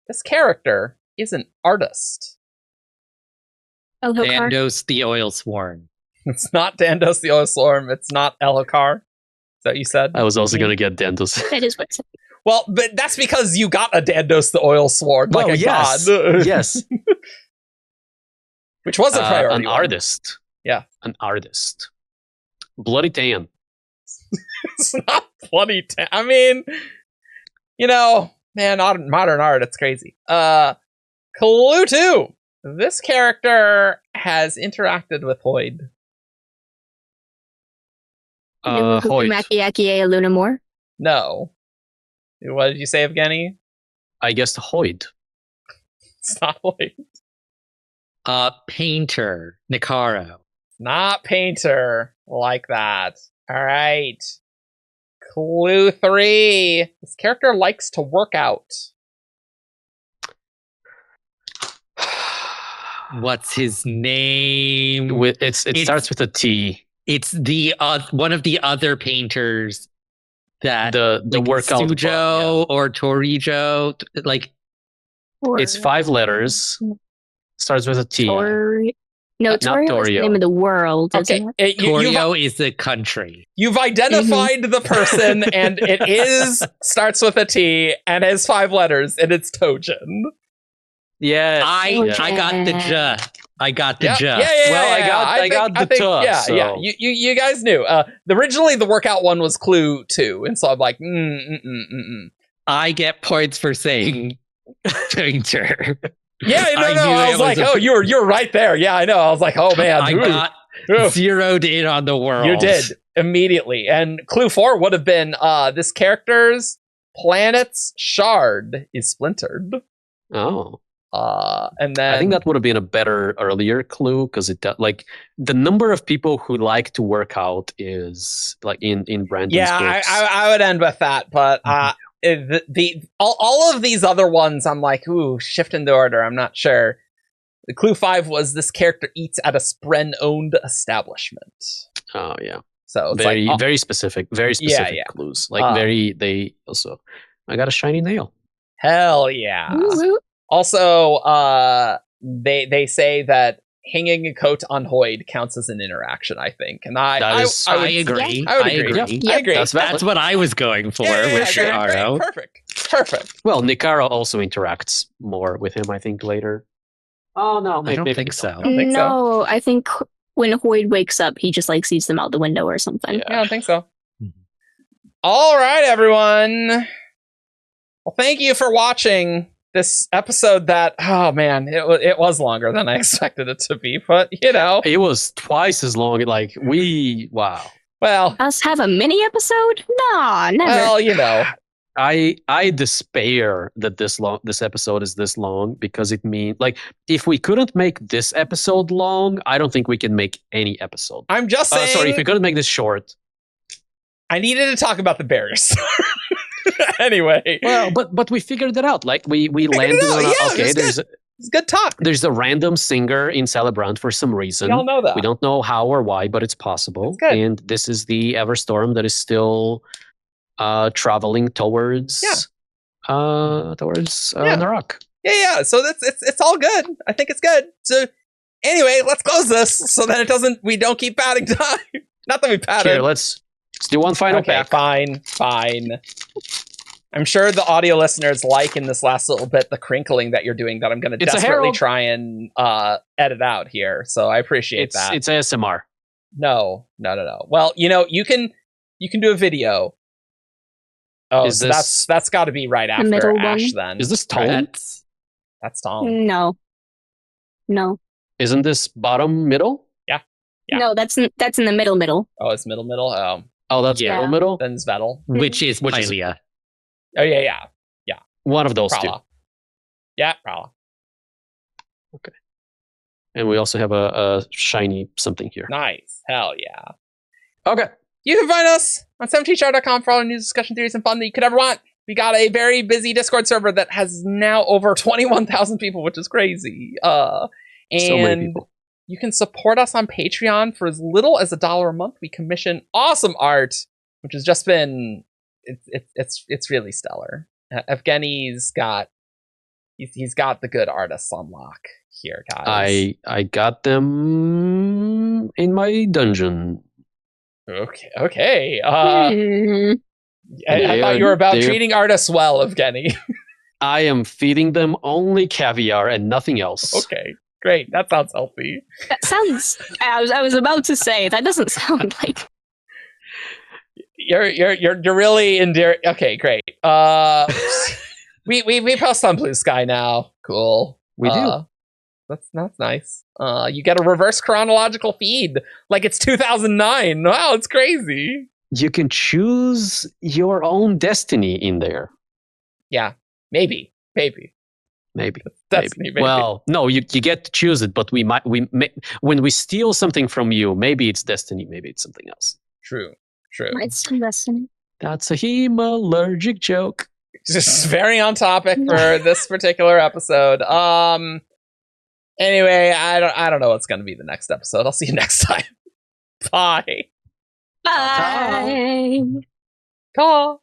This character is an artist. Elhokar. Dandos the Oil Sworn. It's not Dandos the Oilstorm. It's not Elhokar. Is that what you said? I was also going to get Dandos. That is what. Well, but that's because you got a Dandos the Oilsworn, like Well, a yes. god. Yes. Which was a priority An one. artist. Yeah. An artist. Bloody tan. It's not bloody I mean, man, modern art, it's crazy. Clue 2. This character has interacted with Hoyd. Hoyt. Makiakie Lunamore. No. What did you say, Evgeni? I guess Hoyd. It's not Hoyd. Painter Nicaro. Not Painter. Like that. All right. Clue 3. This character likes to work out. What's his name? It starts with a T. It's the one of the other painters that The like workout. Sujo or Torijo, like It's 5 letters. Starts with a T. No, Not Torio is the Torio. name of the world. Okay. Isn't it? Torio is the country. You've identified the person, and it starts with a T and has 5 letters, and it's Tojin. Yeah. I got the J. I got the J. Yeah. Well, I got the tuh, Yeah, so- yeah. You guys knew. Originally, the workout one was Clue 2, and so I'm like, I get points for saying painter. Yeah, no. I knew I it was was like, a- oh, you're right there. Yeah, I know. I was like, oh man, I got Ooh. zeroed in on the world. You did immediately. And Clue 4 would have been this character's planet's shard is splintered. Oh. And then I think that would have been a better earlier clue because like the number of people who like to work out is like in Brandon's books. I would end with that, but all of these other ones, I'm like, ooh, shifting the order. I'm not sure. The Clue 5 was this character eats at a Spren-owned establishment. Oh yeah. So it's very specific clues. Like they also. I got a shiny nail. hell yeah. Woo-woo. Also, they say that hanging a coat on Hoyd counts as an interaction, I think. And I I agree. I would agree. Yeah. I agree. That's what I was going for Yeah, with great, Nicaro. Perfect. Well, Nicaro also interacts more with him, I think, later. Oh no, I don't think so. I don't think so. No, I think when Hoyd wakes up, he just like sees them out the window or something. Yeah. Yeah, I don't think so. Mhm. All right, everyone. Well, thank you for watching this episode that, oh man, it was longer than I expected it to be, but It was twice as long. Like wow. well, Us have a mini episode? Nah, never. well, I despair that this episode is this long, because it means, like, if we couldn't make this episode long, I don't think we can make any episode. I'm just saying. Sorry, if we couldn't make this short. I needed to talk about the barriers. Anyway. Well, but we figured it out. Like we landed on okay. It's good talk. There's a random singer in Celebrant for some reason. We all know that. We don't know how or why, but it's possible. Good. And this is the Everstorm that is still traveling towards Narok. Yeah. So it's all good. I think it's good. So anyway, let's close this so that we don't keep padding time. Not that we padded. Here, let's do one final pack. Fine. I'm sure the audio listeners like in this last little bit the crinkling that you're doing that I'm going to desperately try and edit out here. So I appreciate that. It's ASMR. No. Well, you can do a video. Oh, so that's got to be right after Ash then. Is this Tom? That's Tom. No. Isn't this bottom middle? Yeah. No, that's in the middle. Oh, it's middle. Oh, that's middle. Then Zvedel. Which is Hylia. Oh yeah. One of those Prala. two. Yeah, Prala. Okay. And we also have a shiny something here. Nice. Hell yeah. Okay. You can find us on 17shard.com for all the news, discussion, theories, and fun that you could ever want. We got a very busy Discord server that has now over 21,000 people, which is crazy. And so many people. You can support us on Patreon for as little as $1 a month. We commission awesome art, which has just been it's really stellar. Evgeni's got he's got the good artists on lock here, guys. I got them in my dungeon. Okay. I thought you were about treating artists well, Evgeni. I am feeding them only caviar and nothing else. Okay, great. That sounds healthy. That sounds. I was about to say that doesn't sound like. You're really endearing. Okay, great. We post on Blue Sky now. Cool. We do. That's nice. You get a reverse chronological feed like it's 2009. Wow, it's crazy. You can choose your own destiny in there. Yeah, maybe. Destiny, maybe. Well, no, you get to choose it, but we may, when we steal something from you, maybe it's destiny, maybe it's something else. True. It's destiny. That's a hemallergic joke. Just very on topic for this particular episode. Anyway, I don't know what's going to be the next episode. I'll see you next time. Bye. Bye. Call.